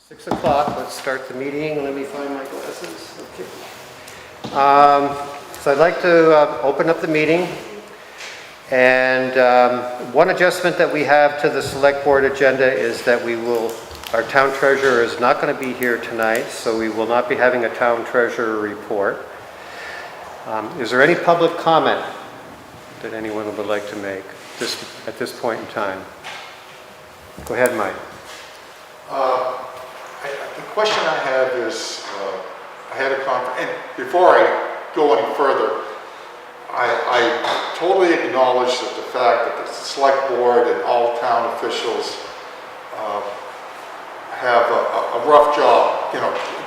6 o'clock, let's start the meeting. Let me find my glasses. Okay. So I'd like to open up the meeting. And one adjustment that we have to the select board agenda is that our town treasurer is not going to be here tonight, so we will not be having a town treasurer report. Is there any public comment that anyone would like to make at this point in time? Go ahead, Mike. The question I have is, I had a conference, and before I go any further, I totally acknowledge that the fact that the select board and all town officials have a rough job,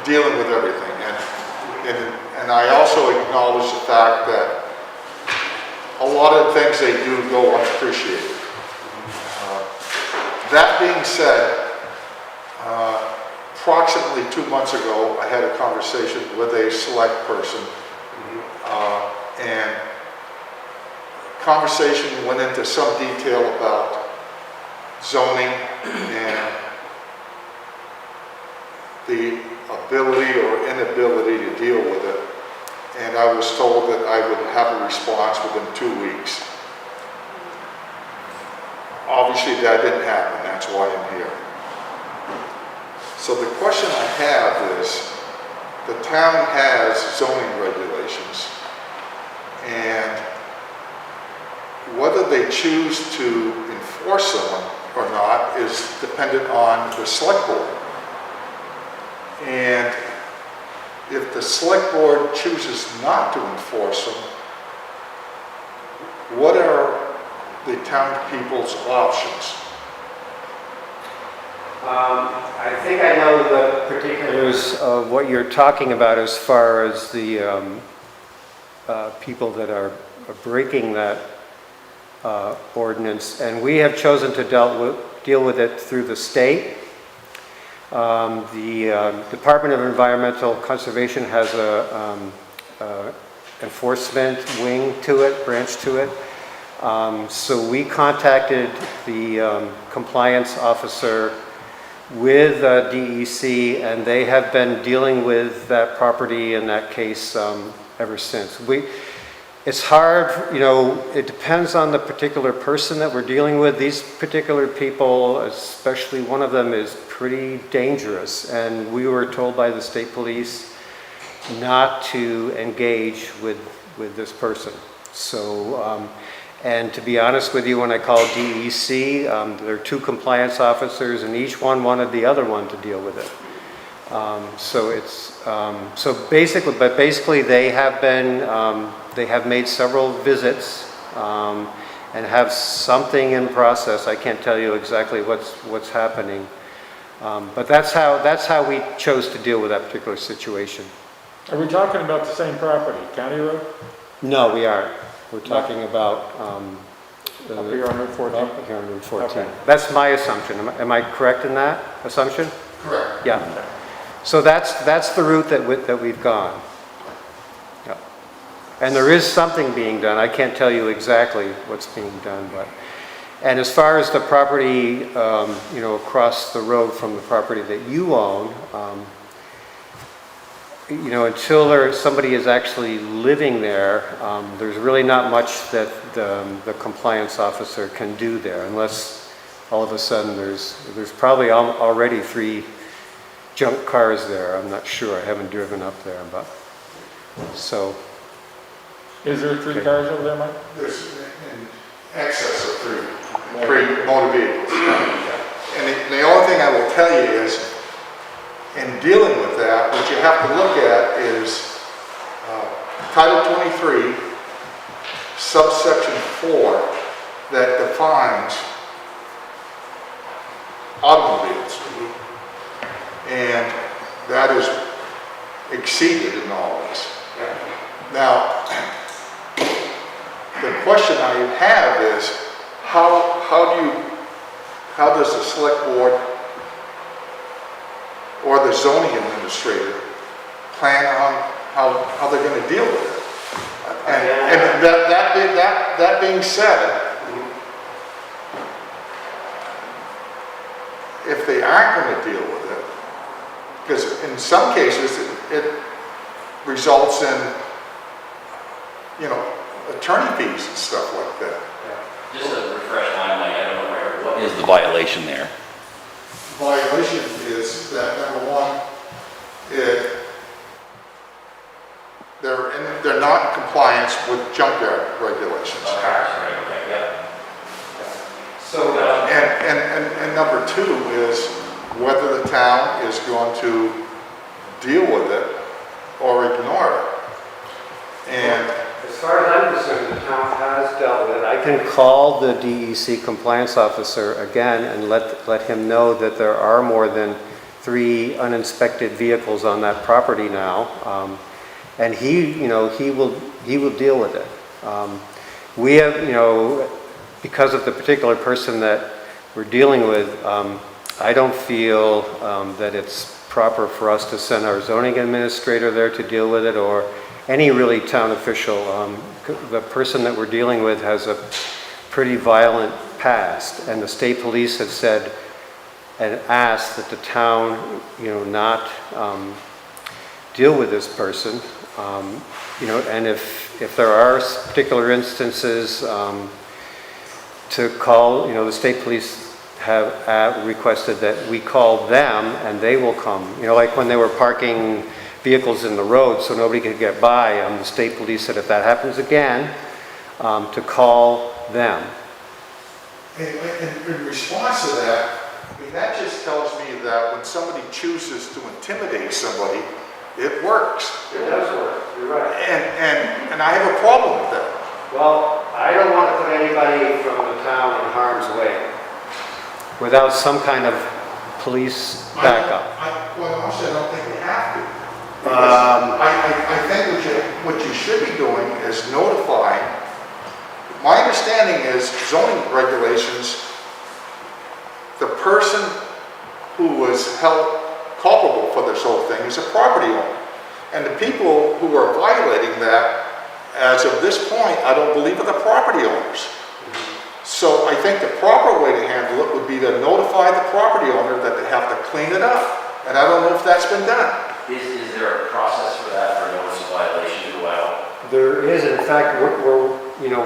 dealing with everything, and I also acknowledge the fact that a lot of the things they do go unappreciated. That being said, approximately 2 months ago, I had a conversation with a select person, and conversation went into some detail about zoning and the ability or inability to deal with it. And I was told that I would have a response within 2 weeks. Obviously that didn't happen, that's why I'm here. So the question I have is, the town has zoning regulations, and whether they choose to enforce them or not is dependent on the select board. And if the select board chooses not to enforce them, what are the town people's options? I think I know the particulars of what you're talking about as far as the people that are breaking that ordinance, and we have chosen to deal with it through the state. The Department of Environmental Conservation has a enforcement wing to it, branch to it. So we contacted the compliance officer with DEC, and they have been dealing with that property in that case ever since. It's hard, it depends on the particular person that we're dealing with. These particular people, especially one of them, is pretty dangerous, and we were told by the state police not to engage with this person. So, and to be honest with you, when I called DEC, there are 2 compliance officers, and each one wanted the other one to deal with it. So basically they have made several visits and have something in process. I can't tell you exactly what's happening, but that's how we chose to deal with that particular situation. Are we talking about the same property, County Road? No, we aren't. We're talking about up here on Route 14? Up here on Route 14. Okay. That's my assumption. Am I correct in that assumption? Correct. Yeah. Okay. So that's the route that we've gone. Yeah. And there is something being done. I can't tell you exactly what's being done, and as far as the property, across the road from the property that you own, until somebody is actually living there, there's really not much that the compliance officer can do there, unless all of a sudden there's probably already 3 junk cars there. I'm not sure. I haven't driven up there, but so. Is there 3 cars over there, Mike? There's in excess of 3 motor vehicles. And the only thing I will tell you is, in dealing with that, what you have to look at is Title 23, subsection 4, that defines automobiles. And that is exceeded in all this. Now, the question I have is, how does the select board or the zoning administrator plan on how they're going to deal with it? And that being said, if they aren't going to deal with it, Because in some cases, it results in, you know, attorney fees and stuff like that. Just to refresh my mind, I don't know what is the violation there? Violation is that, number one, they're not in compliance with junkyard regulations. Okay, yeah. So, And number two is whether the town is going to deal with it or ignore it. And as far as I'm concerned, the town has dealt with it. I can call the DEC compliance officer again and let him know that there are more than 3 uninspected vehicles on that property now. And he will deal with it. We have, because of the particular person that we're dealing with, I don't feel that it's proper for us to send our zoning administrator there to deal with it, or any really town official. The person that we're dealing with has a pretty violent past, and the state police have said and asked that the town, not deal with this person. And if there are particular instances, to call, the state police have requested that we call them and they will come. Like when they were parking vehicles in the road so nobody could get by, the state police said if that happens again, to call them. in response to that, I mean, that just tells me that when somebody chooses to intimidate somebody, it works. It does work, you're right. And I have a problem with that. Well, I don't want to put anybody from the town in harm's way without some kind of police backup. Well, honestly, I don't think we have to. Because I think what you should be doing is notifying. My understanding is zoning regulations, the person who was held culpable for this whole thing is a property owner. And the people who are violating that, as of this point, I don't believe are the property owners. So I think the proper way to handle it would be to notify the property owner that they have to clean it up. And I don't know if that's been done. Is there a process for that, for notice of violation to go out? There is, in fact, we're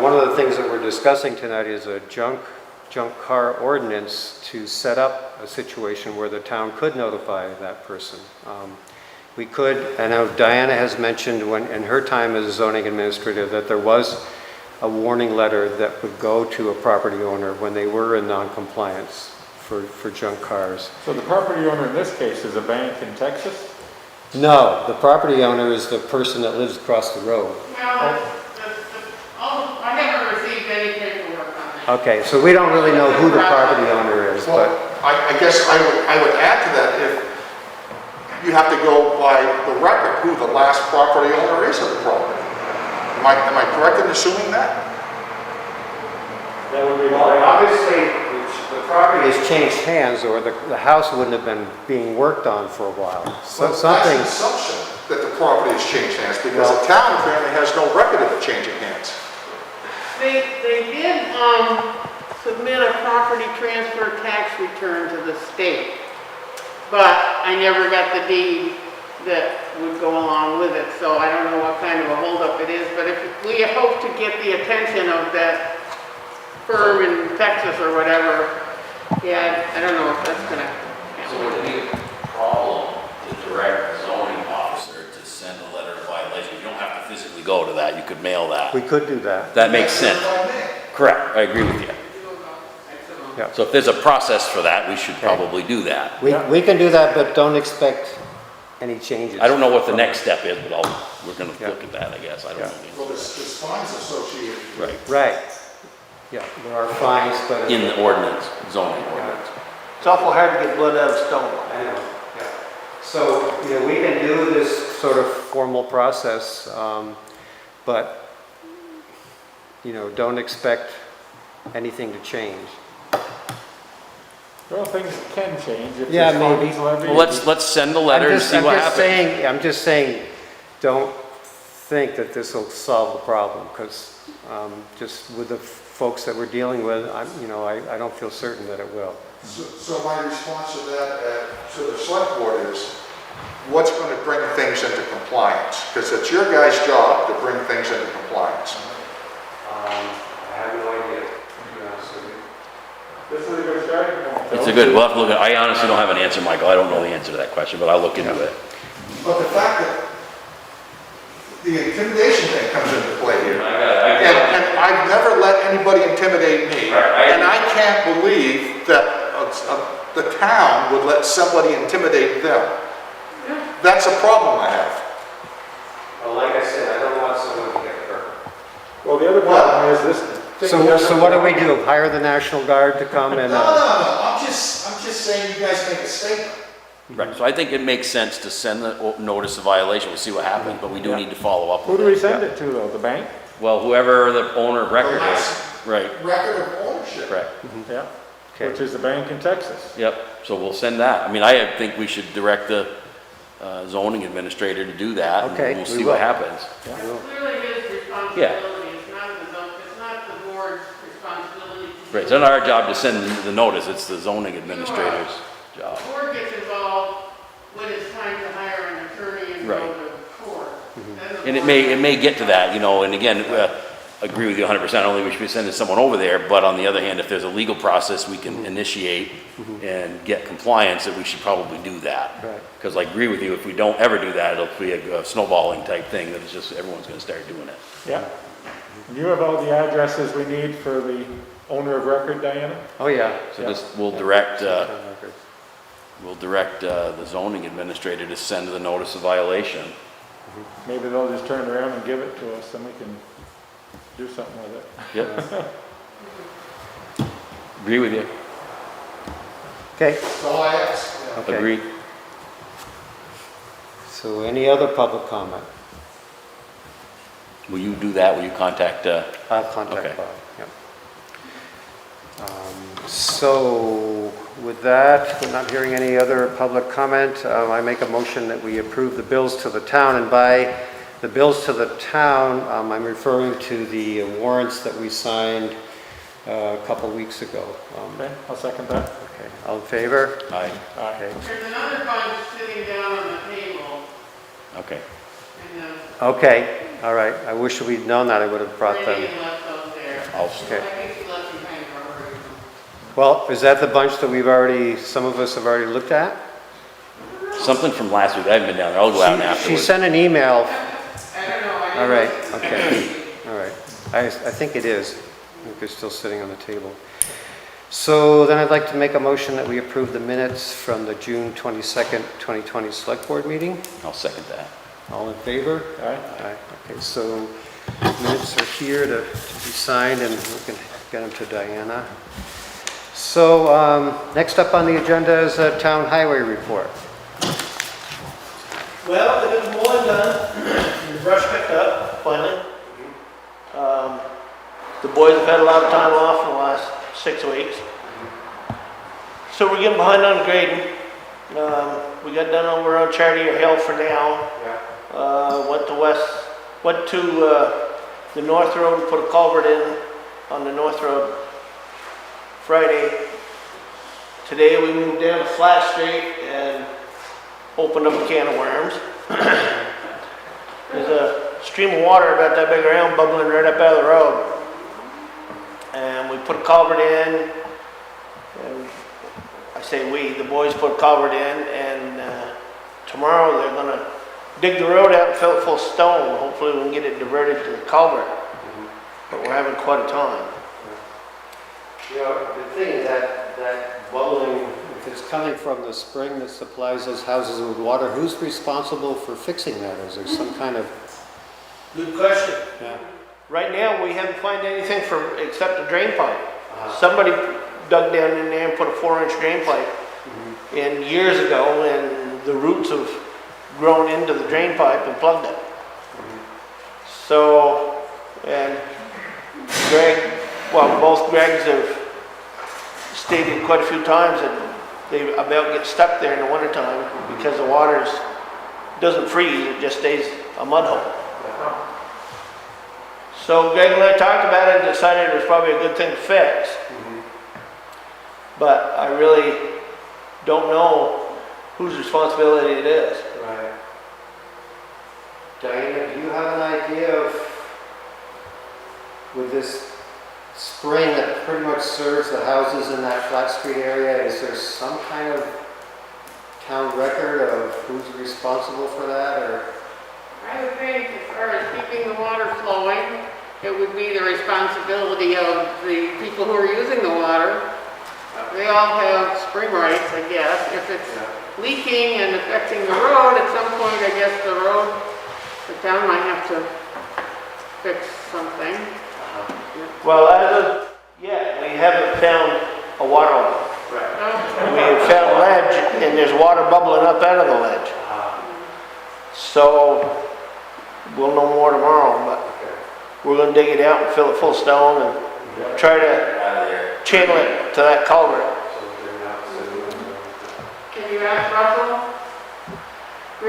one of the things that we're discussing tonight is a junk car ordinance to set up a situation where the town could notify that person. We could, and I know Diana has mentioned in her time as a zoning administrator that there was a warning letter that would go to a property owner when they were in non-compliance for junk cars. So the property owner in this case is a bank in Texas? No, the property owner is the person that lives across the road. Well, I haven't received any paperwork on that. Okay, so we don't really know who the property owner is, Well, but I guess I would add to that, if you have to go by the record, who the last property owner is of the property. Am I correct in assuming that? that would be, well, obviously, the property has changed hands, or the house wouldn't have been being worked on for a while. So Well, something, that's an assumption that the property has changed hands, because the town apparently has no record of it changing hands. They did, submit a property transfer tax return to the state, but I never got the deed that would go along with it, so I don't know what kind of a holdup it is, but if we hope to get the attention of that firm in Texas or whatever, yeah, I don't know if that's gonna So happen. would it be a problem to direct the zoning officer to send a letter of violation? You don't have to physically go to that, you could mail that. we could do that. That makes sense. That's what I meant. Correct, I agree with you. Yeah. So if there's a process for that, we should probably do that. We can do that, but don't expect any changes. I don't know what the next step is, but we're gonna Yeah. look at that, I guess, I don't Yeah. know. Well, there's fines associated. Right, Right. Yeah, there are fines, but. in the ordinance, zoning ordinance. It's awful hard to get blood out of stone. I know, yeah. So, we can do this sort of formal process, but, don't expect anything to change. Well, things can change if Yeah, there's maybe. fines levied. Well, let's send the letter and see what happens. I'm just saying, don't think that this will solve the problem, because just with the folks that we're dealing with, I don't feel certain that it will. So my response to that, to the select board is, what's going to bring things into compliance? Because it's your guys' job to bring things into compliance. I have no idea, to be honest with you. This is a good starting point. It's a good, we'll have to look at, I honestly don't have an answer, Michael. I don't know the answer to that question, but I'll look into it. But the fact that the intimidation thing comes into play here. And I've never let anybody intimidate me. And I can't believe that the town would let somebody intimidate them. That's a problem I have. Well, like I said, I don't want someone to get hurt. Well, the other problem is this. thing So doesn't- what do we do? Hire the National Guard to come and? I'm just saying you guys make a statement. Right, so I think it makes sense to send the notice of violation, we'll see what happens, but we do need to follow up Who with do we it. send it to though? The bank? Well, whoever the owner of record The is, last right, record of ownership. correct, Yeah. Okay. Which is the bank in Texas. yep, so we'll send that. I mean, I think we should direct the zoning administrator to do that, and Okay, we'll we see will. what happens. It's clearly his responsibility, it's not the board's responsibility. to Right, it's do not it. our job to send the notice, it's the zoning administrator's job. The board gets involved when it's time to hire an attorney and go Right. to court. Then the And it board- may get to that, you know, and again, agree with you 100%, I don't think we should be sending someone over there, but on the other hand, if there's a legal process we can initiate and get compliance, that we should probably do that. Right. Because I agree with you, if we don't ever do that, it'll be a snowballing type thing, that it's just, everyone's gonna start doing it. Yeah. And you have all the addresses we need for the owner of record, Diana? Oh, yeah. So yeah. just, we'll direct, Town records. the zoning administrator to send the notice of violation. Maybe they'll just turn around and give it to us and we can do something with it. Yep. Agree with you, Okay, That's all I ask. okay. agree. So any other public comment? Will you do that, will you contact, I'll contact Okay. Bob, yep. So with that, we're not hearing any other public comment. I make a motion that we approve the bills to the town, and by the bills to the town, I'm referring to the warrants that we signed a couple weeks ago. Okay, I'll second that. Okay, all in favor? aye, Aye. Okay. There's another bunch sitting down on the table, okay. and Okay, all right. I wish we'd known that, I would have brought Randy them. left those there. I'll, I Okay. think he left behind for a reason. Well, is that the bunch that we've already, some of us have already looked at? something from last week, I haven't been down there, I'll go out and She afterwards. sent an email. I don't know. I All right, didn't- okay, all right. I think it is. I think it's still sitting on the table. So then I'd like to make a motion that we approve the minutes from the June 22nd, 2020 Select Board meeting. I'll second that. All in favor? Aye. Aye. Okay, so minutes are here to be signed, and we can get them to Diana. So next up on the agenda is a town highway report. Well, the good mowing done, the brush picked up, finally. The boys have had a lot of time off in the last 6 weeks. So we're getting behind on grading. We got done over on Chartier Hill for now. Went to the North Road and put a culvert in on the North Road Friday. Today we moved down to Flat Street and opened up a can of worms. There's a stream of water about that big around bubbling right up out of the road. And we put a culvert in, and I say we, the boys put a culvert in, and tomorrow they're gonna dig the road out and fill it full of stone. Hopefully we can get it diverted to the culvert. But we're having quite a time. You know, the thing is that bubbling, if it's coming from the spring that supplies those houses with water, who's responsible for fixing that? Is there some kind of, Good question. yeah, Right now, we haven't found anything except a drain pipe. Somebody dug down in there and put a 4-inch drain pipe in years ago, and the roots have grown into the drain pipe and plugged it. So, and both Gregs have stated quite a few times that they about get stuck there in the wintertime because the water doesn't freeze, it just stays a mud hole. So Greg and I talked about it and decided it was probably a good thing to fix. But I really don't know whose responsibility it is. idea of, with this spring that pretty much serves the houses in that Flat Street area, is there some kind of town record of who's responsible for that, or? I would think as far as keeping the water flowing, it would be the responsibility of the people who are using the water. They all have spring rights, I guess. If it's leaking and affecting the road, at some point, I guess the town might have to fix something. Well, as of yet, we haven't found a water line. We have found ledge, and there's water bubbling up out of the ledge. So, we'll know more tomorrow, but we're gonna dig it out and fill it full of stone and try to channel it to that culvert. Can you ask Russell?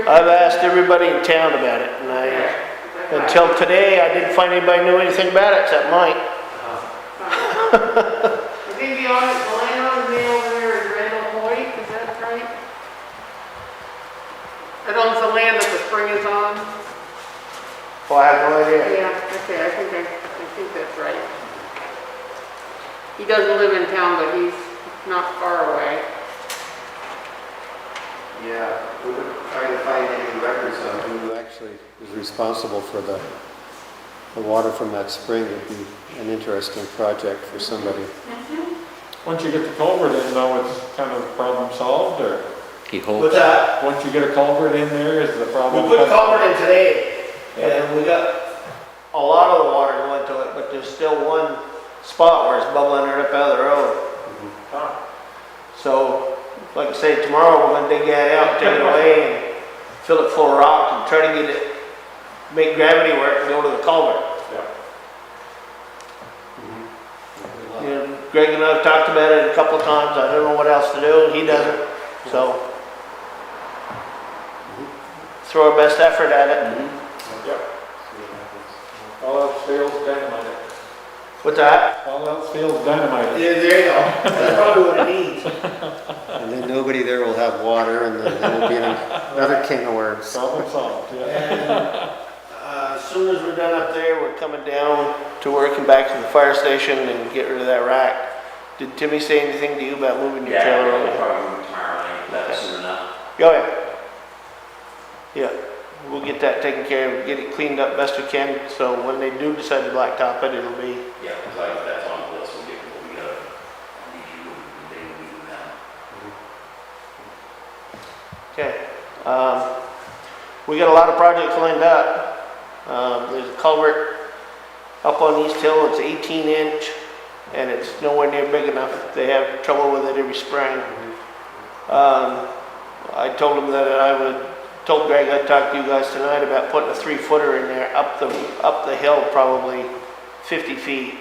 I've asked everybody in town about it, and until today, I didn't find anybody knew anything about it except Mike. I think the landowner's name over there is Randall Hoyt, is that right? That owns the land that the spring is on? Well, I have no idea. Yeah, okay, I think that's right. He doesn't live in town, but he's not far away. Yeah, we were trying to find any records on who actually is responsible for the water from that spring. Would be an interesting project for somebody. Once you get the culvert in though, it's kind of problem solved, or He hopes. What's that? once you get a culvert in there, is the problem? We put culvert in today, and we got a lot of the water going to it, but there's still one spot where it's bubbling right up out of the road. So, like I say, tomorrow we're gonna dig that out, take it away, and fill it full of rock, and try to get it, make gravity work and go to the culvert. You know, Greg and I have talked about it a couple of times. I don't know what else to do, he doesn't, so. Throw our best effort at it. All else fails, dynamite it. What's that? All else fails, dynamite it. Yeah, there you go. That's probably what it needs. And then nobody there will have water, and then there will be another king of worms. Problem solved, yeah. And as soon as we're done up there, we're coming down to working back to the fire station and get rid of that rack. Did Timmy say anything to you about moving your trailer over here? Probably tomorrow night, that's soon enough. Oh, yeah. Yeah, we'll get that taken care of, get it cleaned up best we can, so when they do decide to blacktop it, it'll be, Yeah, because that's on the list, we'll get, we gotta, need you, and they will do that. okay. We got a lot of projects lined up. There's a culvert up on East Hill, it's 18-inch, and it's nowhere near big enough. They have trouble with it every spring. I told them that told Greg I'd talk to you guys tonight about putting a 3-footer in there up the hill, probably 50 feet.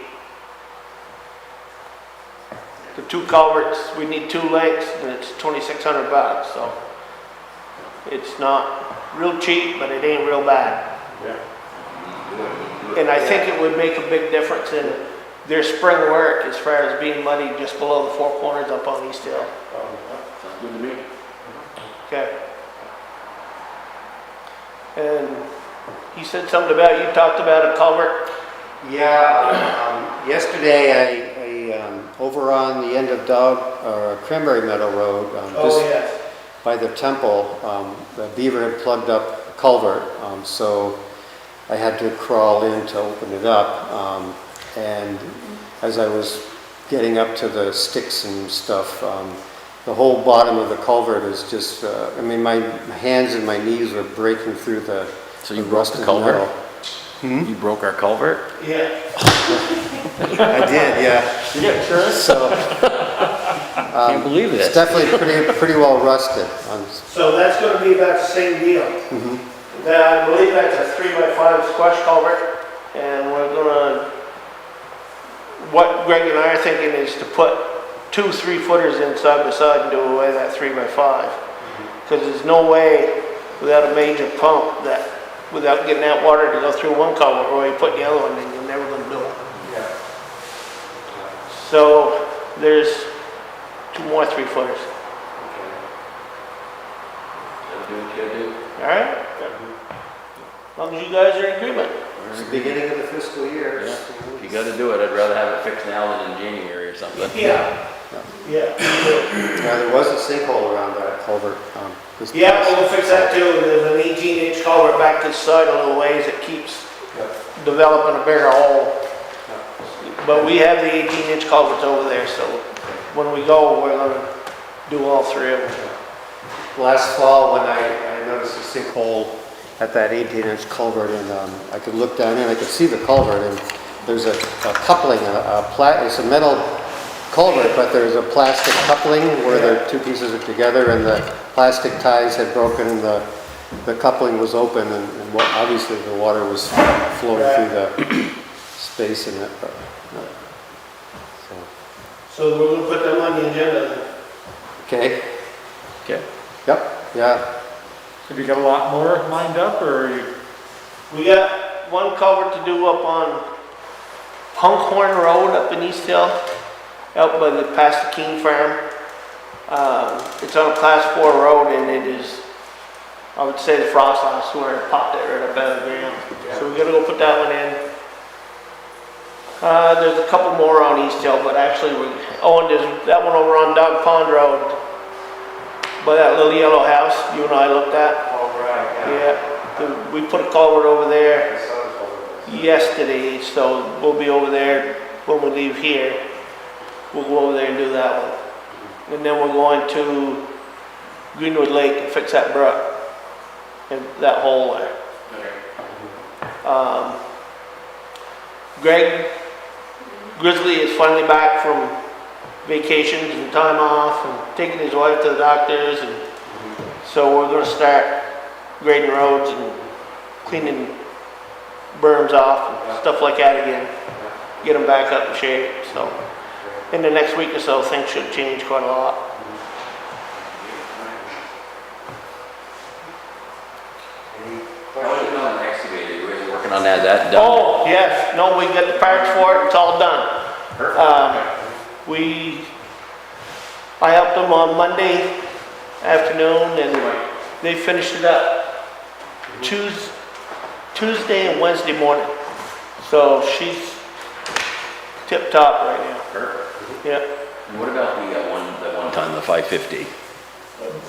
The 2 culverts, we need 2 lengths, and it's $2,600, so it's not real cheap, but it ain't real bad. And I think it would make a big difference in their spring work as far as being muddy just below the 4 corners up on East Hill. Sounds good to me. Okay. And he said something about, you talked about a culvert. Yeah, yesterday over on the end of Cranberry Meadow Road, Yes. by the temple, the beaver had plugged up a culvert, so I had to crawl in to open it up. And as I was getting up to the sticks and stuff, the whole bottom of the culvert is just, I mean, my hands and my knees were breaking through the So you broke the rusted culvert? metal. You broke our culvert? Yeah. I did, yeah. You get insurance? So, Can't believe it's this. definitely pretty well rusted. So that's gonna be about the same deal. I believe that's a 3x5 squash culvert, and we're gonna, what Greg and I are thinking is to put 2 3-footers in side by side and do away that 3x5. Because there's no way without a major pump that, without getting that water to go through one culvert where you put the other one in, you're never gonna do it. So there's 2 more 3-footers. Do what you gotta do. All right? As long as you guys are in agreement. It's the beginning of the fiscal year. Yeah. If you gotta do it, I'd rather have it fixed now than in January or something. Yeah. Yeah. Yeah, there was a sinkhole around that culvert. This Yeah, past- we'll fix that too. There's an 18-inch culvert back this side a little ways that keeps developing a bigger hole. But we have the 18-inch culverts over there, so when we go, we're gonna do all three of them. Last fall, when I noticed a sinkhole at that 18-inch culvert, and I could look down in, I could see the culvert, and there's a coupling, it's a metal culvert, but there's a plastic coupling where the two pieces are together, and the plastic ties had broken, and the coupling was open, and obviously the water was flowing through the space in it. But, so. So we're gonna put them on the agenda then. Okay. Okay. Yep. Yeah. Have you got a lot more lined up, or are you? We got one culvert to do up on Hunkhorn Road up in East Hill, out by the past the Keene Farm. It's on a class 4 road, and it is, I would say, the frost last where it popped it right up out of the ground. So we gotta go put that one in. There's a couple more on East Hill, but actually and there's that one over on Dog Pond Road by that little yellow house you and I looked at. Oh, right. Yeah, we put a culvert over there yesterday, so we'll be over there when we leave here. We'll go over there and do that one. And then we're going to Greenwood Lake and fix that brook and that hole there. Greg Grizzly is finally back from vacations and time off and taking his wife to the doctors, and so we're going to start grading roads and cleaning berms off and stuff like that again, get them back up in shape. So in the next week or so, things should change quite a lot. Working on that done? Oh, yes, no, we got the parts for it, it's all done. I helped them on Monday afternoon, and they finished it up Tuesday and Wednesday morning. So she's tip top right now. Perfect. Yeah. And what about the one ton, the 550?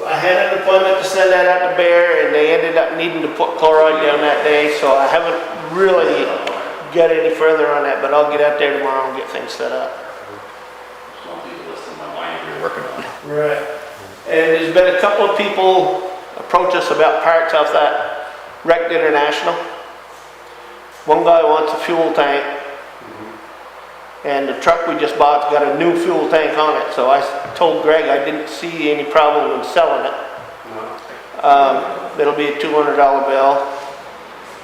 I had an appointment to send that out to Bear, and they ended up needing to put chloride down that day, so I haven't really got any further on that, but I'll get out there tomorrow and get things set up. Just want to do the list in my mind if you're working on it. Right. And there's been a couple of people approach us about parts off that Wrecked International. One guy wants a fuel tank, and the truck we just bought's got a new fuel tank on it, so I told Greg I didn't see any problem in selling it. It'll be a $200 bill.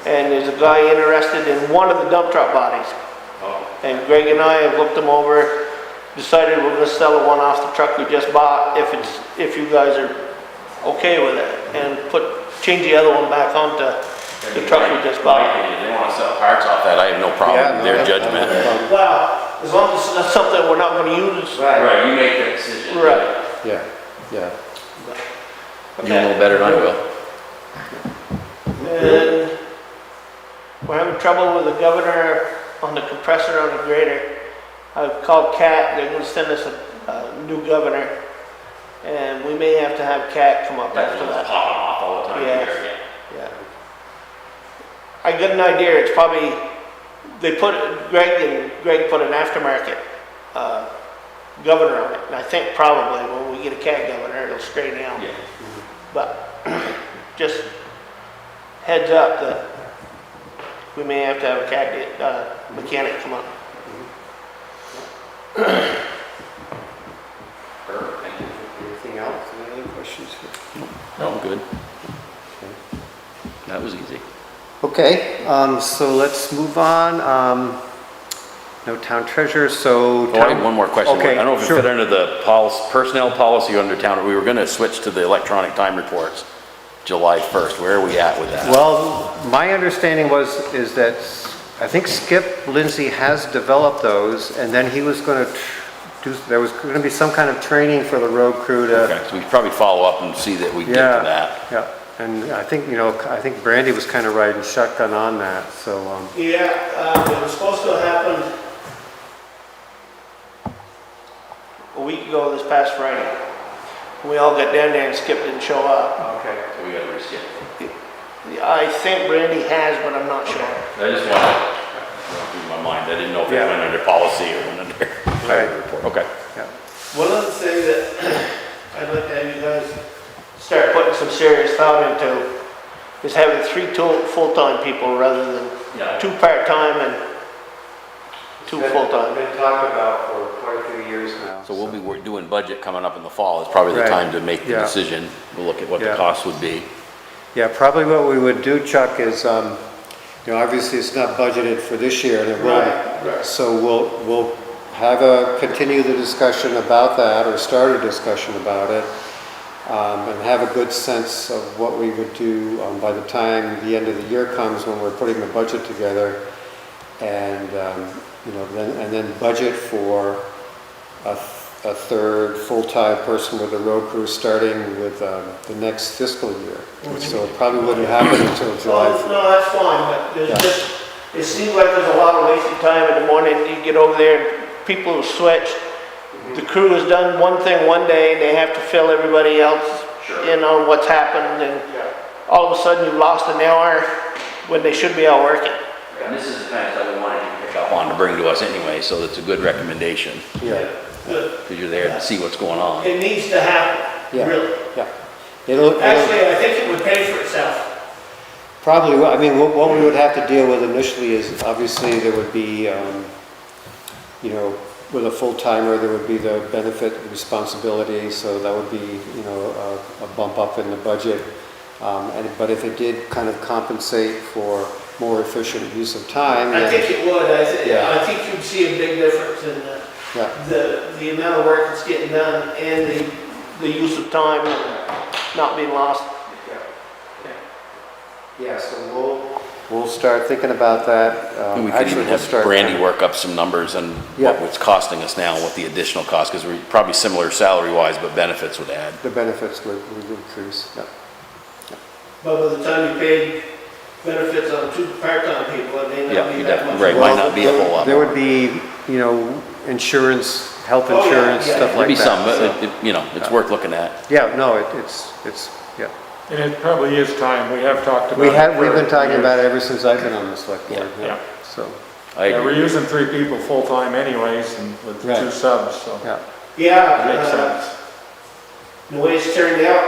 And there's a guy interested in one of the dump truck bodies. And Greg and I have looked them over, decided we're gonna sell the one off the truck we just bought if you guys are okay with it, and change the other one back onto the truck we just bought. If they want to sell parts off that, I have no problem with their judgment. Well, as long as that's something we're not gonna use. Right, you make that decision. Right. Yeah. Yeah. You know a little better than I will. And we're having trouble with the governor on the compressor on the grader. I've called Cat, they're gonna send us a new governor, and we may have to have Cat come up after That's that. popping off all the time Yeah. here. Yeah. I got an idea, it's probably, Greg put an aftermarket, governor on it, and I think probably when we get a Cat governor, it'll straighten out. Yeah. But just heads up that we may have to have a Cat mechanic come up. Perfect, thank you. Anything else? Any other questions? No, I'm good. That was easy. Okay, so let's move on. No town treasurer, so. Oh, I have one more question. Okay, I don't know if it sure. fit under the personnel policy or under town, we were gonna switch to the electronic time reports July 1st. Where are we at with that? Well, my understanding is that I think Skip Lindsay has developed those, and then he was going to there was going to be some kind of training for the road crew to. Okay, so we should probably follow up and see that we get to that. Yeah, And I think, I think Brandy was kind of riding shotgun on that, so, Yeah, it was supposed to happen a week ago this past Friday. We all got down there and Skip didn't show up. okay. So we gotta reschedule. I think Brandy has, but I'm not sure. I just wanted to run through my mind. I didn't know if it Yeah. went under policy or went under Right. highway report. Okay. Yeah. One other thing that I'd like to have you guys start putting some serious thought into is having 3 full-time people rather than Yeah. 2 part-time and 2 full-time. Been talked about for quite a few years now. So we'll be doing budget coming up in the fall. It's probably the Right. time to make the Yeah. decision. We'll look at what the Yeah. cost would be. Yeah, probably what we would do, Chuck, is, obviously it's not budgeted for this year, and it won't. Right. So we'll continue the discussion about that, or start a discussion about it, and have a good sense of what we would do by the time the end of the year comes, when we're putting the budget together. And, then budget for a third full-time person with the road crew starting with the next fiscal year. So it probably wouldn't happen until July. No, that's fine, but Yeah. there's just, it seems like there's a lot of wasted time in the morning. You get over there, people have switched. The crew has done one thing one day, they have to fill everybody else in on what's happened, and all of a sudden you've lost an hour when they should be out working. And this is the kind of stuff we wanted you to pick up on to bring to us anyway, so it's a good recommendation. Yeah, Because you're there to see what's going on. It needs to happen, yeah, really. yeah. It'll Actually, I think it would pay for itself. probably, what we would have to deal with initially is, obviously, there would be, with a full-timer, there would be the benefit responsibility, so that would be, a bump up in the budget. But if it did kind of compensate for more efficient use of time, I then, think it would, Yeah. I think you'd see a big difference in yeah, the amount of work that's getting done and the use of time not being lost. yeah, so we'll start thinking about that. And we could Actually, even we'll have start- Brandy work up some numbers on Yeah. what it's costing us now, and what the additional cost, because we're probably similar salary-wise, but benefits would add. The benefits would increase, yeah. But by the time you pay benefits on 2 part-time people, it may Yeah, not be you that definitely- much. right, might not be a whole lot There more. would be, insurance, health Oh, yeah, insurance, yeah. stuff There'd like be that. some, but so- it's worth looking at. Yeah, no, yeah. And it probably is time, we have talked about it. We've been for talking years. about it ever since I've been on the select board, Yeah. yeah, so, I Yeah, we're agree. using 3 people full-time anyways, and with Right. 2 subs, so yeah. Yeah, it makes sense. the way it's turned out,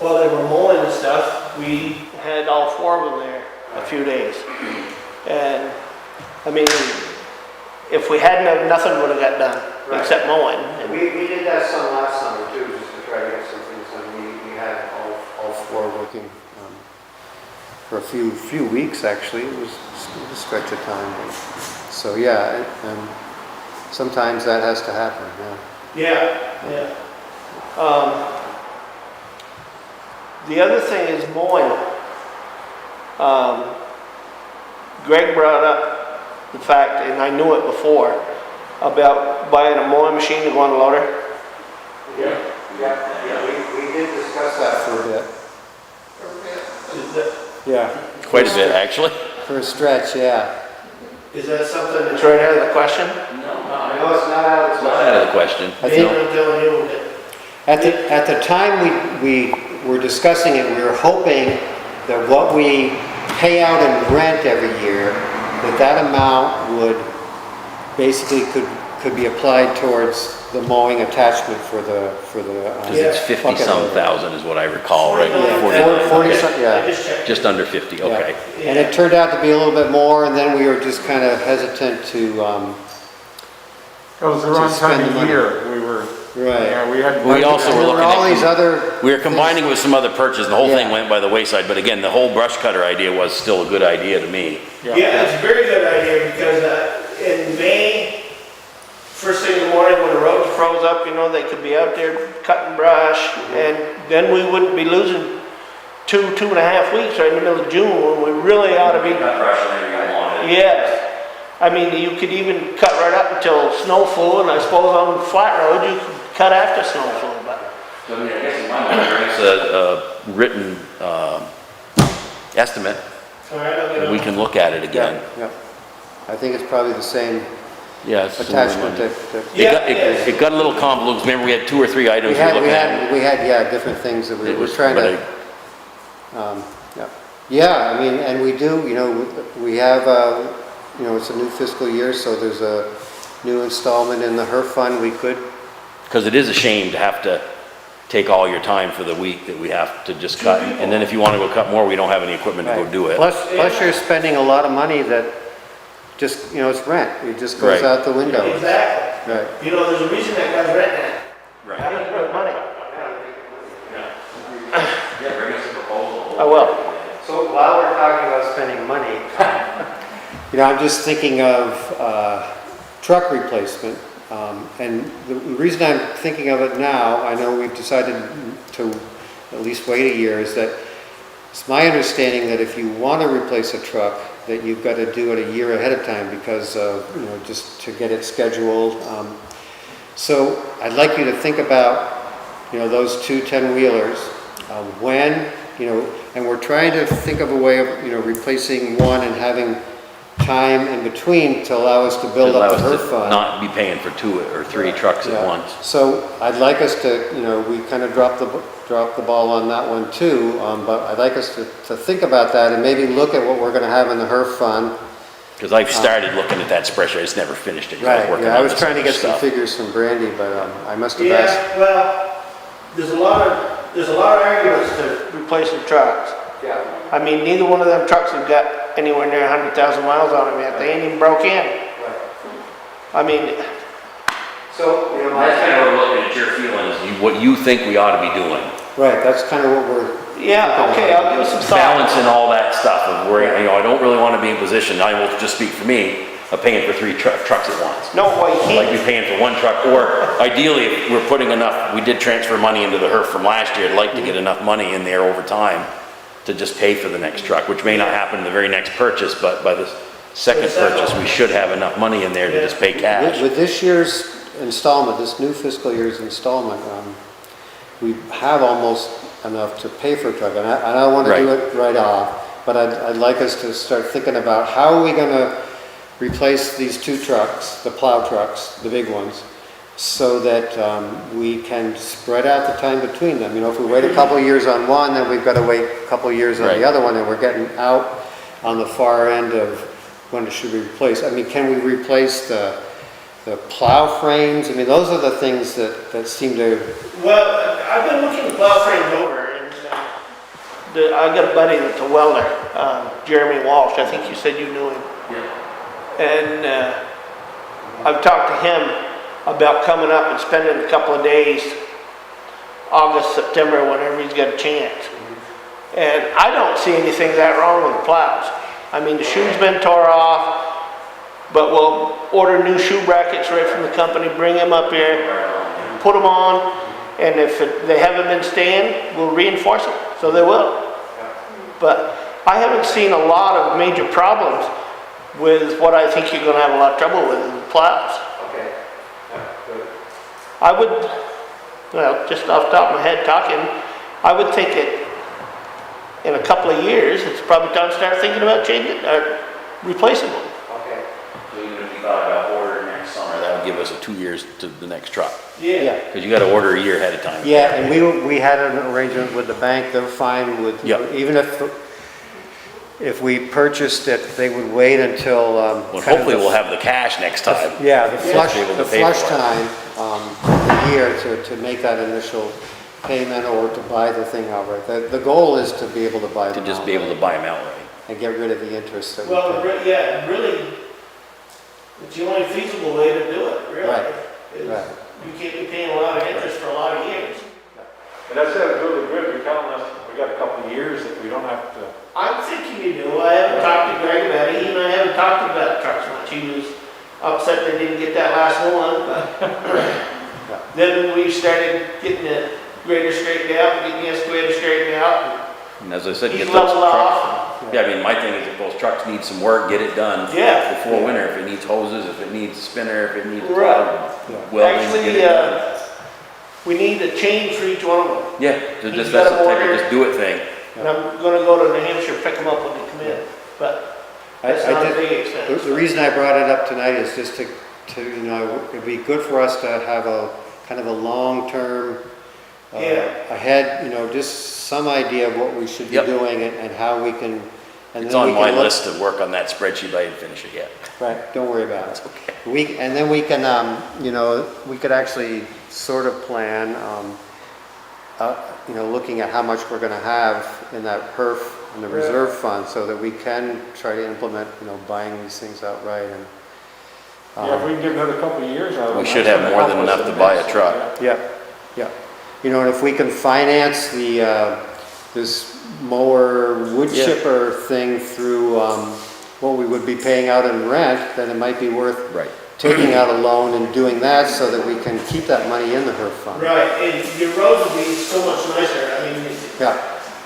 while they were mowing and stuff, we had all 4 of them there a few days. And, I mean, if we hadn't, nothing would have got done, Right. except mowing. And We did that some last summer too, just to try to get some things done. We had all 4 working for a few weeks, actually. It was a stretch of time. So, yeah, and sometimes that has to happen, yeah. Yeah. The other thing is mowing. Greg brought up the fact, and I knew it before, about buying a mowing machine to go on the loader. Yeah, we did discuss that for a bit. Is that, Yeah, Quite a bit, actually. for a stretch, yeah. is that something that's right out of the question? No, it's not out of It's not out of the question. I Maybe think I'm telling you that. at the time we were discussing it, we were hoping that what we pay out in rent every year, that amount would basically could be applied towards the mowing attachment for the. Because it's 50-some bucket thousand is what I recall, right? Yeah, 40, 40 okay. some- yeah. I just checked. Just under 50, okay. Yeah. And it turned out to be a little bit more, and then we were just kind of hesitant to, It was the wrong spend time the of money. year, we were, right. yeah, we had. We also And were there were looking all at these other. We were combining with some other purchases, the whole thing Yeah. went by the wayside, but again, the whole brush cutter idea was still a good idea to me. Yeah, it's a very good idea because in May, first thing in the morning when the roads froze up, they could be out there cutting brush, and then we wouldn't be losing 2.5 weeks right in the middle of June when we really ought to be. Cut brush whenever you wanted. Yes. I mean, you could even cut right up until snow flew, and I suppose on flat road you could cut after snow flew, but. So I mean, I guess in my mind, bring us a written, estimate, All right, I'll get and we it. can look at it again. Yeah. I think it's probably the same Yeah. it's attachment similar that. money. Yeah. It got a little convoluted, remember we had 2 or 3 We items we had, were we looking at. had, we had, yeah, different things that we It were was- trying but to, yeah. Yeah, I mean, and we do, you know, we have, you know, it's a new fiscal year, so there's a new installment in the HERF fund. We could, Because it is a shame to have to take all your time for the week that we have to just cut. And then if you want to go cut more, we don't have any equipment to go do it. plus you're spending a lot of money that just, you know, it's rent. It just goes Right. out the window. Exactly. Right. You know, there's a reason that guy's renting it. Right. How does he put money? Yeah, bring us a proposal. I will. So while we're talking about spending money, you know, I'm just thinking of truck replacement. And the reason I'm thinking of it now, I know we've decided to at least wait a year, is that it's my understanding that if you want to replace a truck, that you've got to do it a year ahead of time because, you know, just to get it scheduled. So I'd like you to think about, you know, those 2 10-wheelers, when, you know, and we're trying to think of a way of, you know, replacing one and having time in between to allow us to build Allow up us the to HERF fund. not be paying for 2 or 3 trucks Yeah. at once. So I'd like us to, you know, we kind of dropped the ball on that one too, but I'd like us to think about that and maybe look at what we're gonna have in the HERF fund. Because I've started looking at that spreadsheet, I just never finished it. 'cause I was Right, working yeah, I on was this trying to other get some stuff. figures from Brandy, but I must have asked. Yeah, well, there's a lot of arguments to replacing trucks. Yeah. I mean, neither one of them trucks have got anywhere near 100,000 miles on them yet. They ain't even broke in. I mean, So, you know, That's kind of where we're looking at your feelings, what you think we ought to be doing. right, that's kind of what we're, yeah, okay, I'll give it some thought. Balancing all that stuff of where, you know, I don't really want to be in position, I will just speak for me, of paying for 3 trucks at once. No, well, you I'd like to can't. be paying for 1 truck, or ideally, if we're putting enough, we did transfer money into the HERF from last year, I'd like to get enough money in there over time to just pay for the next truck, which may not happen in the very next purchase, but by the second purchase, we should have enough money in there to just pay cash. with this year's installment, this new fiscal year's installment, we have almost enough to pay for a truck, and I don't want to do Right. it right off, but I'd like us to start thinking about how are we gonna replace these 2 trucks, the plow trucks, the big ones, so that we can spread out the time between them. You know, if we wait a couple of years on one, then we've got to wait a couple of years on Right. the other one, and we're getting out on the far end of when it should be replaced. I mean, can we replace the plow frames? I mean, those are the things that seem to, Well, I've been looking the plow frames over, and I got a buddy that's a welder, Jeremy Walsh. I think you said you knew him. And I've talked to him about coming up and spending a couple of days, August, September, whenever he's got a chance. And I don't see anything that wrong with the plows. I mean, the shoe's been tore off, but we'll order new shoe brackets right from the company, bring them up here, put them on, and if they haven't been staying, we'll reinforce them, so they will. But I haven't seen a lot of major problems with what I think you're gonna have a lot of trouble with, the plows. okay, good. I would, well, just off the top of my head talking, I would think it, in a couple of years, it's probably time to start thinking about changing, or replacing them. Okay. So even if we thought about ordering next summer, that would give us a 2 years to the next truck. Yeah. Because you got to order a year ahead of time. Yeah, and we had an arrangement with the bank, they're fine with, Yep. even if we purchased it, they would wait until, Well, kind of hopefully the- we'll have the cash next time. Yeah, the flush, Be able to the pay flush for it. time, the year to make that initial payment or to buy the thing outright. The goal is to be able to buy To them just be able to outright buy them outright. and get rid of the interest that we Well, pay. yeah, really, it's the only feasible way to do it, really. Right, is right. You can't be paying a lot of interest for a lot of years. And that sounds really good, you're telling us we got a couple of years that we don't have to. I'm thinking you do. I haven't talked to Greg about it. He and I haven't talked about trucks much. He was upset they didn't get that last one, but then we started getting the grader straightened out, getting the excavator straightened out. And as I said, He's get those leveled trucks. off. Yeah, I mean, my thing is if those trucks need some work, get it done. Yeah. Before winter, if it needs hoses, if it needs a spinner, if it needs Right. welding, get Actually, it done. We need a change for each one of them. Yeah, so He's just, got that's a the type order. of just do it thing. And I'm gonna go to New Hampshire, pick them up when they come in, but it's not a big expense. The reason I brought it up tonight is just to, you know, it'd be good for us to have a, kind of a long-term, Yeah. ahead, you know, just some idea of what we should be Yep. doing and how we can. And It's then on we my can look- list to work on that spreadsheet, but I didn't finish it yet. Right, don't worry about it. Okay. And then we can, you know, we could actually sort of plan, you know, looking at how much we're gonna have in that HERF and the reserve fund, so that we can try to implement, you know, buying these things outright and. Yeah, if we can get another couple of years out of it. We should have more than enough to buy a truck. Yeah, yeah. You know, and if we can finance the, this mower wood Yeah. chipper thing through, what we would be paying out in rent, then it might be worth Right. taking out a loan and doing that so that we can keep that money in the HERF fund. Right, and your roads would be so much nicer, I mean. Yeah,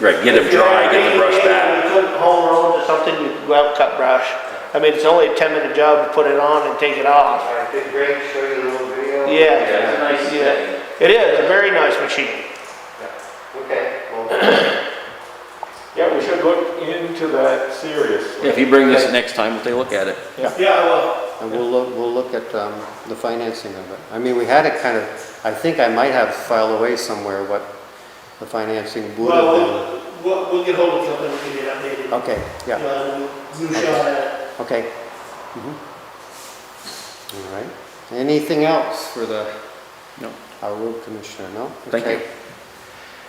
Right, get them dry, get the brush back. You couldn't home road or something, you could go out and cut brush. I mean, it's only a 10-minute job to put it on and take it off. All right, did Greg show you a little video? Yeah. it's a nice Yeah. It is, a very nice machine. Okay, well, Yeah, we should look into that seriously. If you bring this next time, we'll take a look at it. Yeah, well, and we'll look at, the financing of it. I mean, we had it kind of, I think I might have filed away somewhere what the financing would have been. we'll get hold of something and get it updated. Okay, yeah, New shot at it. okay. Mhm. All right. Anything else for No. our road commissioner, no? Thank you. Okay.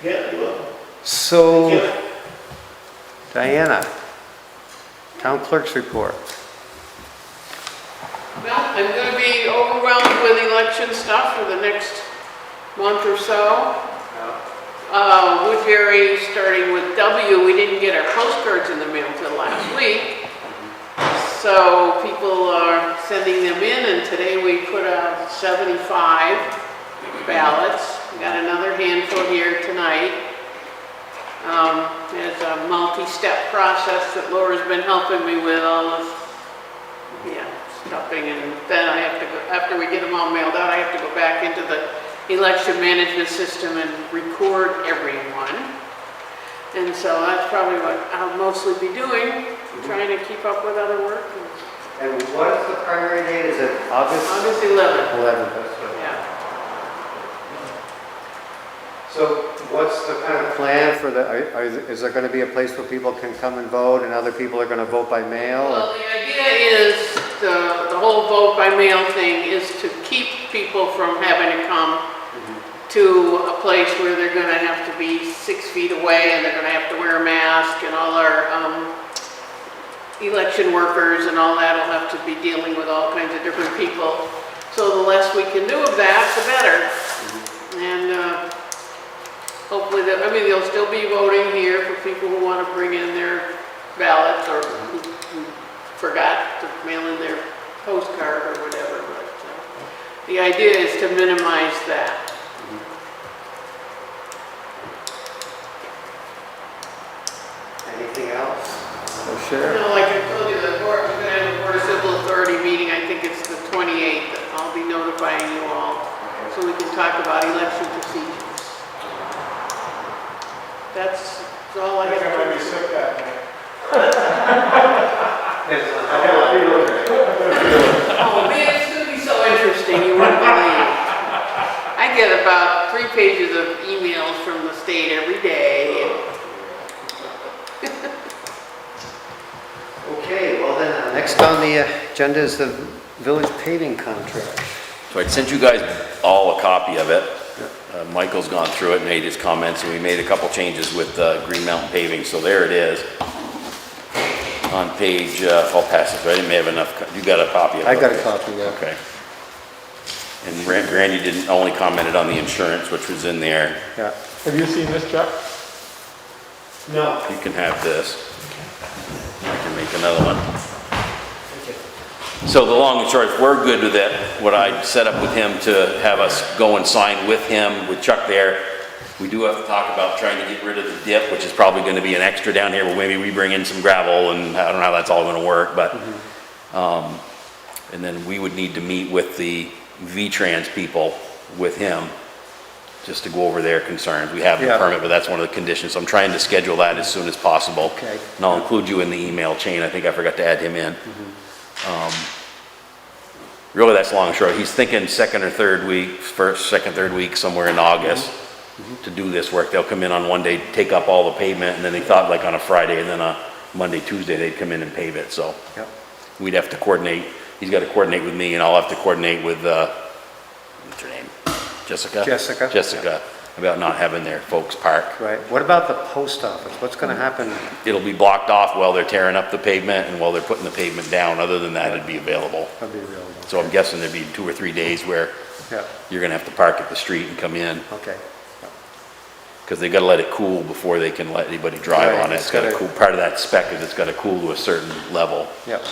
Yeah, you will. So, Yeah. Diana, town clerk's report. Well, I'm gonna be overwhelmed with election stuff for the next month or so. Woodbury, starting with W, we didn't get our postcards in the mail till last week. So people are sending them in, and today we put out 75 ballots. We got another handful here tonight. It's a multi-step process that Laura's been helping me with, all this, stuffing, and then I have to go, after we get them all mailed out, I have to go back into the election management system and record everyone. And so that's probably what I'll mostly be doing, trying to keep up with other work. And what is the primary date? Is it August? August 11th, 11th, that's right. yeah. So what's the kind of plan for the, is there going to be a place where people can come and vote and other people are going to vote by mail? Well, or- the idea is, the whole vote by mail thing is to keep people from having to come to a place where they're gonna have to be 6 feet away and they're gonna have to wear a mask, and all our election workers and all that will have to be dealing with all kinds of different people. So the less we can do of that, the better. And hopefully, I mean, there'll still be voting here for people who want to bring in their ballots, or who forgot to mail in their postcard or whatever. But the idea is to minimize that. Anything else? Oh, You sure. know, like I told you, we're going to have a Board of Civil Authority meeting, I think it's the 28th, that I'll be notifying you all, so we can talk about election procedures. That's all I I have think I'm gonna be to sick that night. Oh man, it's going to be so interesting, you wouldn't believe. I get about 3 pages of emails from the state every day. Okay, well then, next on the agenda is the village paving contract. So I sent you guys all a copy of it. Michael's gone through it and made his comments, and we made a couple changes with Green Mountain Paving, so there it is. On page, I'll pass it, but I didn't have enough, you got a copy of it? I got a copy, yeah. Okay. And Randy didn't, only commented on the insurance, which was in there. Yeah. Have you seen this, Chuck? No. You can have this. I can make another one. So the long and short, if we're good with it, what I set up with him to have us go and sign with him, with Chuck there, we do have to talk about trying to get rid of the dip, which is probably gonna be an extra down here, but maybe we bring in some gravel, and I don't know how that's all gonna work, but, and then we would need to meet with the V-Trans people with him just to go over their concerns. We have the Yeah. permit, but that's one of the conditions, so I'm trying to schedule that as soon as possible. Okay. And I'll include you in the email chain, I think I forgot to add him in. Really, that's long and short, he's thinking second, third week, somewhere in August to do this work. They'll come in on one day, take up all the pavement, and then they thought like on a Friday, and then a Monday, Tuesday, they'd come in and pave it, so. Yep. We'd have to coordinate, he's got to coordinate with me, and I'll have to coordinate with, what's her name? Jessica? Jessica. Jessica, about not having their folks park. Right. What about the post office? What's gonna happen? It'll be blocked off while they're tearing up the pavement and while they're putting the pavement down. Other than that, it'd be available. That'll be available. So I'm guessing there'd be 2 or 3 days where Yeah, you're gonna have to park at the street and come in, okay. because they gotta let it cool before they can let anybody drive Right, on it. it's It's gotta gotta- cool, part of that spec is it's gotta cool to a certain level. Yep.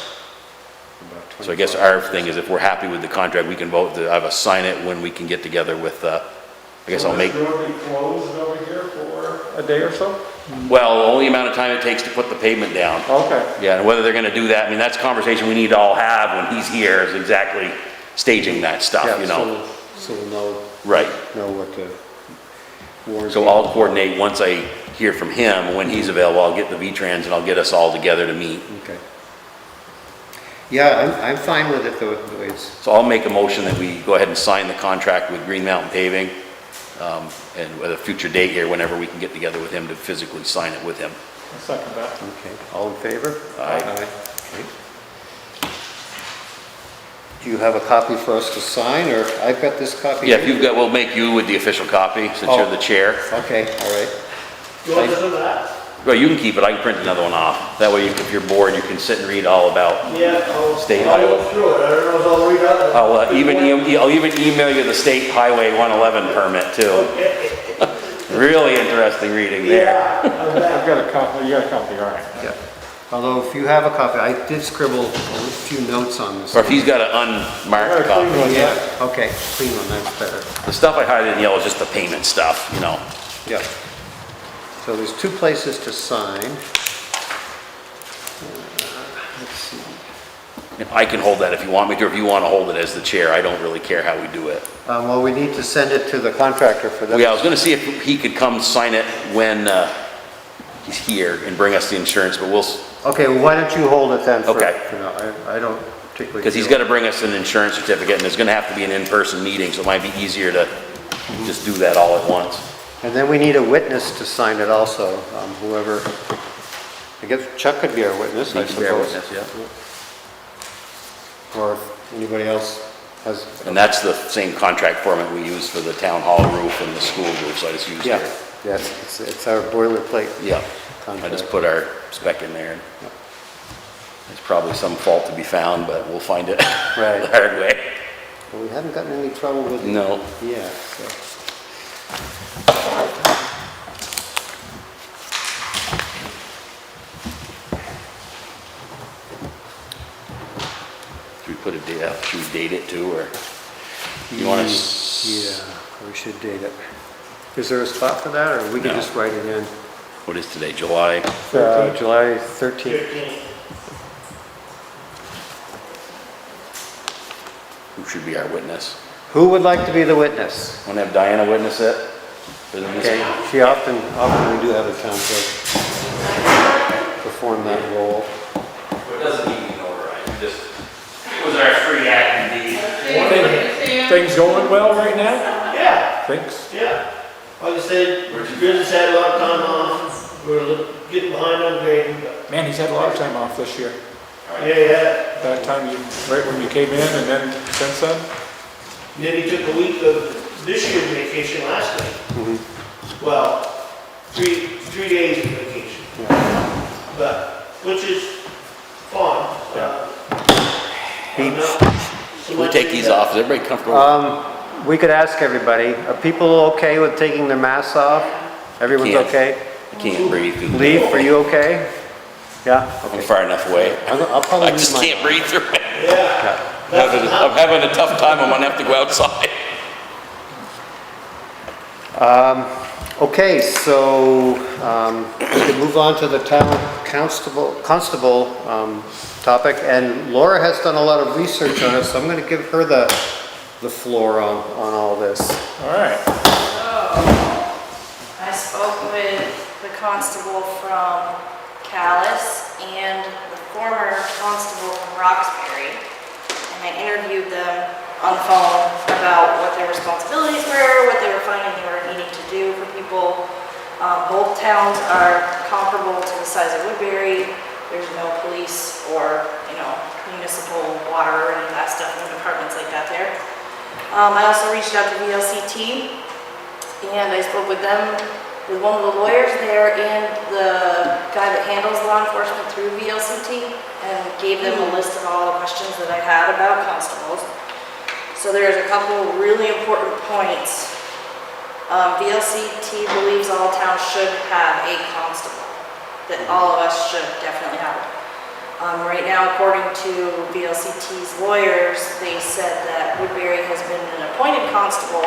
So I guess our thing is if we're happy with the contract, we can vote to have us sign it when we can get together with, I guess I'll make, So this road be closed over here for a day or so? well, the only amount of time it takes to put the pavement down. Okay. Yeah, and whether they're gonna do that, I mean, that's a conversation we need to all have when he's here, is exactly staging that stuff, Yeah, you know? so we'll know Right. what the warrants. So I'll coordinate, once I hear from him, when he's available, I'll get the V-Trans and I'll get us all together to meet. Okay. Yeah, I'm fine with it the way it's, So I'll make a motion that we go ahead and sign the contract with Green Mountain Paving, and at a future date here, whenever we can get together with him to physically sign it with him. I'll second that. okay. All in favor? Aye. Okay. Do you have a copy for us to sign, or I've got this copy? Yeah, if you've got, we'll make you with the official copy, since you're the chair. Okay, all right. You want this or that? Well, you can keep it, I can print another one off. That way, if you're bored, you can sit and read all about. Yeah, State I'll highway. go through it, I don't know if I'll read out. I'll even email you the state highway 111 permit too. Really interesting reading there. Yeah, I've got a copy, you got a copy, all right. Yeah. Although if you have a copy, I did scribble a few notes on this. Or if he's got an unmarked Got a clean copy. one. Yeah, okay, clean one, that's better. The stuff I highlighted in yellow is just the payment stuff, you know. Yeah. So there's 2 places to sign. Let's see. And I can hold that if you want me to, or if you want to hold it as the chair, I don't really care how we do it. Well, we need to send it to the contractor for them. Yeah, I was gonna see if he could come sign it when he's here and bring us the insurance, but we'll, Okay, well, why don't you hold it then for Okay. now? I don't particularly. because he's feel- gotta bring us an insurance certificate, and there's gonna have to be an in-person meeting, so it might be easier to just do that all at once. And then we need a witness to sign it also, whoever, I guess Chuck could be our witness, I He can bear suppose. witness, yeah. Or if anybody else has. And that's the same contract format we use for the town hall roof and the school roof, so I just used Yeah, it. yes, it's our boilerplate. Yeah, I contract. just put our spec in there. There's probably some fault to be found, but we'll find it Right. the hard way. Well, we haven't gotten any trouble with it No. yet, so. Should we put a date out, should we date it too, or you want to? Yeah, we should date it. Is there a spot for that, or we can No. just write it in? What is today, July? July 13th. 15. Who should be our witness? Who would like to be the witness? Want to have Diana witness it? Okay, she often we do have a town clerk perform that role. It doesn't need to be notarized, it was our free act indeed. Things going well right now? Yeah, Thanks. yeah. Like I said, business had a lot of time off, we're getting behind on grading, but, Man, he's had a lot of time off this year. yeah. That time you, right when you came in and then since then? Then he took a week of this year's vacation last week. Well, three days of vacation. But, which is fun. I'm not so We much take these into- off, is everybody comfortable? We could ask everybody, are people okay with taking their masks off? Everyone's Can't. okay? I can't breathe. Leaf, are you okay? Yeah? I'm Okay. far enough away. I'll probably I leave just mine can't on. breathe through it. Yeah. I'm having a tough time, I'm gonna have to go outside. Okay, so we can move on to the town constable topic, and Laura has done a lot of research on it, so I'm going to give her the floor on all this. All right. I spoke with the constable from Callis and the former constable from Roxbury, and I interviewed them on the phone about what their responsibilities were, what they were finding they were needing to do for people. Both towns are comparable to the size of Woodbury. There's no police or, municipal water or any of that stuff, no departments like that there. I also reached out to VLCT, and I spoke with them, with one of the lawyers there and the guy that handles law enforcement through VLCT, and gave them a list of all the questions that I had about constables. So there's a couple really important points. VLCT believes all towns should have a constable, that all of us should definitely have it. Right now, according to VLCT's lawyers, they said that Woodbury has been an appointed constable,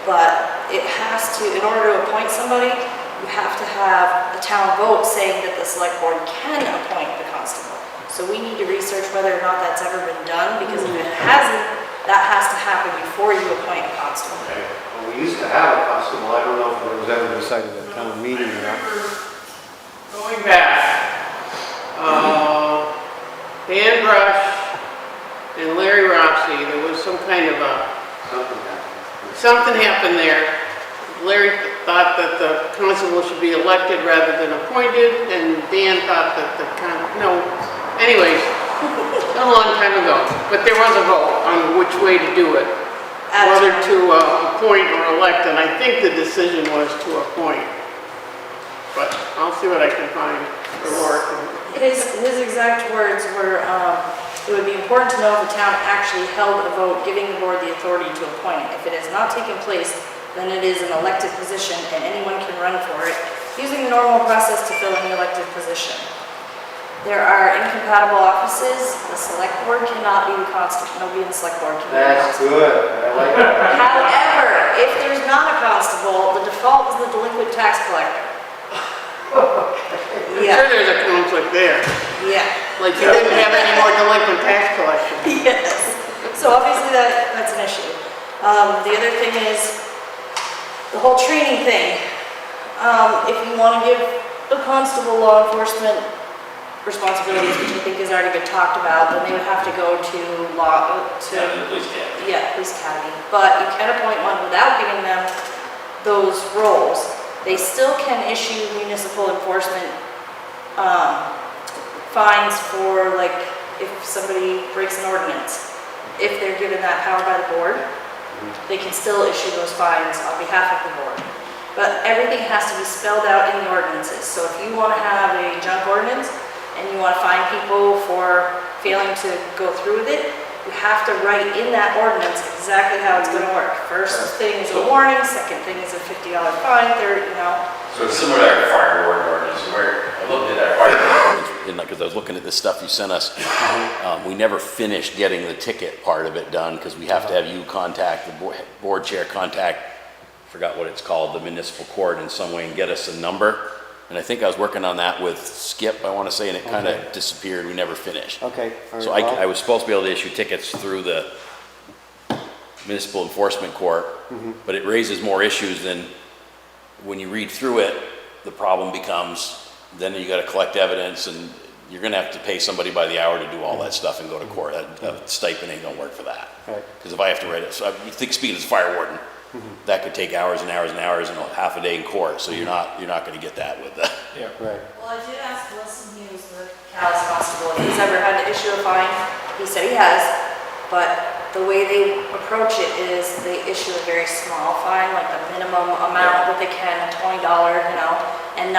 but it has to, in order to appoint somebody, you have to have a town vote saying that the select board can appoint the constable. So we need to research whether or not that's ever been done, because if it hasn't, that has to happen before you appoint a constable. Okay. Well, we used to have a constable, I don't know if it was ever decided at town meeting or not. Going back, Dan Brush and Larry Rossi, there was some kind of something happened there. Larry thought that the constable should be elected rather than appointed, and Dan thought that anyways, a long time ago. But there was a vote on which way to do it, whether to appoint or elect, and I think the decision was to appoint. But I'll see what I can find for Laura. His exact words were, it would be important to know if the town actually held a vote giving the board the authority to appoint it. If it has not taken place, then it is an elected position and anyone can run for it, using the normal process to fill any elected position. There are incompatible offices. The select board cannot be the constable. Nobody in the select board can be the constable. That's good, I like that. However, if there's not a constable, the default is the delinquent tax collector. I'm sure there's a conflict there. Yeah. Like you didn't have any more delinquent tax collection. Yes. So obviously that's an issue. The other thing is the whole training thing. If you want to give a constable law enforcement responsibilities, which I think has already been talked about, then they would have to go to Police academy. police academy. But you can appoint one without giving them those roles. They still can issue municipal enforcement fines for, like, if somebody breaks an ordinance. If they're given that power by the board, they can still issue those fines on behalf of the board. But everything has to be spelled out in the ordinances. So if you want to have a junk ordinance and you want to fine people for failing to go through with it, you have to write in that ordinance exactly how it's going to work. First thing is a warning, second thing is a $50 fine, third, So it's similar to our fire warden ordinance, where I looked at our fire warden ordinance, because I was looking at the stuff you sent us. We never finished getting the ticket part of it done, because we have to have you contact, the board chair contact, forgot what it's called, the municipal court in some way, and get us a number. And I think I was working on that with Skip, I want to say, and it kind of disappeared. We never finished. Okay. All right, So I was supposed to be able to issue tickets through the municipal enforcement court, but it raises more issues than when you read through it. The problem becomes, then you got to collect evidence, and you're going to have to pay somebody by the hour to do all that stuff and go to court. A stipend ain't going to work for that. Right. Because if I have to write it, so you think speed as a fire warden, that could take hours and hours and hours and half a day in court. So you're not going to get that with that. Yeah. Right. Well, I did ask Wilson, he was the Callis constable, if he's ever had to issue a fine. He said he has, but the way they approach it is they issue a very small fine, like the minimum amount that they can, $20, and 90%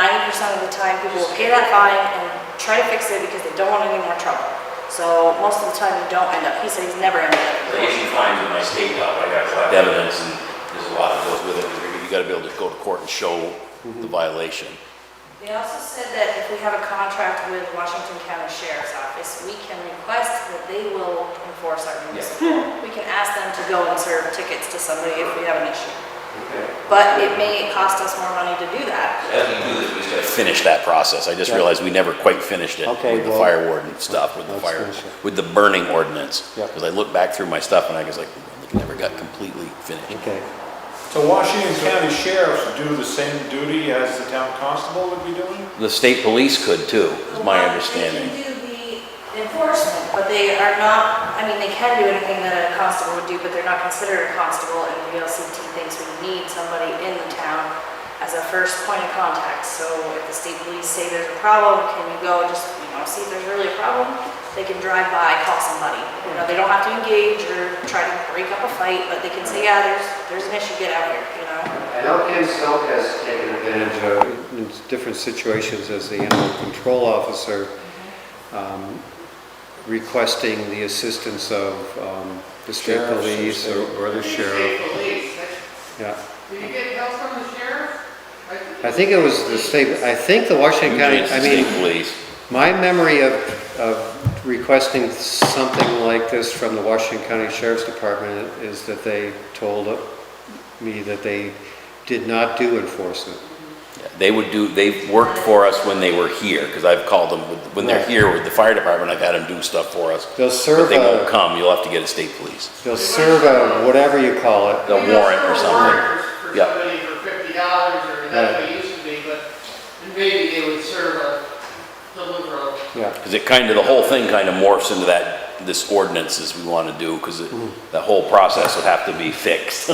of the time people will pay that fine and try to fix it because they don't want any more trouble. So most of the time you don't end up, he said he's never ended up. They issue fines with my state law, I got to collect evidence, and there's a lot that goes with it. You got to be able to go to court and show the violation. They also said that if we have a contract with Washington County Sheriff's Office, we can request that they will enforce our municipal. We can ask them to go and serve tickets to somebody if we have an issue. Okay. But it may cost us more money to do that. As we do this, we just got to finish that process. I just realized we never quite finished it Okay, with the well, fire warden stuff, with the let's fire, finish it. with the burning ordinance. Yep. Because I looked back through my stuff and I was like, it never got completely finished. Okay. So Washington County sheriffs do the same duty as the town constable would be doing? The state police could too, is my understanding. They can do the enforcement, but they are not, I mean, they can do anything that a constable would do, but they're not considered a constable, and the VLCT thinks we need somebody in the town as a first point of contact. So if the state police say there's a problem, can you go just, see if there's really a problem? They can drive by, call somebody. They don't have to engage or try to break up a fight, but they can say, yeah, there's an issue, get out here, I know Ken Silk has taken advantage of, in different situations as the animal control officer, requesting the assistance of the state police or the sheriff. State police, Yeah. did you get help from the sheriff? I think it was the state, I think the Washington County, Usually I it's the mean, state police. my memory of requesting something like this from the Washington County Sheriff's Department is that they told me that they did not do enforcement. They've worked for us when they were here, because I've called them, when they're here with the fire department, I've had them do stuff for us. They'll But serve they won't a, come, you'll have to get a state police. they'll serve a, whatever you call it. The warrant or something. For Yep. somebody for $50, or that's what it used to be, but maybe they would deliver a. Yeah. Because the whole thing kind of morphs into this ordinance as we want to do, because that whole process would have to be fixed.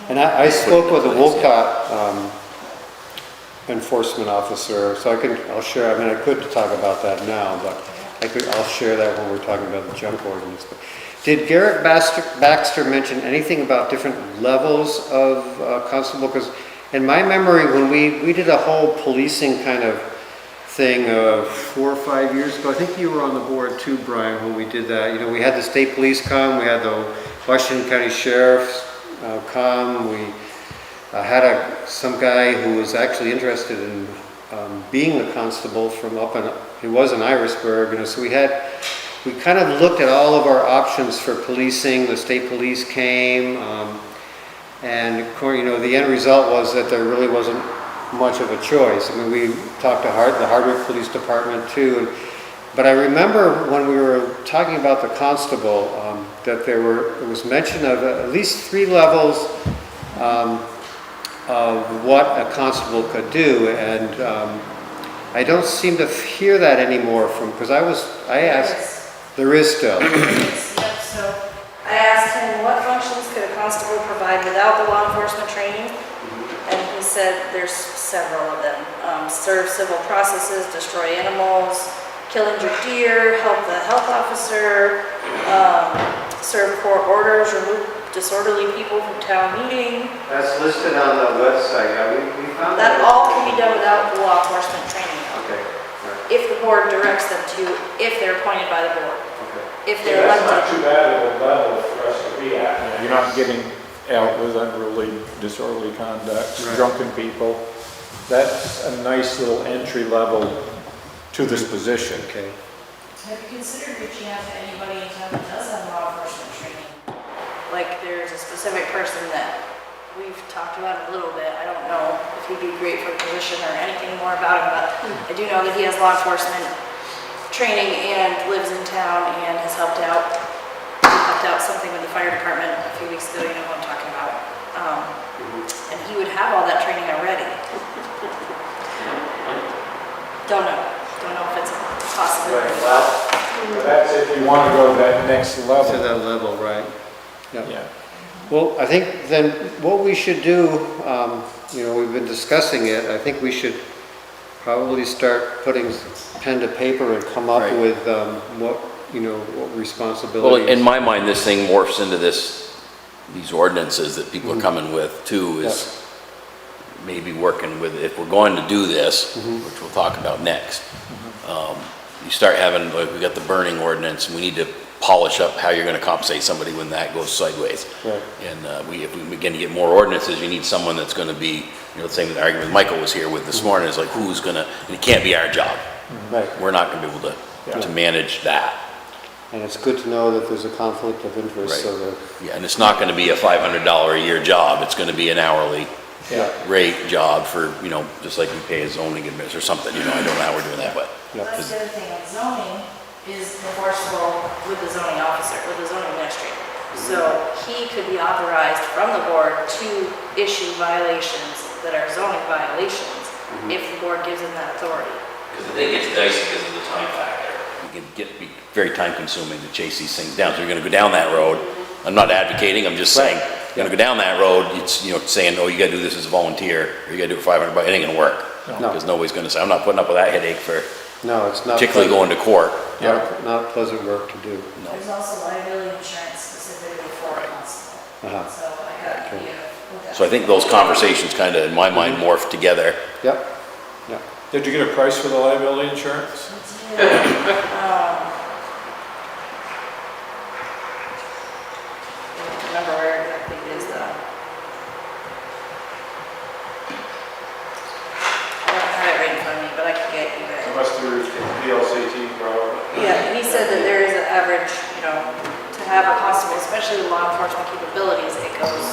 And I spoke with the Wolcott enforcement officer, so I'll share, I mean, I could talk about that now, but I'll share that when we're talking about the junk ordinance. But did Garrett Baxter mention anything about different levels of constable? Because in my memory, when we did a whole policing kind of thing 4 or 5 years ago, I think you were on the board too, Brian, when we did that. We had the state police come, we had the Washington County Sheriff's come, we had some guy who was actually interested in being a constable from he was in Irisburg, so we kind of looked at all of our options for policing. The state police came, and the end result was that there really wasn't much of a choice. I mean, we talked to the Hardwick Police Department too, but I remember when we were talking about the constable, that there was mention of at least 3 levels of what a constable could do, and I don't seem to hear that anymore because I asked, there is still. Yep, so I asked him what functions could a constable provide without the law enforcement training? And he said there's several of them. Serve civil processes, destroy animals, kill injured deer, help the health officer, serve court orders, remove disorderly people from town meeting. That's listed on the website. We found That all can be done without the law enforcement training. Okay, right, If the board directs them to, if they're appointed by the board. okay. If they're That's not elected. too bad of a level for us to be at. You're not getting out with unruly, disorderly conduct, Right. drunken people. That's a nice little entry level to this position. Okay. Have you considered reaching out to anybody in town that does have law enforcement training? Like, there's a specific person that we've talked about a little bit. I don't know if he'd be great for the position or anything more about him, but I do know that he has law enforcement training and lives in town and has helped out. He helped out something with the fire department a few weeks ago, you know what I'm talking about. And he would have all that training already. Don't know if it's a possibility. But that's if you want to go to that next To level. that level, right. Yeah. Well, I think then what we should do, we've been discussing it, I think we should probably start putting pen to paper and come up Right. with what Well, responsibilities. in my mind, this thing morphs into these ordinances that people are coming with too, is maybe working with, if we're going to do this, which we'll talk about next, you start having, like, we got the burning ordinance, and we need to polish up how you're gonna compensate somebody when that goes sideways. Right. And if we begin to get more ordinances, you need someone that's gonna be, the same argument Michael was here with this morning, is like, who's gonna, and it can't be our job. Right, We're not gonna be able to manage that. and it's good to know that there's a conflict of interest, so that, Yeah, and it's not gonna be a $500 a year job, it's gonna be an hourly yeah, rate job for, just like we pay a zoning administrator or something, I don't know how we're doing that, but. yeah. That's the other thing, like zoning is enforceable with the zoning officer, with the zoning administrator. So he could be authorized from the board to issue violations that are zoning violations if the board gives him that authority. Because I think it's dicey because of the time factor. It can be very time consuming to chase these things down. So you're gonna go down that road. I'm not advocating, I'm just saying, you're gonna go down that road, it's, saying, oh, you gotta do this as a volunteer, or you gotta do it for $500, it ain't gonna work. No. Because nobody's gonna say, I'm not putting up with that headache for, No, it's not. particularly going to court. Not pleasant work to do. No. There's also liability insurance specifically for a constable. Uh-huh. So I got an idea of what that. So I think those conversations kind of, in my mind, morph together. Yep, yep. Did you get a price for the liability insurance? I don't remember where exactly it is though. I don't have it right in front of me, but I can get you It it. must do PLCT probably. Yeah, he said that there is an average, to have a constable, especially with law enforcement capabilities, it goes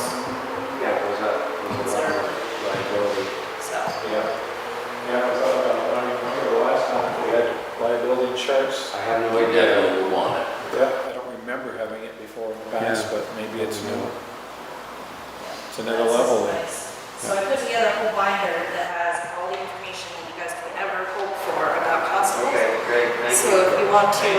Yeah, it was a considerably, liability. so. Yeah. Yeah, I thought about it. I don't remember the last time we had liability insurance. I have no We idea. definitely would want it. Yeah, I don't remember having it before in the past, Yeah. but maybe it's new. It's another That's level. nice. So I put together a whole binder that has all the information that you guys could ever hope for about constables. Great, thank So if you want to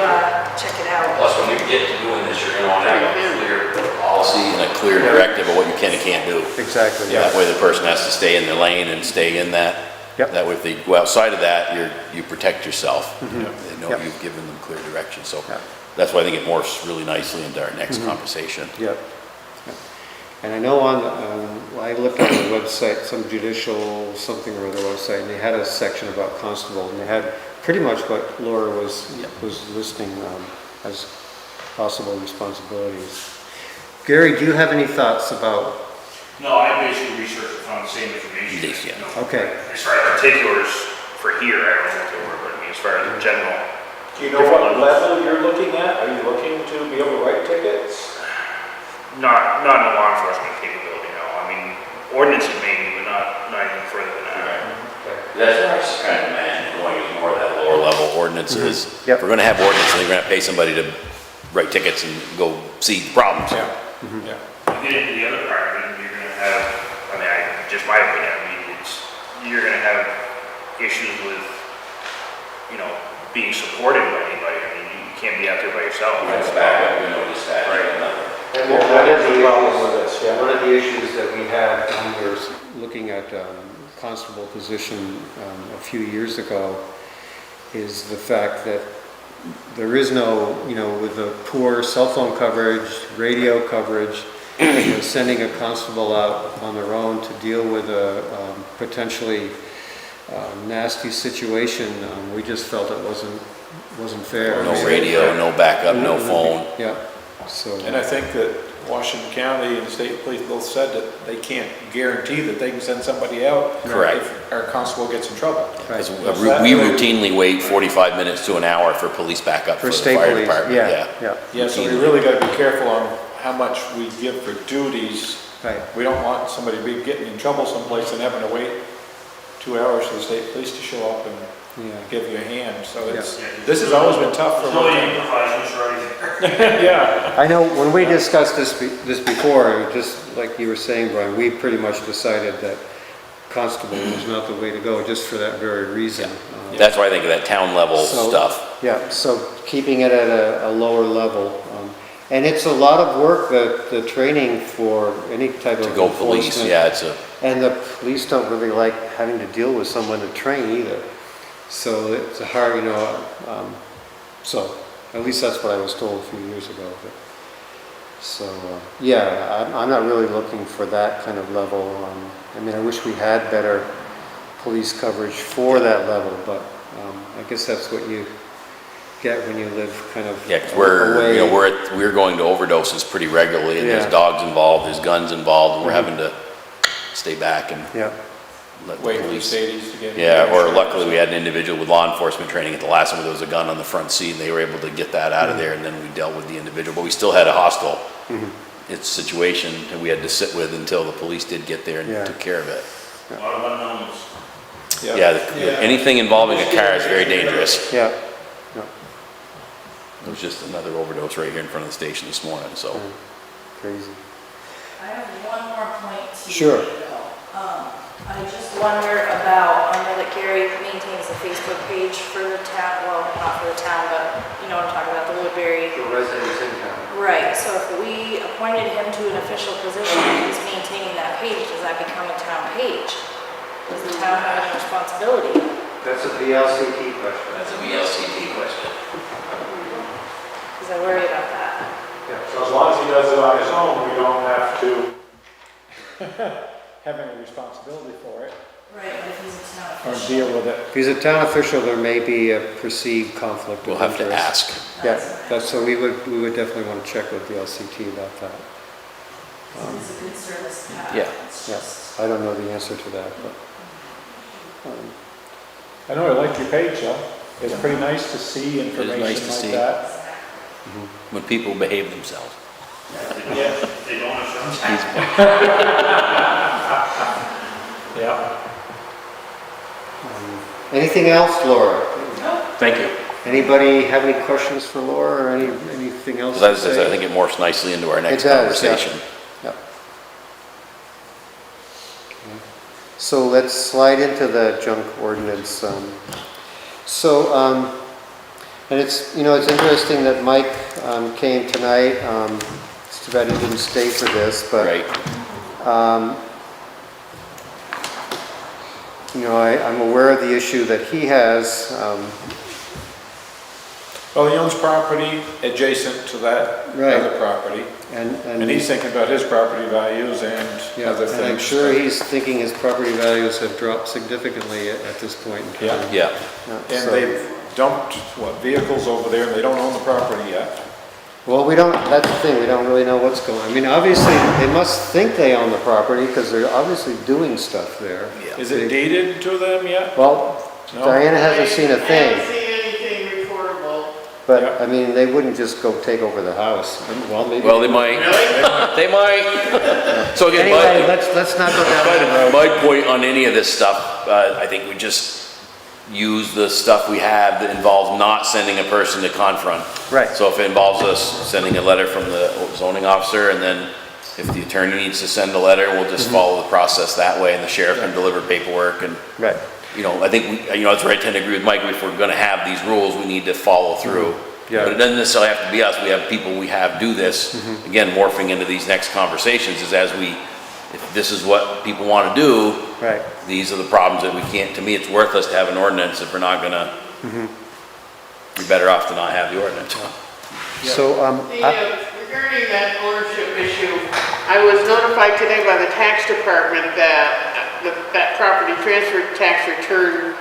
check it out. Plus, when you get to doing this, you're gonna want to have a clear policy and a clear directive of what you can and can't do. Exactly, That yeah. way the person has to stay in their lane and stay in that. Yep. That way if they go outside of that, you protect yourself. They know Yep. you've given them clear direction, so Yep. that's why I think it morphs really nicely into our next conversation. Yep. Yep. And I know I looked on the website, some judicial something or other website, and they had a section about constable, and they had pretty much what Laura was listing as possible responsibilities. Gary, do you have any thoughts about? No, I basically researched and found the same information. Yes, yeah. Okay. As far as particulars for here, I don't know what they were, but I mean, as far as in general. Do you know what level you're looking at? Are you looking to be able to write tickets? Not in a law enforcement capability, no. I mean, ordinances maybe, but not anything further than that. That's what I was kind of imagining, going to more of that lower level ordinances. Yep. If we're gonna have ordinances, they're gonna pay somebody to write tickets and go see problems. Yeah. Yeah. You get into the other part, I mean, you're gonna have, just my opinion, you're gonna have issues with, being supported by anybody. I mean, you can't be out there by yourself. That's backup, dispatch, Right. nothing. And Well, one that of is the the problem with this, yeah. One of the issues that we had when we were looking at constable position a few years ago is the fact that there is no, with the poor cell phone coverage, radio coverage, sending a constable out on their own to deal with a potentially nasty situation, we just felt it wasn't fair. No radio, no backup, no phone. Yeah, so. And I think that Washington County and the state police both said that they can't guarantee that they can send somebody out. Correct. If our constable gets in trouble. Right. We routinely wait 45 minutes to an hour for police backup for For the state fire police, department, yeah. Yeah, so we really gotta be careful on how much we give for duties. Right. We don't want somebody to be getting in trouble someplace and having to wait 2 hours for the state police to show up and Yeah. give you a hand. So it's, Yeah. this has always been tough for There's no them. improvisation right there. Yeah. I know when we discussed this before, just like you were saying, Brian, we pretty much decided that constable was not the way to go, just for that very reason. That's why I think of that town level So- stuff. Yeah, so keeping it at a lower level. And it's a lot of work, the training for any type of To go police, enforcement. yeah, And the police don't really like having to deal with someone to train either. So it's a hard, so at least that's what I was told a few years ago. So, yeah, I'm not really looking for that kind of level. I wish we had better police coverage for that level, but I guess that's what you get when you live kind of yeah, because away. we're going to overdoses pretty regularly, and Yeah. there's dogs involved, there's guns involved, and we're having to stay back and Yeah, let the Wait for police. Mercedes to get. Yeah, or luckily we had an individual with law enforcement training at the last one where there was a gun on the front seat, and they were able to get that out of there, and then we dealt with the individual, but we still had a hostile situation that we had to sit with until the police did get there Yeah. and took care of it. A lot of unknowns. Yeah, anything involving a car is very dangerous. yeah. There was just another overdose right here in front of the station this morning, so. crazy. I have one more point to Sure. make, though. I just wonder about, I know that Gary maintains a Facebook page for the town, well, not for the town, but you know what I'm talking about, the Woodbury. The residents in town. Right, so if we appointed him to an official position and he's maintaining that page, does that become a town page? Does the town have any responsibility? That's a VLCT question. That's a VLCT question. Because I worry about that. So as long as he does it on his own, we don't have to have any responsibility for it Right, but if he's a town or official. deal with it. If he's a town official, there may be a perceived conflict of We'll have to interest. ask. Yeah, that's, so we would definitely want to check with the LCT about that. It's a good service to have. Yeah. It's Yeah, just- I don't know the answer to that, but. I know I like your page though. It's pretty nice to see information nice to like see. that. When people behave themselves. Yeah. They don't have sometimes. Yeah. Anything else, Laura? Thank you. Anybody have any questions for Laura or anything else? Because to as I say? said, I think it morphs nicely into our next It does, yeah. conversation. Yeah. Okay. So let's slide into the junk ordinance. And it's, it's interesting that Mike came tonight. It's too bad he didn't stay for this, but. Right. I'm aware of the issue that he has. Well, he owns property adjacent to that Right. other property, And and he's thinking about his property values and yeah, other and things. I'm sure he's thinking his property values have dropped significantly at this point in time. Yeah. Yeah. Yeah, And so- they've dumped, vehicles over there, and they don't own the property yet. Well, that's the thing, we don't really know what's going on. I mean, obviously, they must think they own the property because they're obviously doing stuff there. Is it deeded to them yet? Well, No? Diana hasn't seen a I thing, haven't seen anything recordable. but, Yeah. I mean, they wouldn't just go take over the house. Well, maybe. Well, they might. They might. So again, Anyway, let's not go down that road. my point on any of this stuff, I think we just use the stuff we have that involves not sending a person to confront. Right. So if it involves us sending a letter from the zoning officer, and then if the attorney needs to send a letter, we'll just follow the process that way, and the sheriff can deliver paperwork, and, Right. I think, that's where I tend to agree with Mike, if we're gonna have these rules, we need to follow through. Yeah. But it doesn't necessarily have to be us, we have people we have do this, again, morphing into these next conversations, is if this is what people wanna do, Right. these are the problems that we can't, to me, it's worthless to have an ordinance if we're not gonna, you're better off to not have the ordinance. So, Regarding that ownership issue, I was notified today by the tax department that that property transfer tax return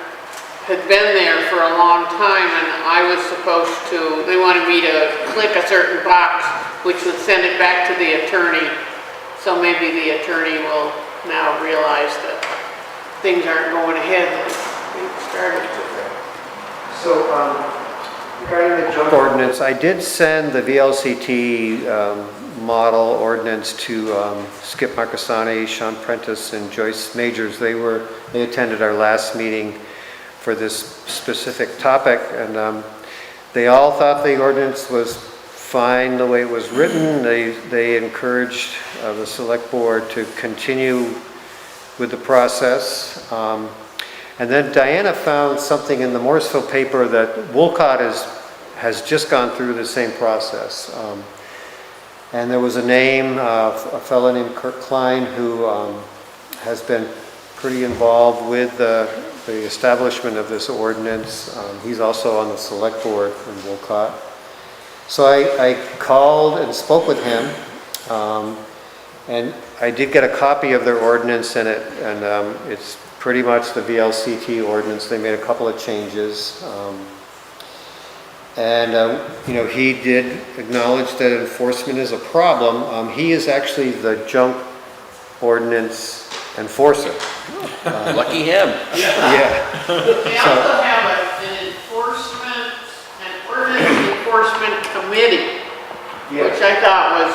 had been there for a long time, and I was supposed to, they wanted me to click a certain box, which would send it back to the attorney. So maybe the attorney will now realize that things aren't going ahead like they started. So, regarding the junk ordinance, I did send the VLCT model ordinance to Skip Marcassani, Sean Prentice, and Joyce Majors. They attended our last meeting for this specific topic, and they all thought the ordinance was fine the way it was written. They encouraged the select board to continue with the process. And then Diana found something in the Morrisville paper that Wolcott has just gone through the same process. And there was a name, a fellow named Kirk Klein, who has been pretty involved with the establishment of this ordinance. He's also on the select board in Wolcott. So I called and spoke with him, and I did get a copy of their ordinance, and it's pretty much the VLCT ordinance. They made a couple of changes. He did acknowledge that enforcement is a problem. He is actually the junk ordinance enforcer. Lucky him. Yeah. They also have an ordinance enforcement committee, which I thought was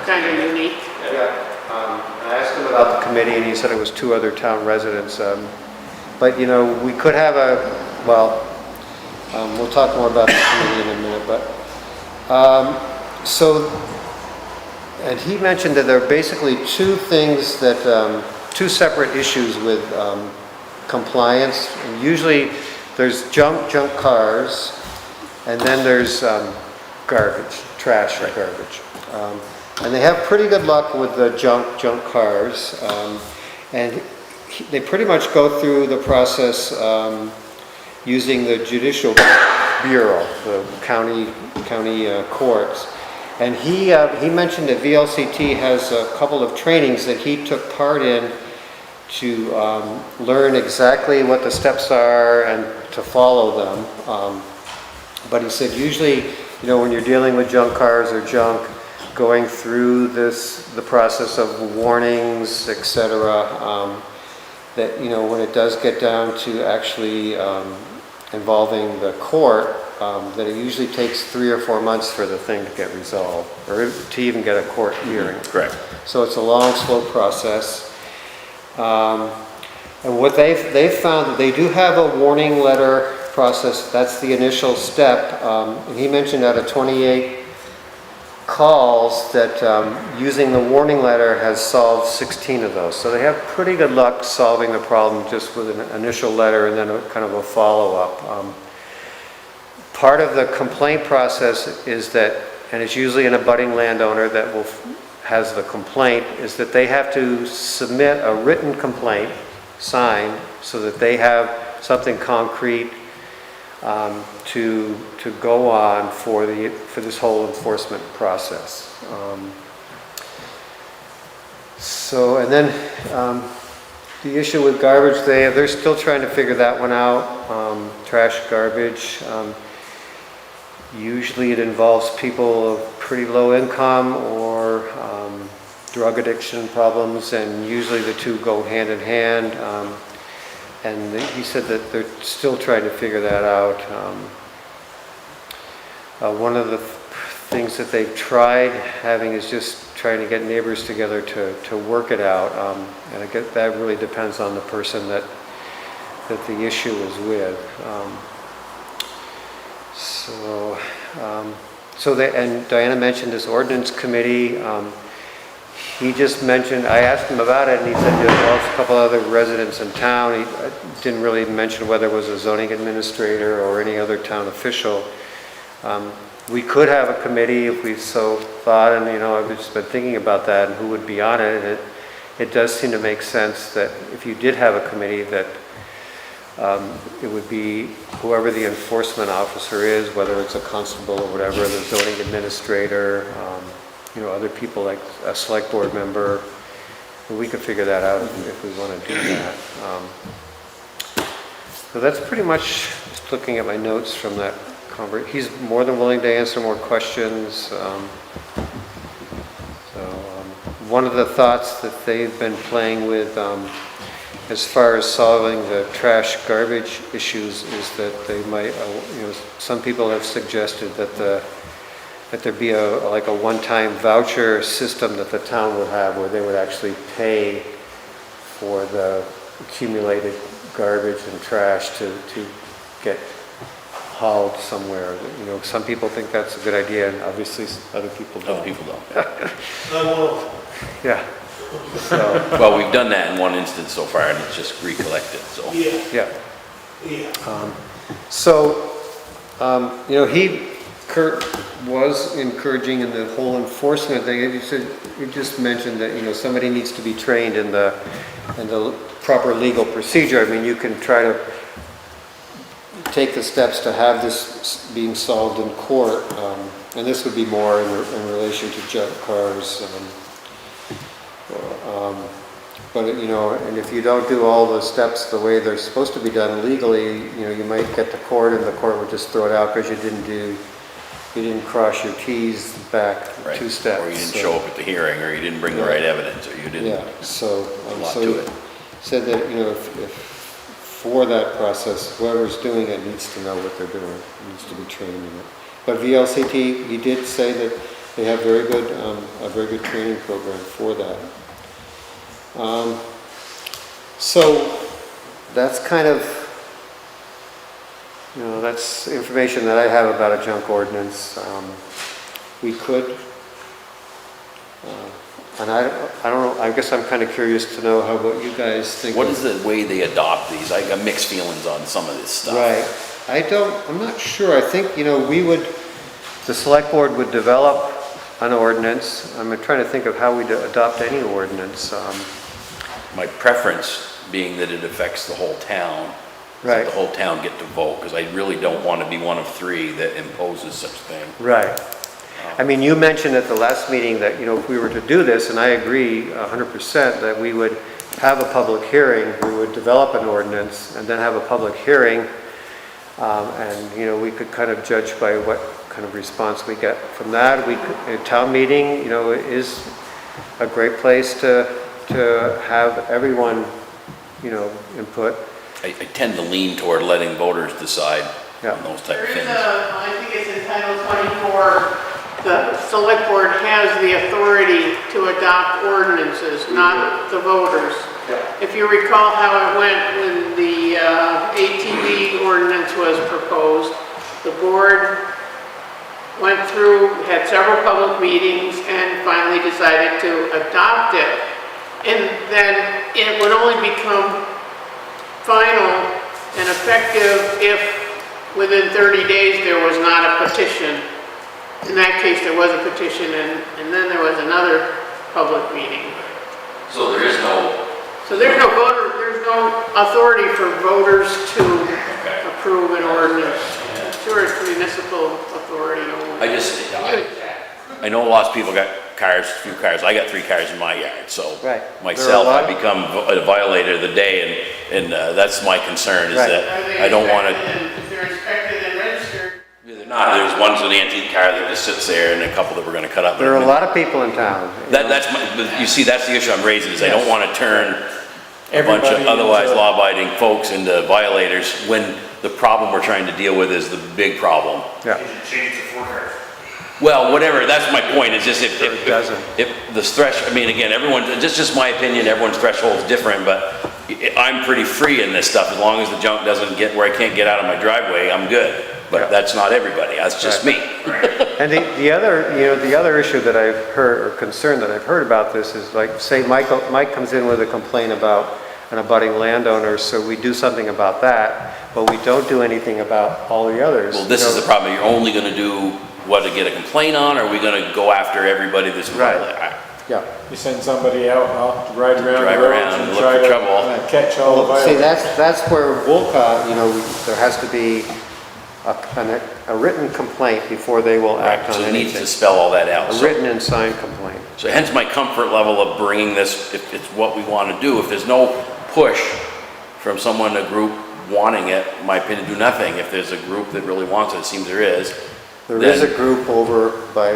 kind of unique. Yeah. I asked him about the committee, and he said it was 2 other town residents. But, we could have we'll talk more about the committee in a minute, but, so And he mentioned that there are basically two things that, two separate issues with compliance. And usually there's junk cars, and then there's garbage, trash or garbage. And they have pretty good luck with the junk cars. And they pretty much go through the process using the judicial bureau, the county courts. And he mentioned that VLCT has a couple of trainings that he took part in to learn exactly what the steps are and to follow them. But he said usually, when you're dealing with junk cars or junk, going through the process of warnings, etc., that, when it does get down to actually involving the court, that it usually takes 3 or 4 months for the thing to get resolved, or to even get a court hearing. Correct. So it's a long, slow process. And what they've found that they do have a warning letter process. That's the initial step. And he mentioned out of 28 calls that using the warning letter has solved 16 of those. So they have pretty good luck solving the problem just with an initial letter and then a kind of a follow-up. Part of the complaint process is that, and it's usually an abutting landowner that has the complaint, is that they have to submit a written complaint signed so that they have something concrete to go on for this whole enforcement process. And then the issue with garbage, they're still trying to figure that one out. Trash, garbage. Usually it involves people of pretty low income or drug addiction problems, and usually the two go hand in hand. And he said that they're still trying to figure that out. One of the things that they've tried having is just trying to get neighbors together to work it out. And I guess that really depends on the person that the issue is with. And Diana mentioned this ordinance committee. He just mentioned, I asked him about it, and he said there's a couple other residents in town. He didn't really mention whether it was a zoning administrator or any other town official. We could have a committee if we so thought, and I've just been thinking about that and who would be on it. And it does seem to make sense that if you did have a committee, that it would be whoever the enforcement officer is, whether it's a constable or whatever, the zoning administrator, other people like a select board member. We could figure that out if we want to do that. So that's pretty much just looking at my notes from that conversation. He's more than willing to answer more questions. One of the thoughts that they've been playing with as far as solving the trash garbage issues is that they might, some people have suggested that there be like a one-time voucher system that the town would have where they would actually pay for the accumulated garbage and trash to get hauled somewhere. Some people think that's a good idea, and obviously other people don't. Other people don't. Yeah. So, Well, we've done that in one instance so far, and it's just recollected, so. yeah. Kurt was encouraging in the whole enforcement thing. He just mentioned that, somebody needs to be trained in the proper legal procedure. I mean, you can try to take the steps to have this being solved in court, and this would be more in relation to junk cars. But and if you don't do all the steps the way they're supposed to be done legally, you might get to court and the court would just throw it out because you didn't cross your T's back Right. 2 steps. Or you didn't show up at the hearing, or you didn't bring the right evidence, or you didn't. Yeah. So a lot to it. Said that if for that process, whoever's doing it needs to know what they're doing, needs to be trained in it. But VLCT, he did say that they have a very good training program for that. So that's kind of, that's information that I have about a junk ordinance. We could And I don't know, I guess I'm kind of curious to know how, what you guys think. What of- is the way they adopt these? I got mixed feelings on some of this stuff. Right. I'm not sure. I think, the select board would develop an ordinance. I'm trying to think of how we adopt any ordinance. My preference being that it affects the whole town. so Right. The whole town get to vote, because I really don't want to be one of three that imposes such thing. Right. I mean, you mentioned at the last meeting that, if we were to do this, and I agree 100%, that we would have a public hearing, we would develop an ordinance, and then have a public hearing, and, we could kind of judge by what kind of response we get from that. A town meeting, is a great place to have everyone, input. I tend to lean toward letting voters decide Yeah. on those type There of is things. I think it's in Title 24, the select board has the authority to adopt ordinances, not the voters. If you recall how it went when the ATV ordinance was proposed, the board went through, had several public meetings, and finally decided to adopt it. And then it would only become final and effective if within 30 days there was not a petition. In that case, there was a petition, and then there was another public meeting. So there is no, So there's no authority for voters to approve an ordinance. Sure, it's municipal authority only. I know lots of people got cars, few cars. I got 3 cars in my yard, so Right. myself, There are a I lot- become a violator of the day, and that's my concern, is Right. that I don't want to. If they're inspected and registered. They're not. There's one's an antique car that just sits there, and a couple that we're going to cut up. There are a lot of people in town. That's you see, that's the issue I'm raising, is I don't want to turn a bunch Everybody of otherwise into- law-abiding folks into violators when the problem we're trying to deal with is the big problem. Yeah. Change it to 4 cars. Well, whatever, that's my point, is just Or it doesn't. if the I mean, again, just my opinion, everyone's threshold's different, but I'm pretty free in this stuff, as long as the junk doesn't get where I can't get out of my driveway, I'm good. Yeah. But that's not everybody, that's just me. And the other issue that I've heard, or concern that I've heard about this is, like, say Mike comes in with a complaint about an abutting landowner, so we do something about that, but we don't do anything about all the others. Well, this is the problem, you're only gonna do what, to get a complaint on, or are we gonna go after everybody that's Right. Yeah. You send somebody out, to ride around Drive the roads around and and look try for to trouble. catch all the Well, see, violators. that's where Wolcott, there has to be a written complaint before they will act on So it needs anything. to spell all that out. A So- written and signed complaint. So hence my comfort level of bringing this, if it's what we want to do. If there's no push from someone, a group wanting it, in my opinion, do nothing. If there's a group that really wants it, it seems there is, There is a Then- group over by,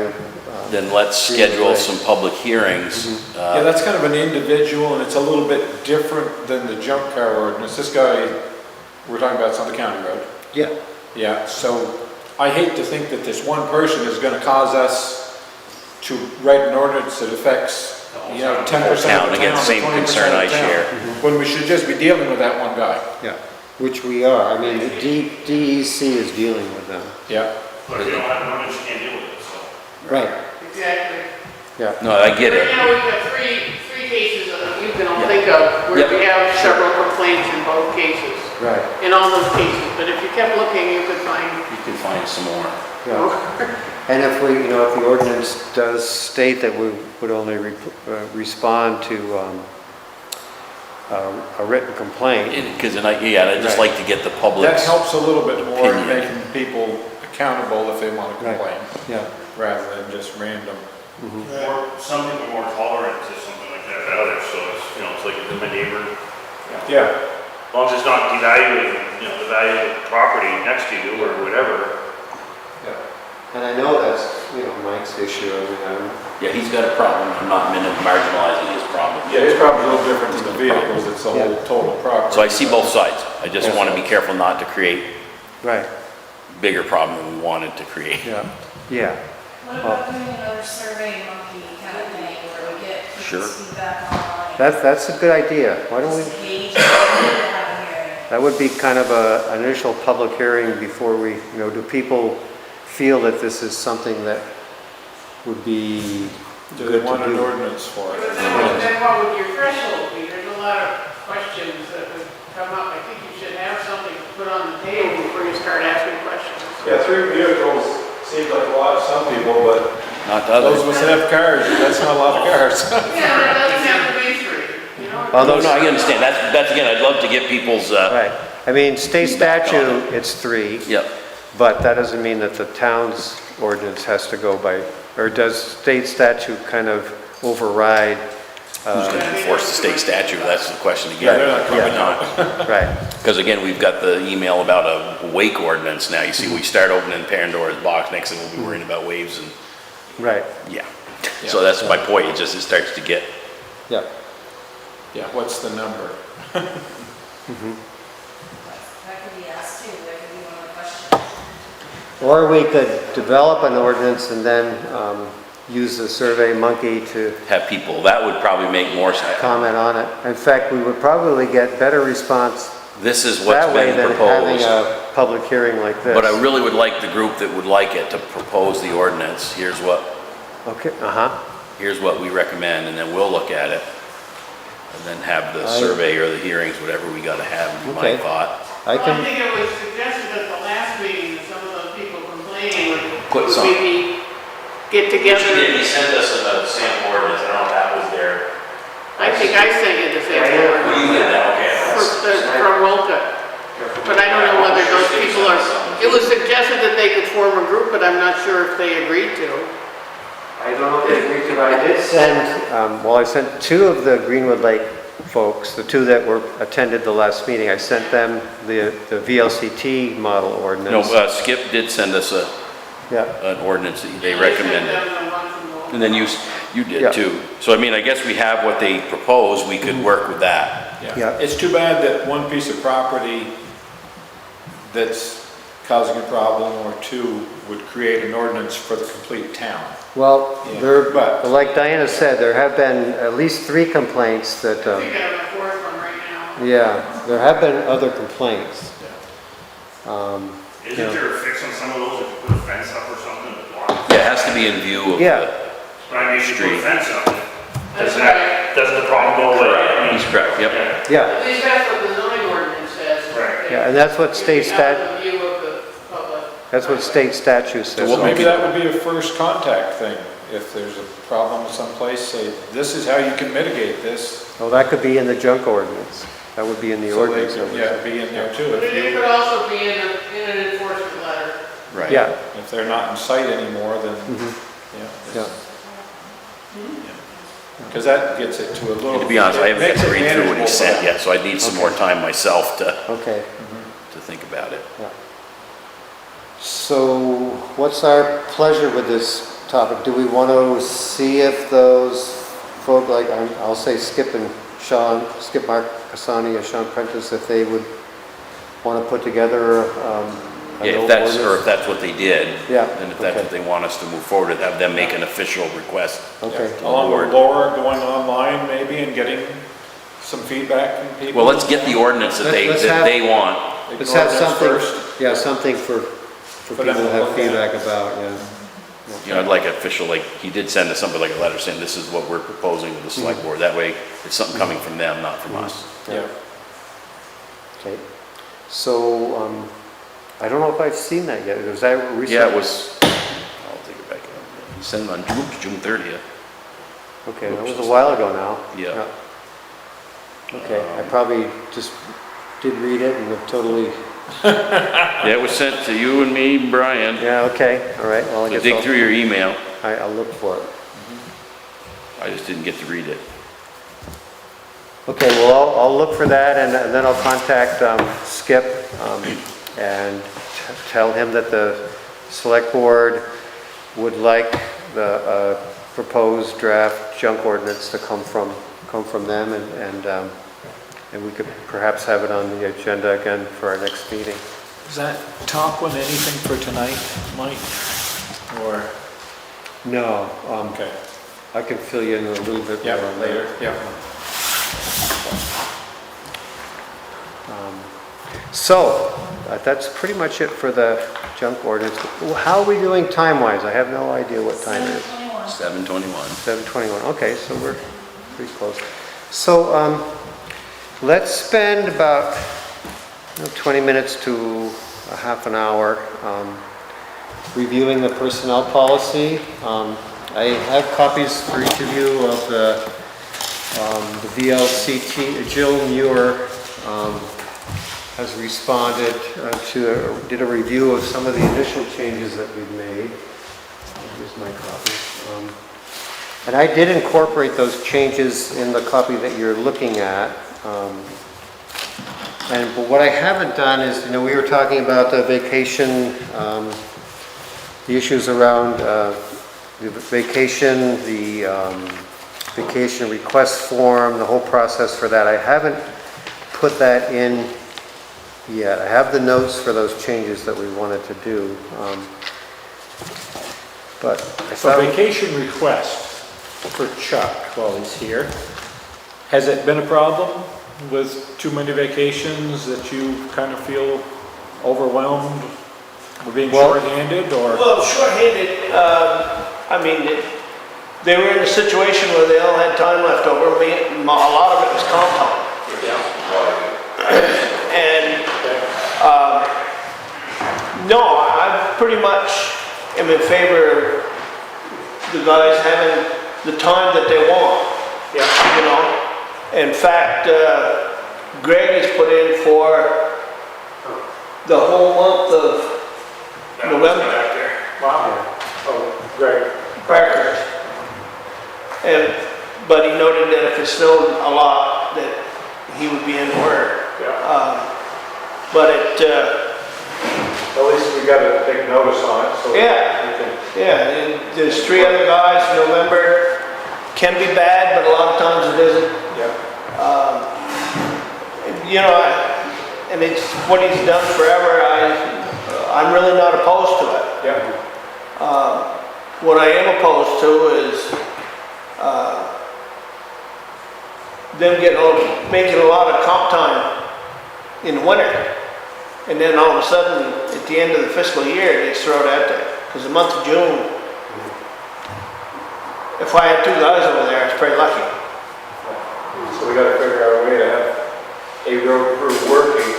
then let's schedule some public hearings. Yeah, that's kind of an individual, and it's a little bit different than the junk car ordinance. This guy, we're talking about, it's on the county road. yeah, Yeah, so I hate to think that this one person is gonna cause us to write an ordinance that affects, 10% Town, of the again, town, same 20% concern of I the town. share. When we should just be dealing with that one guy. yeah, which we are. I mean, the DEC is dealing with them. Yeah. But if you don't have an ordinance, you can't deal with it, so. Right, Exactly. yeah. No, I get it. Right now, we've got three cases that we can all think of where we have several complaints in both cases, Right, in all those cases. But if you kept looking, you could find You can find some more. yeah. And if if the ordinance does state that we would only respond to a written complaint, Because, I'd just Right. like to get the That public's, helps a little bit more in Opinion. making people accountable if they want to Right. complain, yeah. rather than just random. More, some people are more tolerant to something like that than others, so it's like my neighbor. Yeah. As long as it's not devaluing, the value of the property next to you or whatever. And I know that's, Mike's issue. I mean, yeah, he's got a problem, I'm not marginalizing his problem. Yeah, it's probably a little different than the vehicles, it's the whole total property. So I see both sides. I just want to be careful not to create right, bigger problem than we wanted to create. yeah, yeah. What about doing another survey monkey kind of thing where we get Sure. people's feedback online? That's a good idea. Why don't we, Just gauge it, have a hearing. that would be kind of an initial public hearing before we, do people feel that this is something that would be Do they good to want an do. ordinance for it? Then what would your threshold be? There's a lot of questions that would come up. I think you should have something to put on the table before you start asking questions. Yeah, 3 vehicles seems like a lot to some people, but Not to those of others. us that have cars, that's not a lot of cars. Yeah, but it doesn't have to be three, you know? No, no, I understand, that's again, I'd love to get people's, Right. I mean, state Feedback on statute, it's 3. yep. But that doesn't mean that the town's ordinance has to go by, or does state statute kind of override? Who's gonna enforce the state statute? That's the question Yeah, again. they're not coming out. Right, Because again, we've got the email about a wake ordinance now. You see, we start opening Pandora's box, next thing we'll be worrying about waves and, right, yeah. So that's my point, it starts to get, yeah. Yeah, what's the number? That could be asked too, that could be one of the questions. Or we could develop an ordinance and then use the Survey Monkey to have people, that would probably make more sense. comment on it. In fact, we would probably get better response This is what's that way been than having proposed. a public hearing like this. But I really would like the group that would like it to propose the ordinance. Here's what we recommend, and then we'll look at it. And then have the survey or the hearings, whatever we gotta have, would be my Okay. thought. I Well, I can, think it was suggested at the last meeting that some of those people complaining Put would some- maybe get together. he sent us a sample ordinance, I don't know if that was there. I think I sent you the same one. You did that, okay. From Wolcott. But I don't know whether those people are, it was suggested that they could form a group, but I'm not sure if they agreed to. I don't know if they agreed to, but I did send, I sent 2 of the Greenwood Lake folks, the 2 that attended the last meeting, I sent them the VLCT model No, ordinance. Skip did send us Yeah, an ordinance that they I sent recommended. them the one from Wolcott. And then you Yeah. did too. So I mean, I guess we have what they proposed, we could work with that. Yeah. It's too bad that one piece of property that's causing a problem or 2 would create an ordinance for the complete town. well, Yeah, there, but- like Diana said, there have been at least 3 complaints that, I think I have a fourth one right now. yeah, there have been other complaints. Isn't there a fix on some of those if you put a fence up or something that blocks? Yeah, it has to be in view of Yeah. the, But I mean, if you put a Street. fence up, That's doesn't right. doesn't the problem go away? I mean, he's correct, yep. Yeah, At least that's what the zoning ordinance says. Right. yeah, and that's what state Keeping out stat, of the view of the public. that's what state statute says. Well, maybe that would be a first contact thing. If there's a problem someplace, say, this is how you can mitigate this. Well, that could be in the junk ordinance. That would be in the So they ordinance. could, yeah, be in there too. But it could also be in an enforcement letter. Right. Yeah, If they're not in sight anymore, then, yeah. Because that gets it to a little. And to be honest, I haven't got makes to it read through what he manageable for sent them. yet, so I need some more time myself to Okay. think about it. So what's our pleasure with this topic? Do we want to see if those folk, like, I'll say Skip and Sean, Skip Mark Cassani and Sean Prentice, if they would want to put together Yeah, an if that's, or ordinance? if that's what they did. Yeah, And if that's okay. what they want us to move forward with, have them make an official request. Okay, Along with Laura going online maybe and getting some feedback from people. Well, let's get the ordinance that Let's that have- they want. let's Ignore have this something, first. yeah, something for For people them to to have look at. feedback about, yeah. You know, I'd like official, like, he did send us something like a letter saying this is what we're proposing to the select board. That way, it's something coming from them, not from us. Yeah. Okay, so, I don't know if I've seen that yet, was that recent? Yeah, it was, I'll take it back. He sent it on June 30th. Okay, that was a while ago now. Yeah. Okay, I probably just did read it and have totally, Yeah, it was sent to you and me, Brian. yeah, okay, all right, well, I So guess dig through your email. I'll look for it. I just didn't get to read it. Okay, well, I'll look for that and then I'll contact Skip and tell him that the select board would like the proposed draft junk ordinance to come from them and we could perhaps have it on the agenda again for our next meeting. Is that top one anything for tonight, Mike? Or, No, okay, I can fill you in a little bit yeah, more later, yeah. So, that's pretty much it for the junk ordinance. How are we doing time-wise? I have no idea what time it is. 7:21. 7:21. 7:21, okay, so we're pretty close. So, let's spend about 20 minutes to a half an hour reviewing the personnel policy. I have copies for each of you of the VLCT. Jill Muir has responded did a review of some of the initial changes that we've made. Here's my copy. And I did incorporate those changes in the copy that you're looking at. But what I haven't done is, we were talking about the vacation, the issues around the vacation, the vacation request form, the whole process for that. I haven't put that in yet. I have the notes for those changes that we wanted to do. But I So thought, vacation request for Chuck while he's here. Has it been a problem with too many vacations that you kind of feel overwhelmed with being Well- short-handed or? Well, short-handed, I mean, they were in a situation where they all had time left over. A lot of it was comp time. And, no, I pretty much am in favor of the guys having the time that they want. Yeah. In fact, Greg has put in for the whole month of November. Wow. Oh, great. Parker. But he noted that if it snowed a lot, that he would be in work. Yeah. But it, At least we got a big notice on it, so. Yeah. we can- and there's 3 other guys, November can be bad, but a lot of times it isn't. Yeah. And it's what he's done forever. I'm really not opposed to it. Yeah. What I am opposed to is them making a lot of comp time in the winter. And then all of a sudden, at the end of the fiscal year, they throw it out there. Because the month of June, if I had 2 guys over there, I was pretty lucky. So we gotta figure out a way to have a road crew working.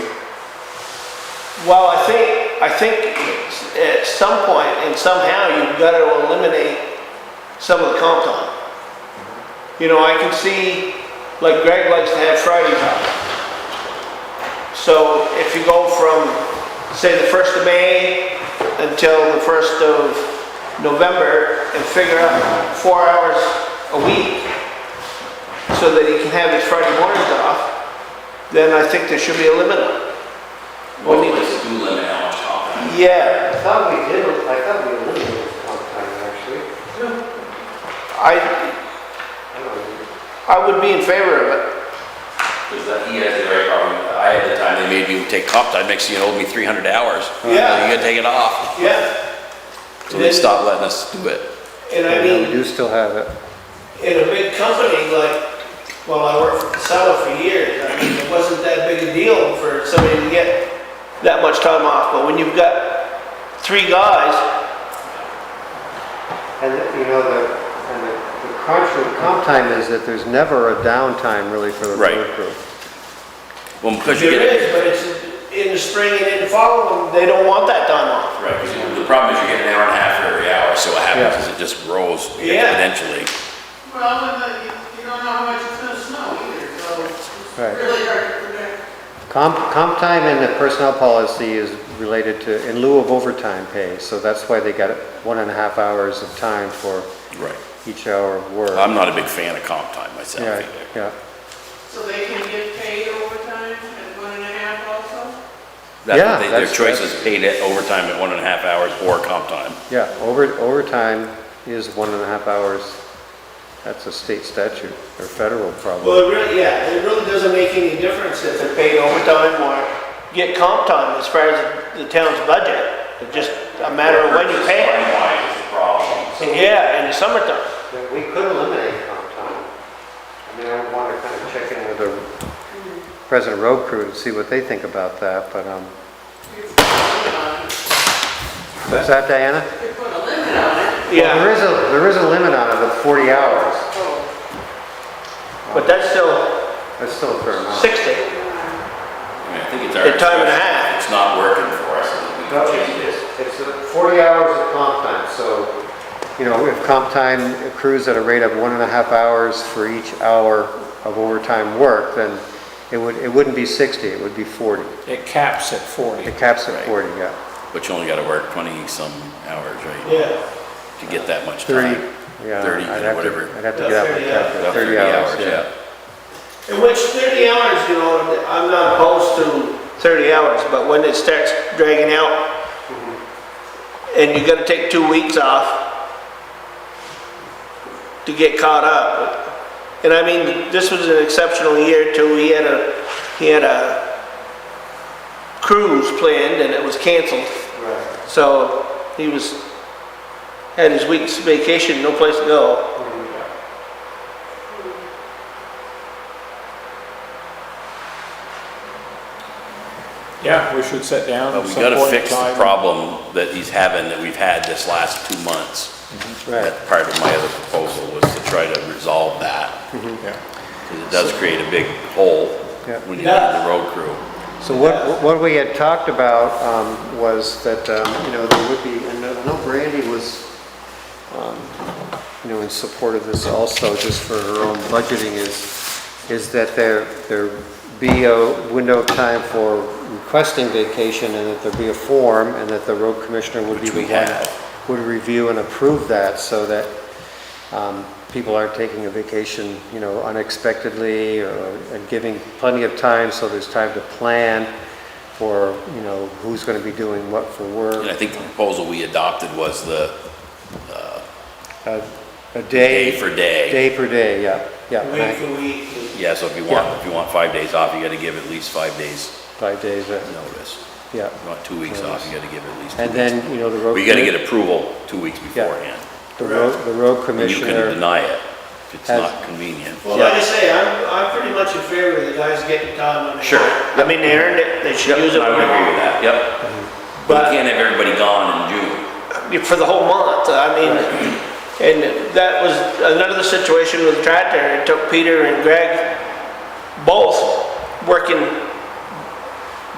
Well, I think at some point and somehow you've got to eliminate some of the comp time. I can see, like Greg likes to have Fridays off. So if you go from, say, the 1st of May until the 1st of November and figure out 4 hours a week so that he can have his Friday mornings off, then I think there should be a limit on it. Well, let's do limit how much comp time. Yeah, I thought we eliminated comp time, actually. I would be in favor of it. Because he has the right problem. I had the time they made me take comp time, next thing you know, owed me 300 hours. Yeah. You gotta take it off. Yeah. So they stopped letting us do it. And I We mean, do still have it. in a big company like, well, I worked for Casella for years, I mean, it wasn't that big a deal for somebody to get that much time off. But when you've got 3 guys, And, the crunch with comp time is that there's never a downtime really for the Right. road crew. Well, because you there get, is, but it's in the spring and in the fall, and they don't want that time off. right, 'cause the problem is you get an hour and a half for every hour, so what happens Yeah. is it just grows Yeah. exponentially. Well, and you don't know how much it's gonna snow either, so it's Right. really hard to predict. Comp time in the personnel policy is related to, in lieu of overtime pay, so that's why they got 1.5 hours of time for Right. each hour of work. I'm not a big fan of comp time myself Yeah, either. yeah. So they can get paid overtime at 1.5 also? That's Yeah, what their that's- choice is paid at overtime at 1.5 hours or comp time. Yeah, overtime is 1.5 hours. That's a state statute or federal problem. Well, it really doesn't make any difference if they're paid overtime or get comp time as far as the town's budget. It's just a matter of when you pay it. Time-wise is the problem. Yeah, in the summertime. We could eliminate comp time. I mean, I would want to kind of check in with the President Road Crew to see what they think about that, but, You put a limit on it. what's that, Diana? You put a limit on it. Yeah, There is a limit on it of 40 hours. but that's still That's still a fair amount. 60. I mean, I think it's our. A time and a half. It's not working for us, I think we No, can change it. it's 40 hours of comp time, so, you know, if comp time accrues at a rate of 1.5 hours for each hour of overtime work, then it wouldn't be 60, it would be 40. It caps at 40. It caps at 40, yeah. But you only gotta work 20-some hours, right? Yeah. To get that much 30, time. yeah. 30, I'd have to- whatever. I'd have to Yeah, get out my 30 calculator. About 30 hours, yeah. In which 30 hours, you know, I'm not opposed to 30 hours, but when it starts dragging out, and you gotta take 2 weeks off to get caught up. And I mean, this was an exceptional year too. He had a cruise planned and it was canceled. So he had his week's vacation, no place to go. Yeah, we should sit down But at we some gotta point in fix the time. problem that he's having, that we've had this last 2 months. Right. That part of my other proposal was to try to resolve that, Yeah. because it does create a big hole Yeah. when you need the road crew. So what we had talked about was that, you know, there would be, and I know Brandy was, you know, in support of this also, just for her own budgeting, is that there be a window of time for requesting vacation, and that there be a form, and that the road commissioner would be Which the we one have. would review and approve that, so that people aren't taking a vacation, you know, unexpectedly, and giving plenty of time, so there's time to plan for, you know, who's going to be doing what for work. And I think the proposal we adopted was the A day. day for day. Day per day, yeah, yeah. and I- Week for week. Yeah, so if you want 5 days off, you gotta give at least 5 days 5 days, notice. yeah. If you want 2 weeks off, you gotta give at least 2 And weeks. then, you know, the road. But you gotta get approval 2 weeks Yeah. beforehand. The road And you can commissioner, deny it if it's has- not convenient. Well, like I say, I'm pretty much in favor of the guys getting time when they Sure. want it. I mean, they earned it, they should use it. I would when they agree with want that, yep. But But- you can't have everybody gone in June. it. For the whole month, I mean, and that was another situation with the tractor. It took Peter and Greg both working,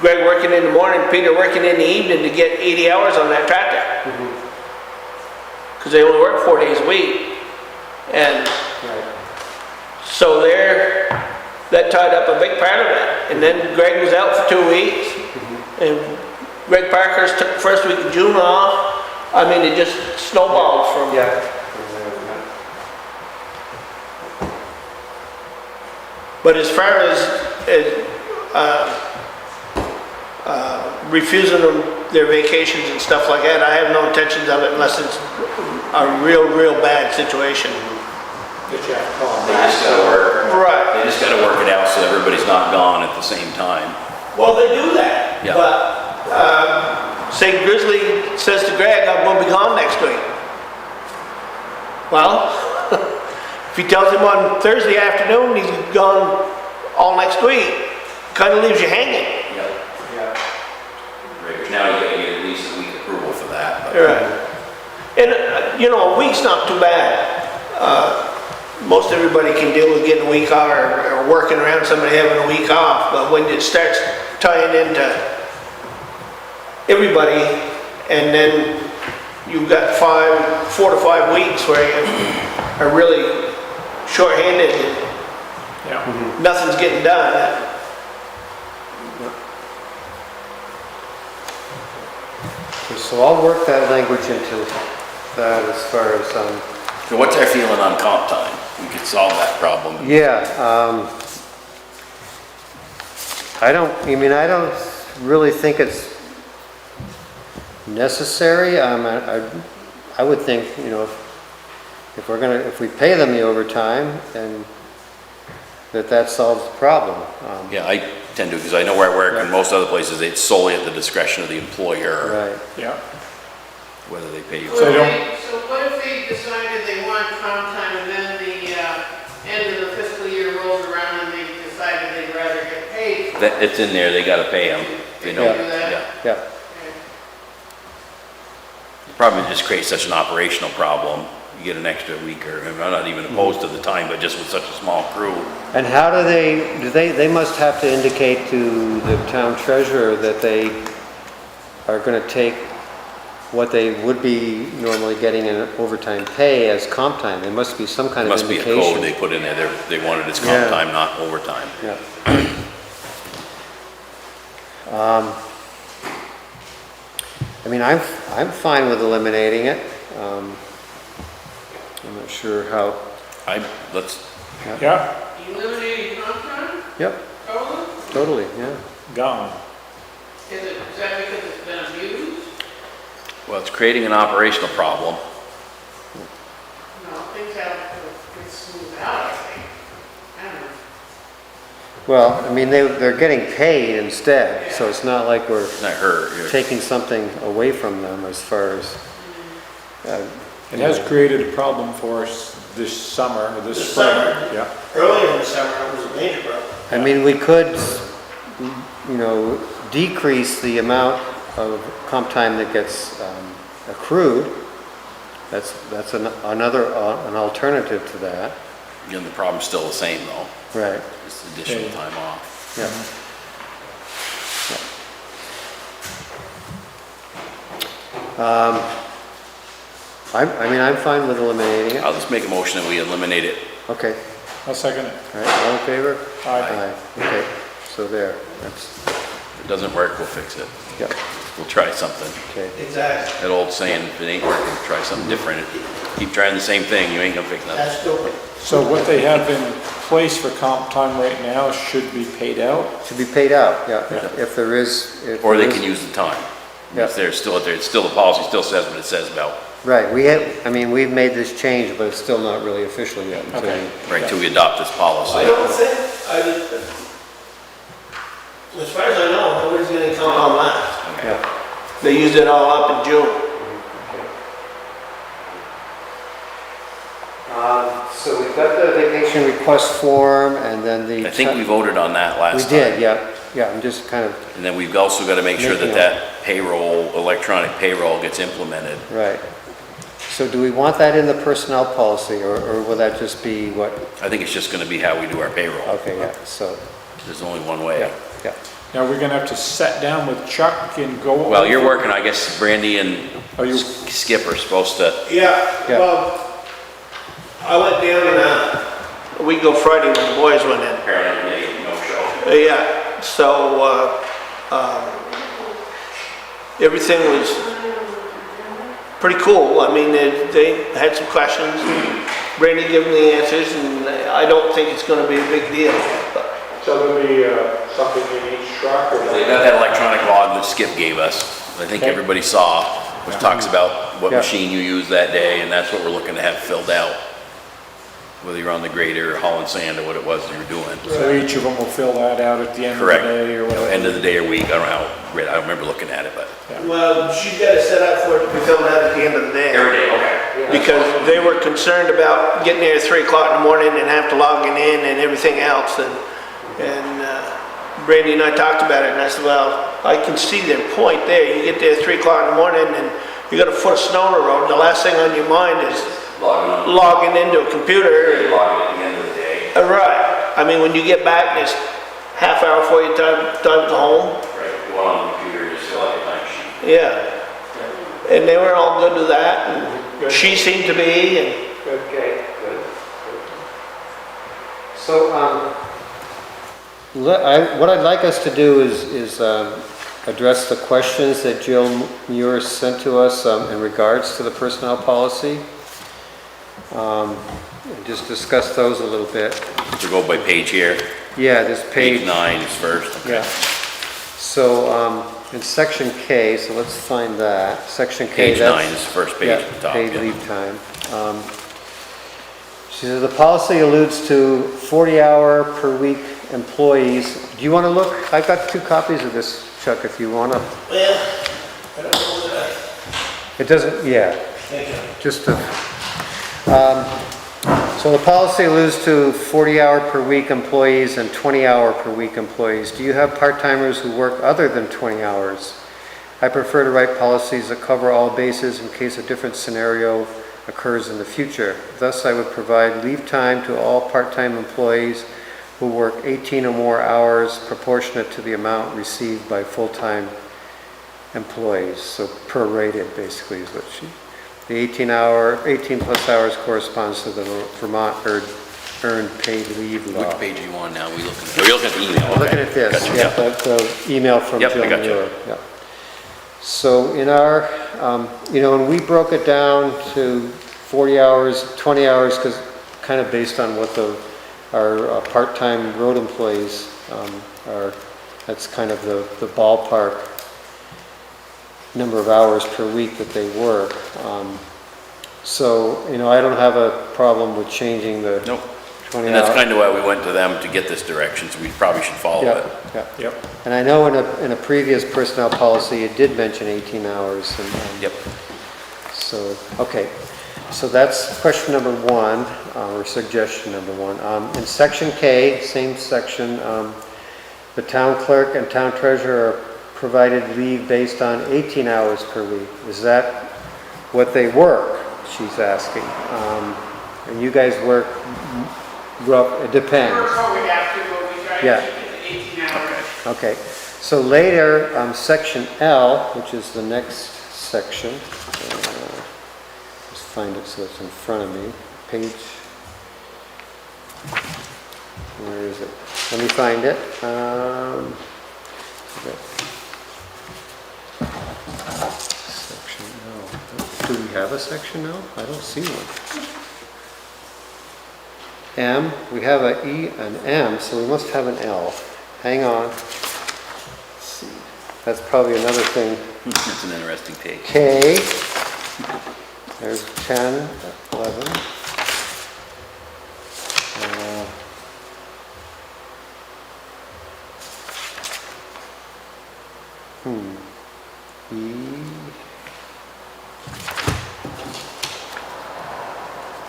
Greg working in the morning, Peter working in the evening to get 80 hours on that tractor. Because they only work 4 days a week. And so that tied up a big part of it. And then Greg was out for 2 weeks. And Greg Parker's took the first week of June off. I mean, it just snowballed from. yeah. But as far as refusing them their vacations and stuff like that, I have no intentions of it unless it's a real bad situation. They just gotta work, Right. they just gotta work it out so everybody's not gone at the same time. Well, they do that. Yeah. But, say Grizzly says to Greg, I'm gonna be gone next week. Well, if he tells him on Thursday afternoon he's gone all next week, kinda leaves you hanging. Yep. Right, which now you gotta get at least a week approval for that. but- Right. And, you know, a week's not too bad. Most everybody can deal with getting a week off or working around somebody having a week off, but when it starts tying into everybody, and then you've got 4 to 5 weeks where you are really short-handed and Yeah. nothing's getting done. So I'll work that language into that as far as, So what's our feeling on comp time? We could solve that problem. yeah, I don't really think it's necessary. I would think, you know, if we pay them the overtime, then that solves the problem. Yeah, I tend to, because I know where I work, in most other places, it's solely at the discretion of the employer, Right. Yeah. whether they pay you. So don't- So what if they decided they want comp time and then the end of the fiscal year rolls around and they decided they'd rather get paid? That, it's in there, they gotta pay them. They know, They do that? yeah. Yeah, Probably just creates such an operational problem. You get an extra week, or I'm not even opposed to the time, but just with such a small crew. And how do they must have to indicate to the town treasurer that they are gonna take what they would be normally getting in overtime pay as comp time. There must be some kind There of must be a indication. code they put in there, they wanted it as Yeah. comp time, not overtime. Yeah. I mean, I'm fine with eliminating it. I'm not sure how, Let's, Yeah, Eliminating comp time, yep, totally? totally, yeah. gone. Is that because it's been abused? well, it's creating an operational problem. No, things have been smoothed out, I think. I don't know. Well, I mean, they're getting paid instead, so it's not like we're Not her, taking something away from them as far as, It has created a problem for us this summer, or this This spring. summer? Yeah. Earlier in the summer, it was a major problem. I mean, we could, decrease the amount of comp time that gets accrued. That's another, an alternative to that, and the problem's still the same though, right? just additional Okay. time off. Yeah. I'm fine with eliminating it. I'll just make a motion that we eliminate it. Okay, I'll second it. all right, all in favor? Aye. Okay, so there, that's, If it doesn't work, we'll fix it. yeah, We'll try something. okay. Exactly. That old saying, if it ain't working, try something different. Keep trying the same thing, you ain't gonna fix nothing. That's stupid. So what they have in place for comp time right now should be paid out? Should be paid out, yeah, Yeah. if there is. if Or they there can is- use the time. Yeah. If they're still, it's still, the policy still says what it says about, Right, we've made this change, but it's still not really official yet. until Okay. right, till we adopt this I policy. don't think, as far as I know, nobody's gonna come on last. Yeah. They used it all up in June. So we've got the vacation request form and then the. I think we voted on that last We time. did, yeah, I'm just kind of, And then we've also gotta make sure that Making that payroll, electronic payroll gets implemented. right. So do we want that in the personnel policy or will that just be what, I think it's just gonna be how we do our payroll. okay, yeah, so, There's only one way. yeah, yeah. Now, we're gonna have to sit down with Chuck and go. Well, you're over- working, I guess Brandy and Are you, Skip are supposed to, Yeah, Yeah. well, I went down and, a week ago Friday when the boys went in. apparently, they no show. Yeah, so, everything was pretty cool. I mean, they had some questions, Brandy gave them the answers, and I don't think it's gonna be a big deal, but. so there'll be something in each truck or? They got that electronic log that Skip gave us, I think Okay. everybody saw, which talks about what Yeah. machine you used that day, and that's what we're looking to have filled out. Whether you're on the grader or hauling sand or what it was you were doing. So each of them will fill that out at the end of the Correct. day or whatever? End of the day or week, I don't know, I don't remember looking at it, but. Well, she's got it set up for it to be filled out at the end of the day. Every day, okay. Because they were concerned about getting there at 3 o'clock in the morning and have to log in and everything else. And Brandy and I talked about it and I said, well, I can see their point there. You get there at 3 o'clock in the morning and you got a foot of snow on the road. And the last thing on your mind is logging into a computer. Logging at the end of the day. Right. I mean, when you get back, there's half hour before you time to go home. Right, go on the computer, just fill out your time sheet. Yeah. And they were all good with that. And she seemed to be. And Okay, good. So, what I'd like us to do is address the questions that Jill Muir sent to us in regards to the personnel policy. And just discuss those a little bit. To go by page here, Yeah, this page page. 9 is first. Yeah. So, in section K, so let's find that. Section K. Page 9 is the first page Yeah, at the top. paid yeah. leave time. She says the policy alludes to 40-hour per week employees. Do you want to look? I've got 2 copies of this, Chuck, if you want to. well, I don't know that. It doesn't, yeah, Thank you. just to. So the policy alludes to 40-hour per week employees and 20-hour per week employees. Do you have part-timers who work other than 20 hours? I prefer to write policies that cover all bases in case a different scenario occurs in the future. Thus, I would provide leave time to all part-time employees who work 18 or more hours proportionate to the amount received by full-time employees. So prorated basically is what the 18 plus hours corresponds to the Vermont earned paid leave law. Which page are you on now? Are you looking at the email? I'm looking Okay. at this, Gotcha, yeah, the email from Yep, I Jill got you. Mueller. Yeah. So in our, and we broke it down to 40 hours, 20 hours, because kind of based on what our part-time road employees are, that's kind of the ballpark number of hours per week that they work. So, I don't have a problem with changing the Nope. 20 And that's hours. kind of why we went to them to get this direction, so we probably should follow it. Yeah. Yep. And I know in a previous personnel policy, it did mention 18 hours. Yep. So, okay. So that's question number one, or suggestion number one. In section K, same section, the town clerk and town treasurer are provided leave based on 18 hours per week. Is that what they work? She's asking. And you guys work rough, it depends. We're probably have to, but we try Yeah. to keep it to 18 hours. Okay, so later, section L, which is the next section, just find it so it's in front of me, page, where is it? Let me find it. Section L. Do we have a section L? I don't see one. M, we have a E, an M, so we must have an L. Hang on. Let's see. That's probably another thing. It's an interesting take. K, there's 10, 11. E.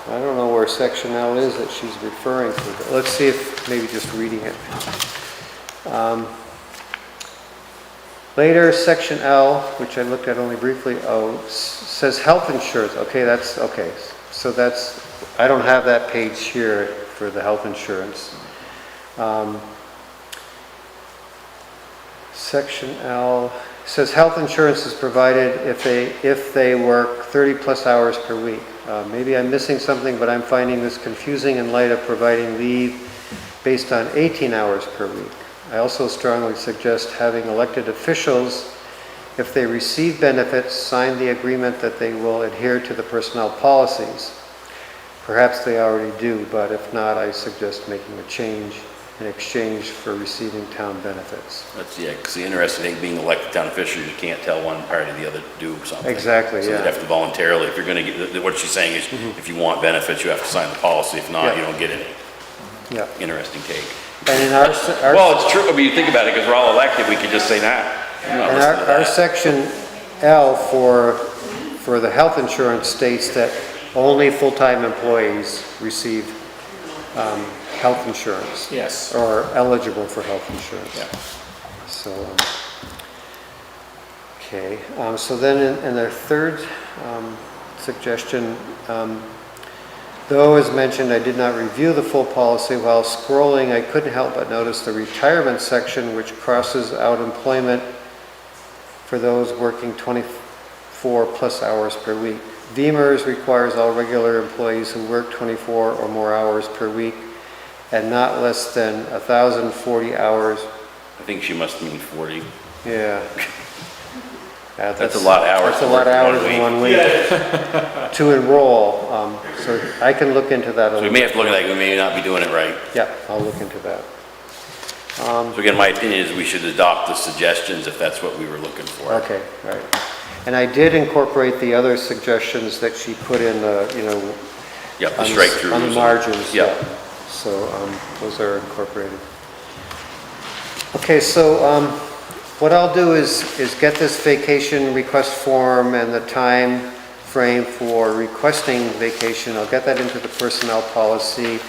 I don't know where section L is that she's referring to, but let's see if maybe just reading it. Later, section L, which I looked at only briefly, says health insurance. Okay, that's, okay. So that's, I don't have that page here for the health insurance. Section L says health insurance is provided if they work 30 plus hours per week. Maybe I'm missing something, but I'm finding this confusing in light of providing leave based on 18 hours per week. I also strongly suggest having elected officials, if they receive benefits, sign the agreement that they will adhere to the personnel policies. Perhaps they already do, but if not, I suggest making a change in exchange for receiving town benefits. That's, yeah, because the interesting thing, being elected town officials, you can't tell one party or the other to do something. Exactly, So yeah. they'd have to voluntarily, if you're gonna get, what she's saying is, if you want benefits, you have to sign the policy, if not, Yeah. you don't get any. Yeah. Interesting take. And in our Well, it's true, I mean, you think about it, because we're all elected, we could just say, nah, I'm not and listening to our that. section L for the health insurance states that only full-time employees receive health insurance. Yes. Or eligible for health insurance. Yeah. So, okay, so then in the third suggestion, though as mentioned, I did not review the full policy. While scrolling, I couldn't help but notice the retirement section, which crosses out employment for those working 24 plus hours per week. VEMR's requires all regular employees who work 24 or more hours per week and not less than 1,040 hours. I think she must mean 40. Yeah. Yeah, That's a lot of hours That's a to lot of work in hours one in one week to enroll. So I can look into that a So we little. may have to look at that, we may not be doing it right. Yeah, I'll look into that. So again, my opinion is we should adopt the suggestions if that's what we were looking for. Okay, right. And I did incorporate the other suggestions that she put in, Yep, the on strike throughs. on the margins. Yep. Yeah. So those are incorporated. Okay, so what I'll do is get this vacation request form and the time frame for requesting vacation. I'll get that into the personnel policy.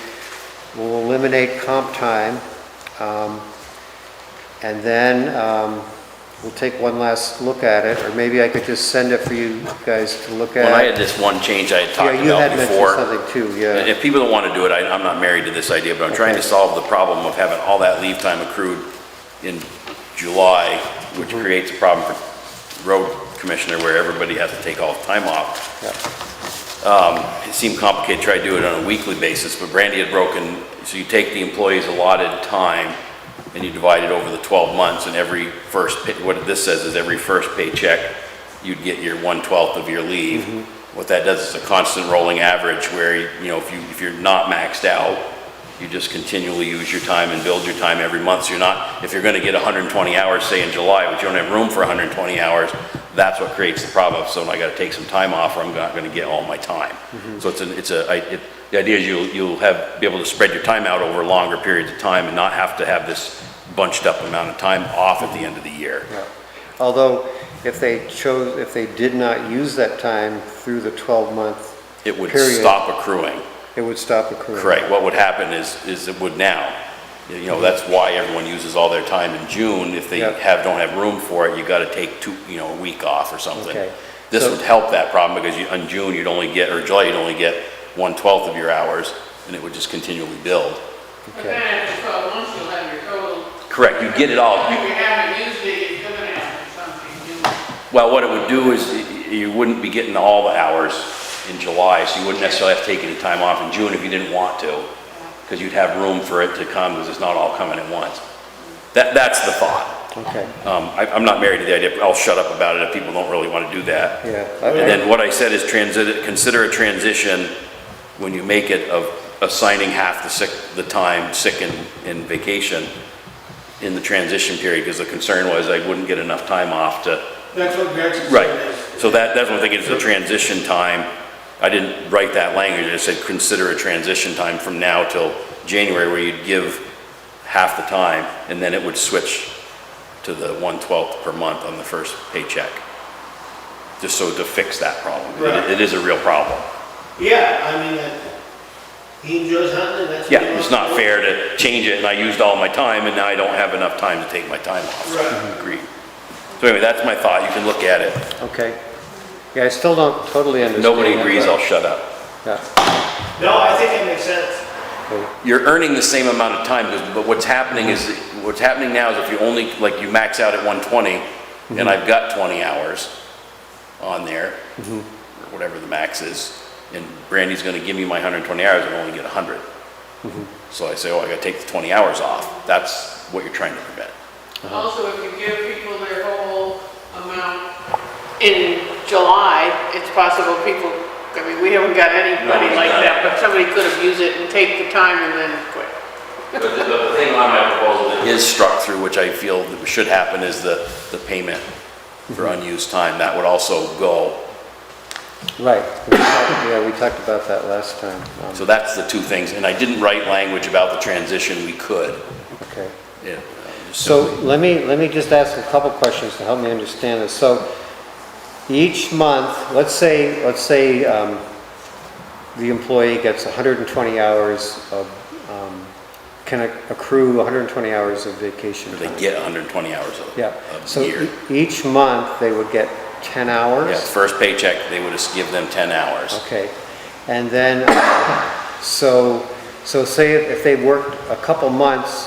We'll eliminate comp time. And then we'll take one last look at it, or maybe I could just send it for you guys to look at. When I had this one change I had talked Yeah, you had about mentioned before. something too, yeah. If people don't want to do it, I'm not married to this idea, but I'm trying to Okay. solve the problem of having all that leave time accrued in July, which Mm-hmm. creates a problem for road commissioner where everybody has to take all the time off. Yeah. It seemed complicated to try to do it on a weekly basis, but Brandy had broken, so you take the employee's allotted time and you divide it over the 12 months, and every first, what this says is every first paycheck, you'd get your 1/12 of your leave. What that does is a constant rolling average where, you know, if you're not maxed out, you just continually use your time and build your time every month. So you're not, if you're gonna get 120 hours, say in July, but you don't have room for 120 hours, that's what creates the problem. So I gotta take some time off or I'm not gonna get all my time. So the idea is you'll be able to spread your time out over longer periods of time and not have to have this bunched up amount of time off at the end of the year. Yeah. Although, if they did not use that time through the 12-month It would period, stop accruing. it would stop accruing. Correct. What would happen is it would now. You know, that's why everyone uses all their time in June. If they Yep. don't have room for it, you gotta take a week off or something. Okay. This So- would help that problem because in June, you'd only get, or July, you'd only get 1/12 of your hours, and it would just continually build. But then after 12 months, you'll have your total. Correct, you get it all. If you haven't used it, you're still gonna have something. Well, what it would do is you wouldn't be getting all the hours in July, so you wouldn't necessarily have to take any time off in June if you didn't want to, because you'd have room for it to come, because it's not all coming at once. That's the thought. Okay, I'm not married to the idea, I'll shut up about it if people don't really want to do that. yeah. And then what I said is consider a transition when you make it of assigning half the time sick and vacation in the transition period, because the concern was I wouldn't get enough time off to. That's what Gretchen said. Right, so that's what I'm thinking is the transition time. I didn't write that language, I just said consider a transition time from now till January where you'd give half the time and then it would switch to the 1/12 per month on the first paycheck. Just so to fix that problem. Right. It is a real problem. Yeah, I mean, he enjoys hunting, that's what Yeah, he wants it's not to do. fair to change it and I used all my time and now I don't have enough time to take my time off. So Right. Agreed. So anyway, that's my thought, you can look at it. Okay. Yeah, I still don't totally If understand. nobody it, agrees, but- I'll shut up. Yeah, No, I think it makes sense. okay. You're earning the same amount of time, but what's happening now is if you only, like you max out at 120, and I've got 20 hours on there, or whatever the max is, and Brandy's gonna give me my 120 hours, I only get 100. So I say, oh, I gotta take the 20 hours off. That's what you're trying to prevent. Also, if you give people their whole amount in July, it's possible people, I mean, we haven't got anybody No, like no. that, but somebody could have used it and take the time and then quit. But the thing on my proposal that is struck through, which I feel that should happen, is the payment for unused time. That would also go. Right, we talked about that last time. So that's the two things, and I didn't write language about the transition, we could. Okay. Yeah, just So simply- let me just ask a couple questions to help me understand this. So each month, let's say the employee gets 120 hours of, can accrue 120 hours of vacation They time. get 120 hours Yeah, of so year. each month they would get 10 hours? Yeah, first paycheck, they would just give them 10 hours. Okay, and then, so say if they worked a couple months,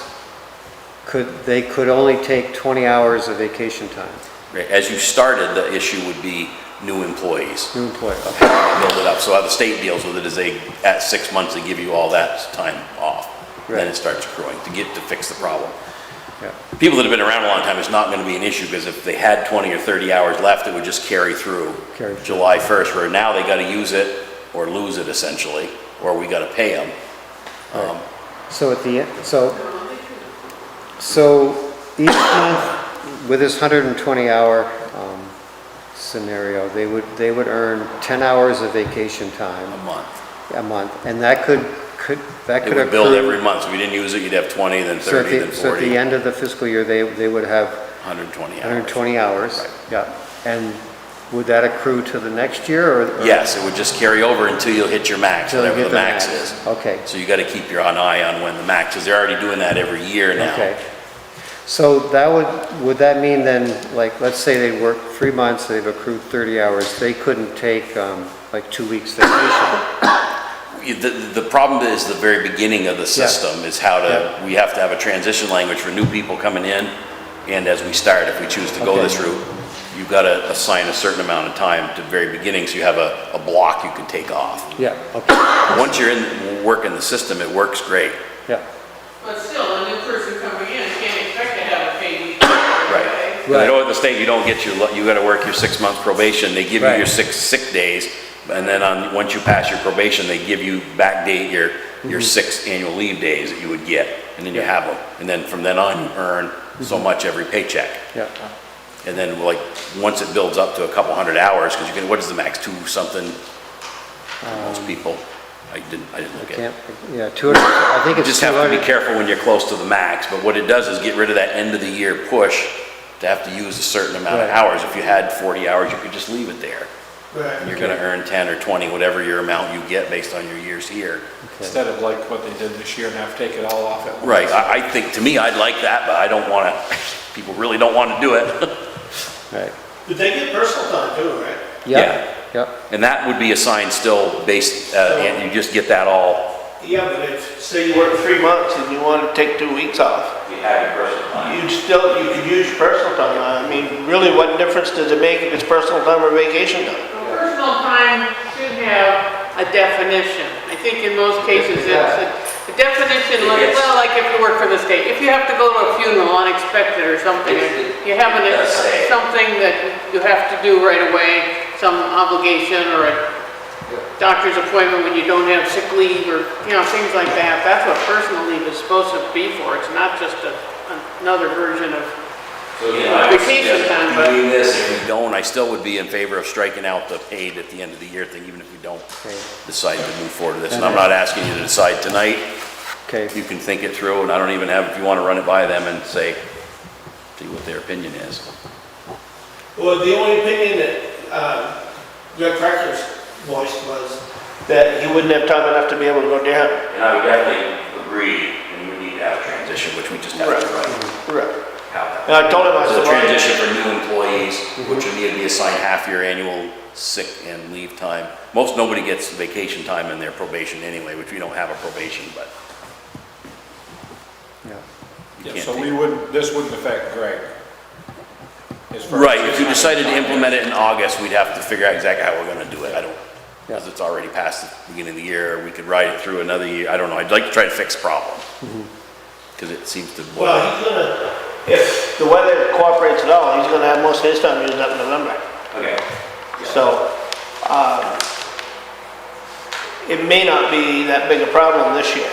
they could only take 20 hours of vacation time, Right, as you started, the issue would be new employees. new employee, okay, Build it up, so how the state deals with it is at 6 months, they give you all that time off. Then Right. it starts accruing to fix the problem. yeah, People that have been around a long time, it's not gonna be an issue, because if they had 20 or 30 hours left, it would just carry through Carry through. July 1st, where now they gotta use it or lose it essentially, or we gotta pay them. so at the end, so each month, with this 120 hour, scenario, they would earn 10 hours of vacation time A month. a month, and that could It accrue. would build every month, so if you didn't use it, you'd have 20, then So at 30, the, then so at the 40, end of the fiscal year, they would have 120 hours. 120 hours, Right. yeah. And would that accrue to the next year, or? Yes, it would just carry over until you hit your max, Till you whatever hit the max is. Okay, So you gotta keep your eye on when the max is. They're already doing that every year now. okay. So that would that mean then, like, let's say they work 3 months, they've accrued 30 hours, they couldn't take, like 2 weeks vacation? The problem is the very beginning of the system is how to, we have to have a transition language for new people coming in, and as we start, if we choose to go this route, you've got to assign a certain amount of time to the very beginning, so you have a block you can take off. Yeah, okay, Once you're working the system, it works great. yeah. But still, a new person coming in can't expect to have a paid week. Right. And I know at the state, you don't get you got to work your 6 month probation, they give you Right. your 6 sick days, and then once you pass your probation, they give you backdate your 6 annual leave days that you would get, and then you have them. And then from then on, you earn so much every paycheck. Yeah, And then like, once it builds up to a couple hundred hours, because you can, what is the max, 2 something? Most people, I didn't look at it. can't, yeah, 200, I think You it's just have to be 200. careful when you're close to the max, but what it does is get rid of that end of the year push to have to use a certain amount of Right. hours. If you had 40 hours, you could just leave it there. Right. And you're gonna earn 10 or 20, whatever your amount you get based on your years here. Instead of like what they did this year and have to take it all off at once. Right, I think, to me, I'd like that, but I don't wanna, people really don't wanna do it. Right, But they get personal time too, right? yeah, yeah, And that would be assigned still based, and you just get that all. Yeah, but if, say you work 3 months and you want to take 2 weeks off, You have your personal time. you could use your personal time. I mean, really, what difference does it make if it's personal time or vacation time? Well, personal time should have a definition. I think in most cases, it's a definition, like, well, like if you work for the state, if you have to go to a funeral unexpected or something, you have something that you have to do right away, some obligation or a doctor's appointment when you don't have sick leave or, things like that. That's what personal leave is supposed to be for. It's not just another version of So, I would vacation suggest time, but- doing this, if we don't, I still would be in favor of striking out the paid at the end of the year thing, even if we don't decide to move forward with this. And I'm not asking you to decide tonight. okay. You can think it through, and I don't even have, if you want to run it by them and say, see what their opinion is. Well, the only opinion that Greg Crackers voiced was that he wouldn't have time enough to be able to go down. And I would definitely agree, and we need to have a transition, which we just have to Right. have that. And I told him, I So said, the well, transition for new employees, which would need to be assigned half your annual sick and leave time. Nobody gets vacation time in their probation anyway, which we don't have a probation, but. Yeah. you Yeah, can't so take- this wouldn't affect Greg. As far as Right, if his you time. decided to implement it in August, we'd have to figure out exactly how we're gonna do it. I don't, Yeah. because it's already past the beginning of the year, or we could ride it through another year, I don't know. I'd like to try to fix the problem. Because it seems to. well, he's gonna, if the weather cooperates at all, he's gonna have most of his time used up in November. Okay. So, it may not be that big a problem this year.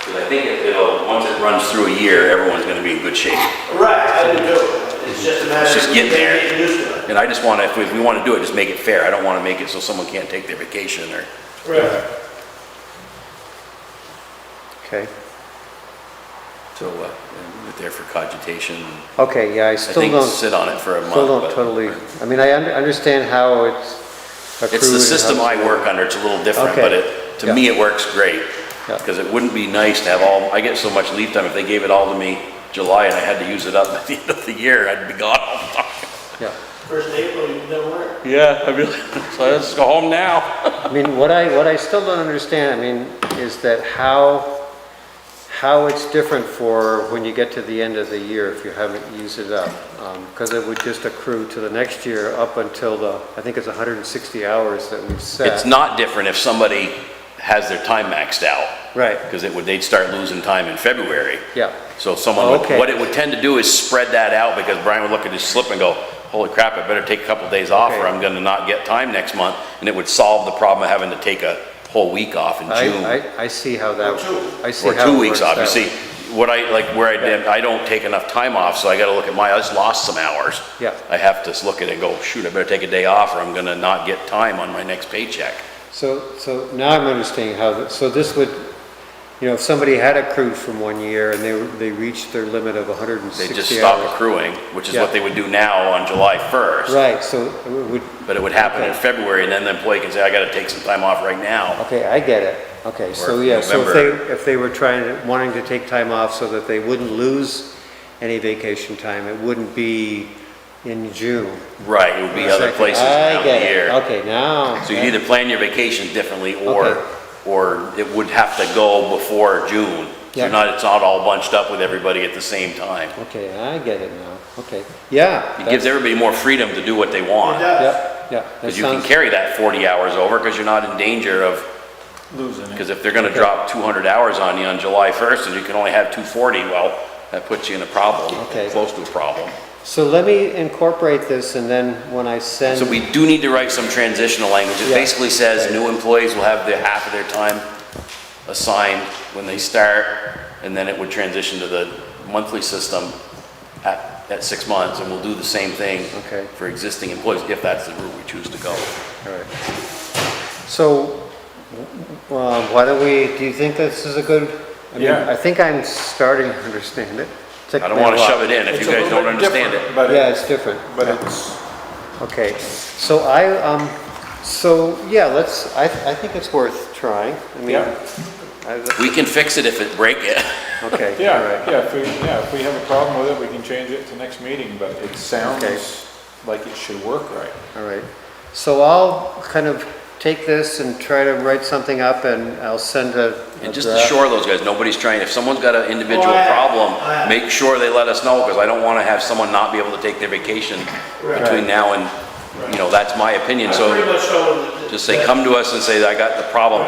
Because I think once it runs through a year, everyone's gonna be in good shape. Right, I do too. It's just a matter It's of just getting there. getting used to it. And I just wanna, if we wanna do it, just make it fair. I don't wanna make it so someone can't take their vacation or. Right. Okay, So, we're there for cogitation. okay, yeah, I I still think don't, sit on it for a month. still don't but- totally, I mean, I understand how it's accrued. It's the and system how I it's- work under, it's a little different, Okay. but to Yeah. me, it works great. Yeah. Because it wouldn't be nice to have I get so much leave time, if they gave it all to me July and I had to use it up at the end of the year, I'd be gone all the time. Yeah, First of April, you don't work. Yeah, I'd be like, so let's go home now. I mean, what I still don't understand, I mean, is that how it's different for when you get to the end of the year if you haven't used it up. Because it would just accrue to the next year up until I think it's 160 hours that we've set. It's not different if somebody has their time maxed out, Right, because they'd start losing time in February. yeah, So someone, Okay. what it would tend to do is spread that out, because Brian would look at his slip and go, holy crap, I better take a couple days off or Okay. I'm gonna not get time next month. And it would solve the problem of having to take a whole week off in June. I see how that, I see Or how 2 it weeks works off. You out. see, I don't take enough time off, so I gotta look at I just lost some hours. Yeah. I have to look at it and go, shoot, I better take a day off or I'm gonna not get time on my next paycheck. So now I'm understanding so this would, if somebody had accrued from 1 year and they reached their limit of 160 They hours. just stop accruing, which is Yeah. what they would do now on July 1st. Right, so it would, But it would happen in Okay. February, and then the employee can say, I gotta take some time off right now. okay, I get it. Okay, so Or yeah, so November. if they were wanting to take time off so that they wouldn't lose any vacation time. It wouldn't be in June. Right, it would be other places I around the get it. year. Okay, now. So you either plan your vacation differently Okay. or it would have to go before June. So Yeah. it's not all bunched up with everybody at the same time. Okay, I get it now. Okay, yeah. It gives everybody more freedom to do what they It want. does. Yep, yeah. that Because you can sounds- carry that 40 hours over because you're not in danger of, Losing it. because if they're gonna drop 200 hours on you on July 1st and you can only have 240, well, that puts you in a problem, Okay. close to a problem. So let me incorporate this and then when I send. So we do need to write some transitional language. It Yeah. basically says Right. new employees will have half of their time assigned when they start, and then it would transition to the monthly system at 6 months, and we'll do the same thing Okay. for existing employees, if that's the route we choose to go. All right. So, why don't we, do you think this is a good? I mean, Yeah. I think I'm starting to understand it. I don't want to shove it in if It's you a guys little don't bit understand different, it. But Yeah, it, it's different. but it's, Okay, so I think it's worth trying. I mean, Yeah. We can fix it if it break it. Okay, all yeah, right. if we have a problem with it, we can change it to next meeting, but it Okay. sounds like it should work right. All right. So I'll kind of take this and try to write something up and I'll send a And just draft. assure those guys, nobody's trying, if someone's got an individual Oh, I have. problem, I have. make sure they let us know, because I don't want to have someone not be able to take their vacation between now and, that's my opinion, I so pretty much told them that- just say, come to us and say, I got the problem,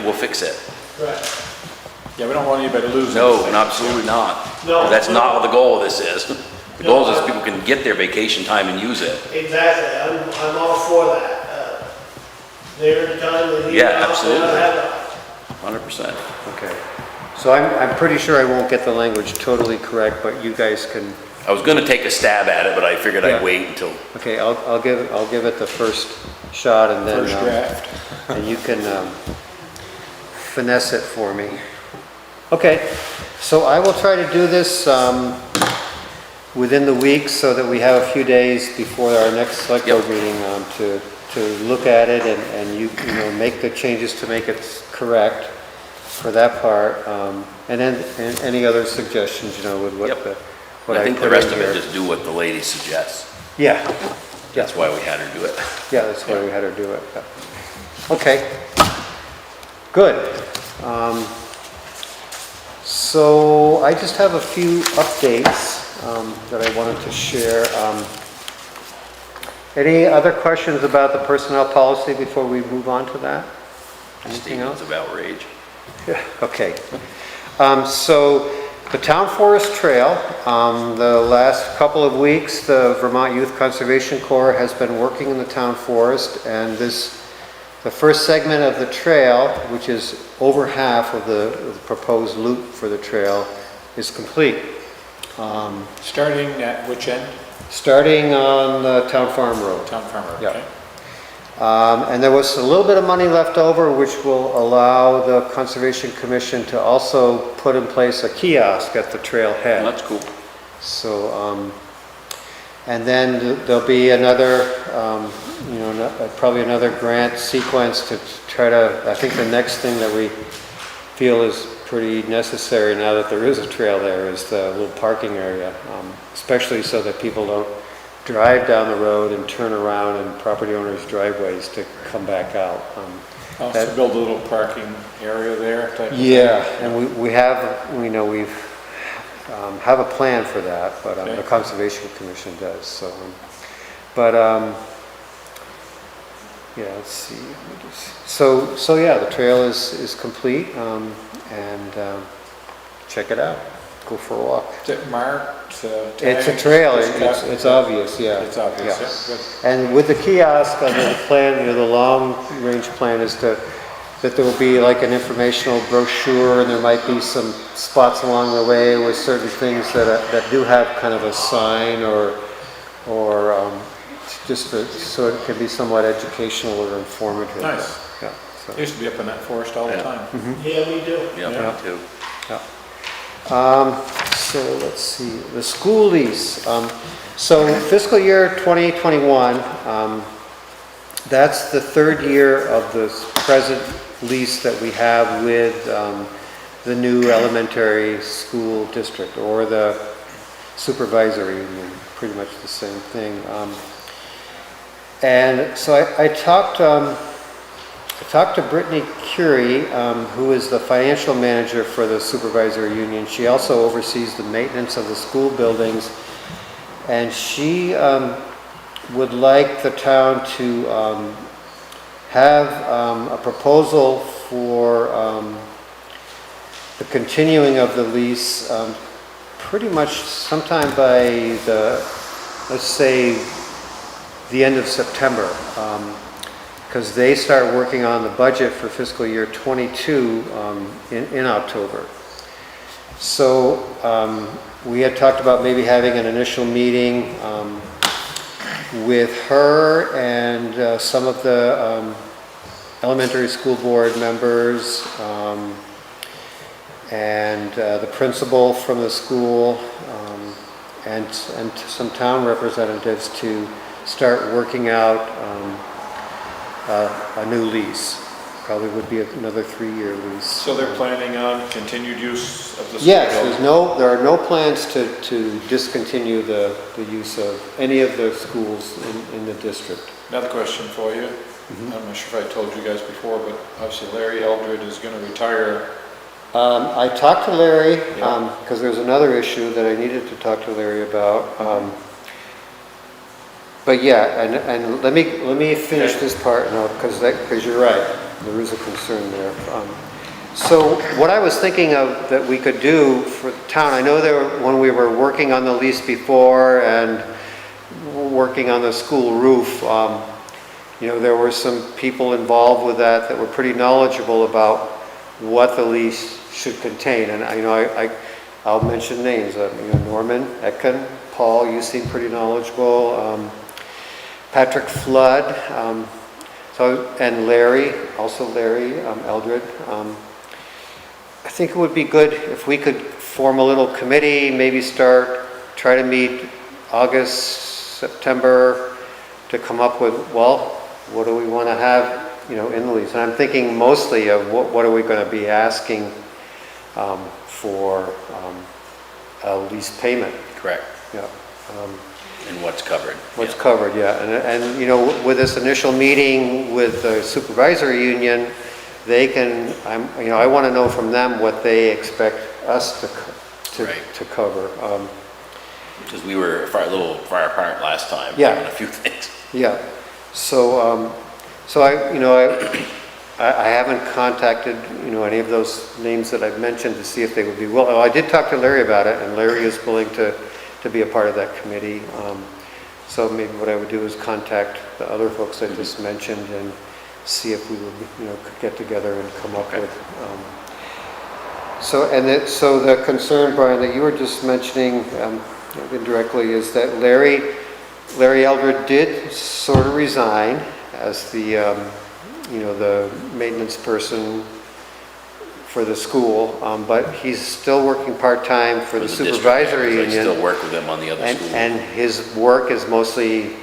we'll fix it. Right. Yeah, we don't want anybody losing. No, anything. absolutely not. No. That's not what the goal of this is. The goal is No, people can get their vacation time and use it. Exactly, I'm all for that. They're the time they leave. Yeah, the house, they absolutely. don't have it. 100%. Okay. So I'm pretty sure I won't get the language totally correct, but you guys can, I was gonna take a stab at it, but I figured Yeah. I'd wait until, okay, I'll give it the first shot and then. First draft. And you can finesse it for me. Okay, so I will try to do this within the week so that we have a few days before our next select board Yep. meeting to look at it and you make the changes to make it correct for that part. And then and any other suggestions, with what Yep. what I think the put rest in of it, here. just do what the lady suggests. Yeah, That's why we had her do it. yeah, that's why we had her do it. Yeah. Okay, good. So I just have a few updates that I wanted to share. Any other questions about the personnel policy before we move on to that? Anything else? Statements of outrage. Okay. So the Town Forest Trail, the last couple of weeks, the Vermont Youth Conservation Corps has been working in the town forest, and the first segment of the trail, which is over half of the proposed loop for the trail, is complete. Starting at which end? Starting on the Town Farm Road. Town Farmer, Yeah. okay. And there was a little bit of money left over, which will allow the Conservation Commission to also put in place a kiosk at the trailhead. That's cool. So, and then there'll be another, probably another grant sequence to try to, I think the next thing that we feel is pretty necessary now that there is a trail there is the little parking area, especially so that people don't drive down the road and turn around in property owners' driveways to come back out. Also build a little parking area there type of thing. Yeah, and we have, we've have a plan for that, but Okay. the Conservation Commission does, so. Yeah, let's see. So yeah, the trail is complete, and check it out. Go for a walk. Is it marked? It's a tagged, trail, discussed? it's obvious, yeah. It's obvious, yeah, good. And with the kiosk, under the plan, the long-range plan is that there will be like an informational brochure, and there might be some spots along the way with certain things that do have kind of a sign or so it can be somewhat educational or informative. Nice. Yeah, so. I used to be up in that forest all the Yeah. time. Yeah, we do. Yeah, Yeah. me too. So let's see, the school lease. So fiscal year 2021, that's the third year of the present lease that we have with the new elementary school district, or the supervisory union, pretty much the same thing. And so I talked to Brittany Curie, who is the financial manager for the supervisory union. She also oversees the maintenance of the school buildings, and she would like the town to have a proposal for the continuing of the lease pretty much sometime by let's say, the end of September, because they start working on the budget for fiscal year '22 in October. So we had talked about maybe having an initial meeting with her and some of the elementary school board members and the principal from the school and some town representatives to start working out a new lease. Probably would be another 3-year lease. So they're planning on continued use of the school Yes, building? there are no plans to discontinue the use of any of the schools in the district. Another question for you. I'm not sure if I told you guys before, but obviously Larry Eldred is going to retire. I talked to Larry, Yeah. because there's another issue that I needed to talk to Larry about. But yeah, and let me finish this part now, because you're right, there is a concern there. So what I was thinking of that we could do for the town, I know when we were working on the lease before and working on the school roof, there were some people involved with that were pretty knowledgeable about what the lease should contain. And I'll mention names. Norman Etkin, Paul, you seem pretty knowledgeable. Patrick Flood, and Larry, also Larry Eldred. I think it would be good if we could form a little committee, maybe try to meet August, September, to come up with, well, what do we want to have, in the lease? And I'm thinking mostly of what are we going to be asking for a lease payment. Correct. Yeah. And what's covered. What's covered, yeah. And with this initial meeting with the supervisory union, they can, I want to know from them what they expect us to cover. Because we were a little far apart last time. Yeah. On a few things. Yeah. So I haven't contacted, any of those names that I've mentioned to see if they would be willing. I did talk to Larry about it, and Larry is willing to be a part of that committee. So maybe what I would do is contact the other folks I just mentioned and see if we would, could get together and come up with. So the concern, Brian, that you were just mentioning indirectly is that Larry Eldred did sort of resign as the the maintenance person for the school, but he's still working part-time for the supervisory union. I still work with him on the other school. And his work is mostly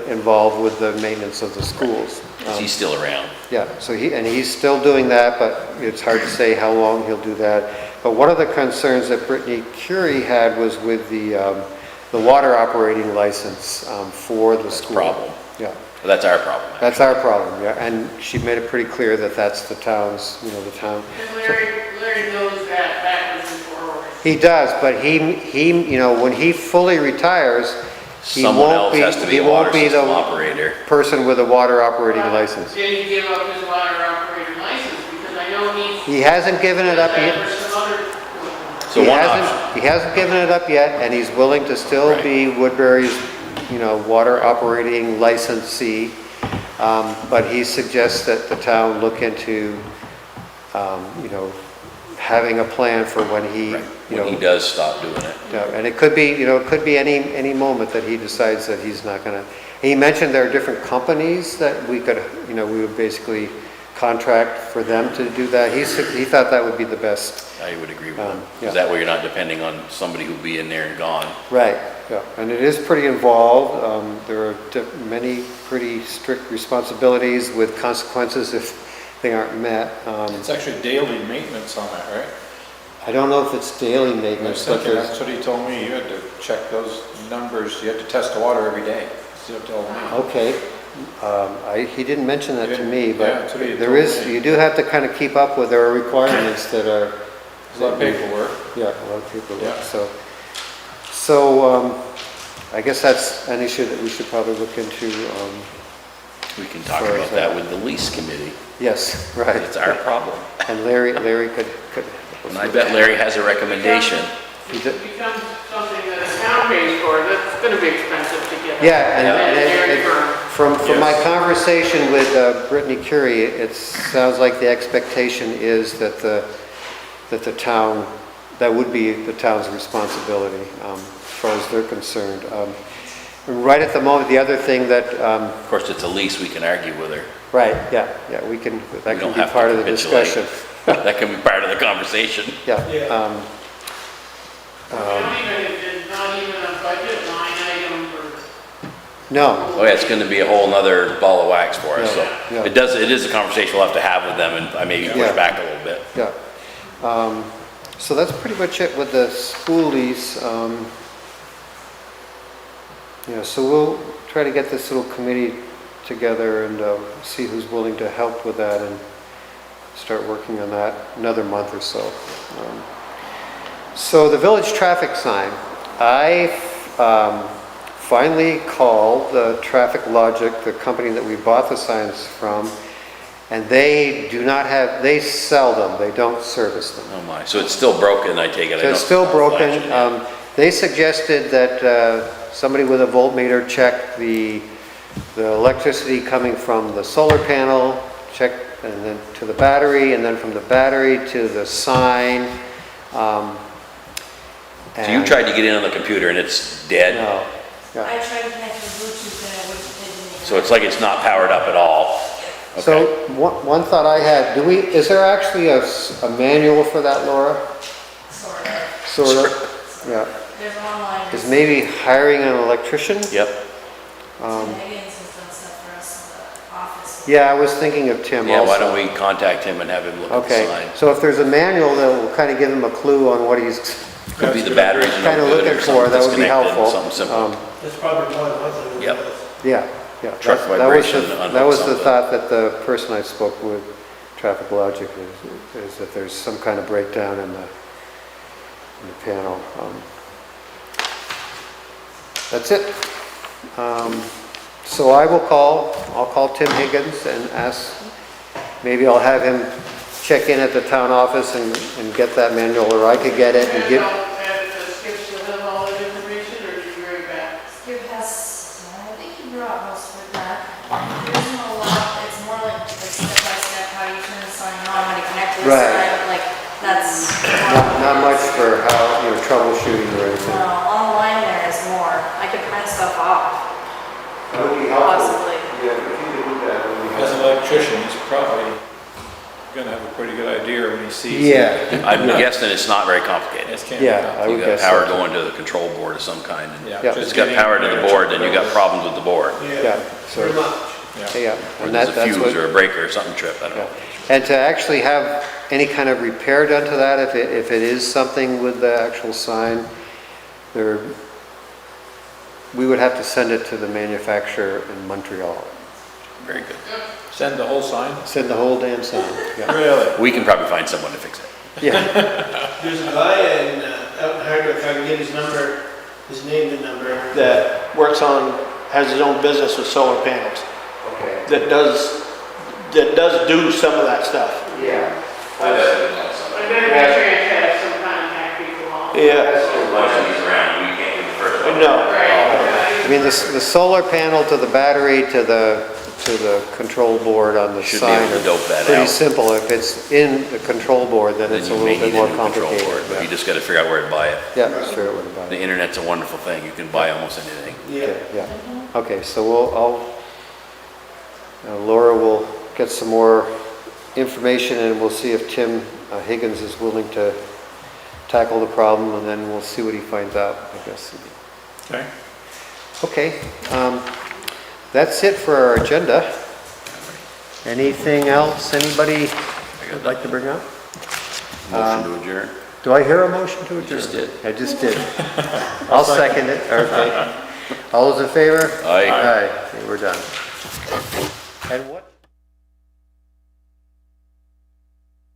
involved with the maintenance of the schools. He's still around. Yeah, so he's still doing that, but it's hard to say how long he'll do that. But one of the concerns that Brittany Curie had was with the water operating license for the school. That's a problem. Yeah. Well, that's our problem. Actually. That's our problem, yeah, and she made it pretty clear that that's the town's, the town. And Larry knows that backwards and forwards. He does, but he when he fully retires, Someone else has to be a water system operator. Person with a water operating license. Did he give up his water operating license? Because I know He hasn't given it up yet. So He hasn't given it up yet, and he's willing to still be Woodbury's, water operating licensee. But he suggests that the town look into, having a plan for when he, when he does stop doing it. and it could be, any moment that he decides that he's not gonna. He mentioned there are different companies that we could, we would basically contract for them to do that. He thought that would be the best. I would agree with him. Yeah. Because that way you're not depending on somebody who'll be in there and gone. Right, yeah, and it is pretty involved. There are many pretty strict responsibilities with consequences if they aren't met. It's actually daily maintenance on that, right? I don't know if it's daily I was maintenance, but thinking, there's, that's what he told me, you had to check those numbers, you had to test the water every day. That's what he told me. okay. He didn't mention that to me, Yeah, but that's what he there told is, me. you do have to kind of keep up with our requirements that are, There's a lot of paperwork. yeah, a lot of people, Yeah. so, I guess that's an issue that we should probably look into, We can talk Sorry, about sorry. that with the lease committee. yes, right. It's our problem. And Larry could. And I bet Larry has a recommendation. He did- Becomes something that a town pays for, that's gonna be expensive to get. Yeah, and- an engineering firm. From my conversation with Brittany Curie, it sounds like the expectation is that the town, that would be the town's responsibility, as far as they're concerned. Right at the moment, the other thing that, Of course, it's a lease, we can argue with her. right, yeah, we can, We that can don't be have to part of the capitulate. discussion. That can be part of the conversation. Yeah. It's not even a budget line item for. No, Oh yeah, it's gonna be a whole nother ball of wax for us, so. Yeah, yeah. It is a conversation we'll have to have with them, and I maybe push Yeah. back a little bit. yeah. So that's pretty much it with the school lease. Yeah, so we'll try to get this little committee together and see who's willing to help with that and start working on that another month or so. So the village traffic sign, I finally called the Traffic Logic, the company that we bought the signs from, and they do not have, they sell them, they don't service them. Oh my, so it's still broken, I take it? I So it's don't- still broken. Flashing yet. They suggested that somebody with a voltmeter check the electricity coming from the solar panel, check, and then to the battery, and then from the battery to the sign. So you tried to get in on the computer and it's dead? No. Yeah. I tried to connect to Bluetooth and it didn't. So it's like it's not powered up at all? So Okay. one thought I had, is there actually a manual for that, Laura? Sort of. Sort of? Yeah. There's online. Is maybe hiring an electrician? Yep. Higgins has done stuff for us in the office. Yeah, I was thinking of Tim Yeah, also. why don't we contact him and have him look at the Okay, sign? so if there's a manual that will kind of give him a clue on what he's Could be the batteries are kind no of good looking or for, something that would be disconnected, helpful. something simple. That's probably one of the. Yep. Yeah, yeah. Truck That was vibration, the- unhook That was the something. thought that the person I spoke with, Traffic Logic, is that there's some kind of breakdown in the panel. That's it. So I'll call Tim Higgins and ask, maybe I'll have him check in at the town office and get that manual, or I could get it and give, Skip still have all that information, or did you bring it back? Skip has, I think he brought most of it back. There isn't a lot, it's more like step by step, how you turn the sign on, how to connect to the Right. sign, like, that's. not much for how, troubleshooting or No, anything. online there is more. I could print stuff off, That would be helpful. possibly. Yeah, if you could do that, it would be As an helpful. electrician, he's probably gonna have a pretty good idea when he sees. Yeah, I'm guessing it's not very complicated. This can't be yeah, done. I You would got guess power so. going to the control board of some kind, and Yeah, Yeah. just it's got getting power to there, the board, then check you got those. problems with the board. Yeah, so, Pretty much. yeah, Or and there's a that's fuse what, or a breaker or something trip, I don't yeah. know. And to actually have any kind of repair done to that, if it is something with the actual sign, we would have to send it to the manufacturer in Montreal. Very good. Send the whole sign? Send the whole damn sign, yeah. Really? We can probably find someone to fix it. Yeah, There's a guy out in Hardwick, I can get his number, his name and number, that works on, has his own business with solar panels, okay, that does do some of that stuff. yeah. I bet Patrick has some contact people on. Yeah, no, I mean, the solar panel to the battery to the control board on the Should be able sign to are dope that pretty out. simple. If it's in the control board, then Then it's a you little may bit need more a new control board, complicated. but you just gotta figure out where to buy it. Yeah, sure, it would have The internet's a wonderful thing, you can buy almost anything. yeah. Yeah, okay, so Laura will get some more information and we'll see if Tim Higgins is willing to tackle the problem, and then we'll see what he finds out, I guess. Okay. Okay, that's it for our agenda. Anything else anybody would like to bring up? Motion to adjourn. Do I hear a motion to adjourn? just did. I just did. I'll second it, okay. All those in favor? Aye. Aye, okay, we're done. And what?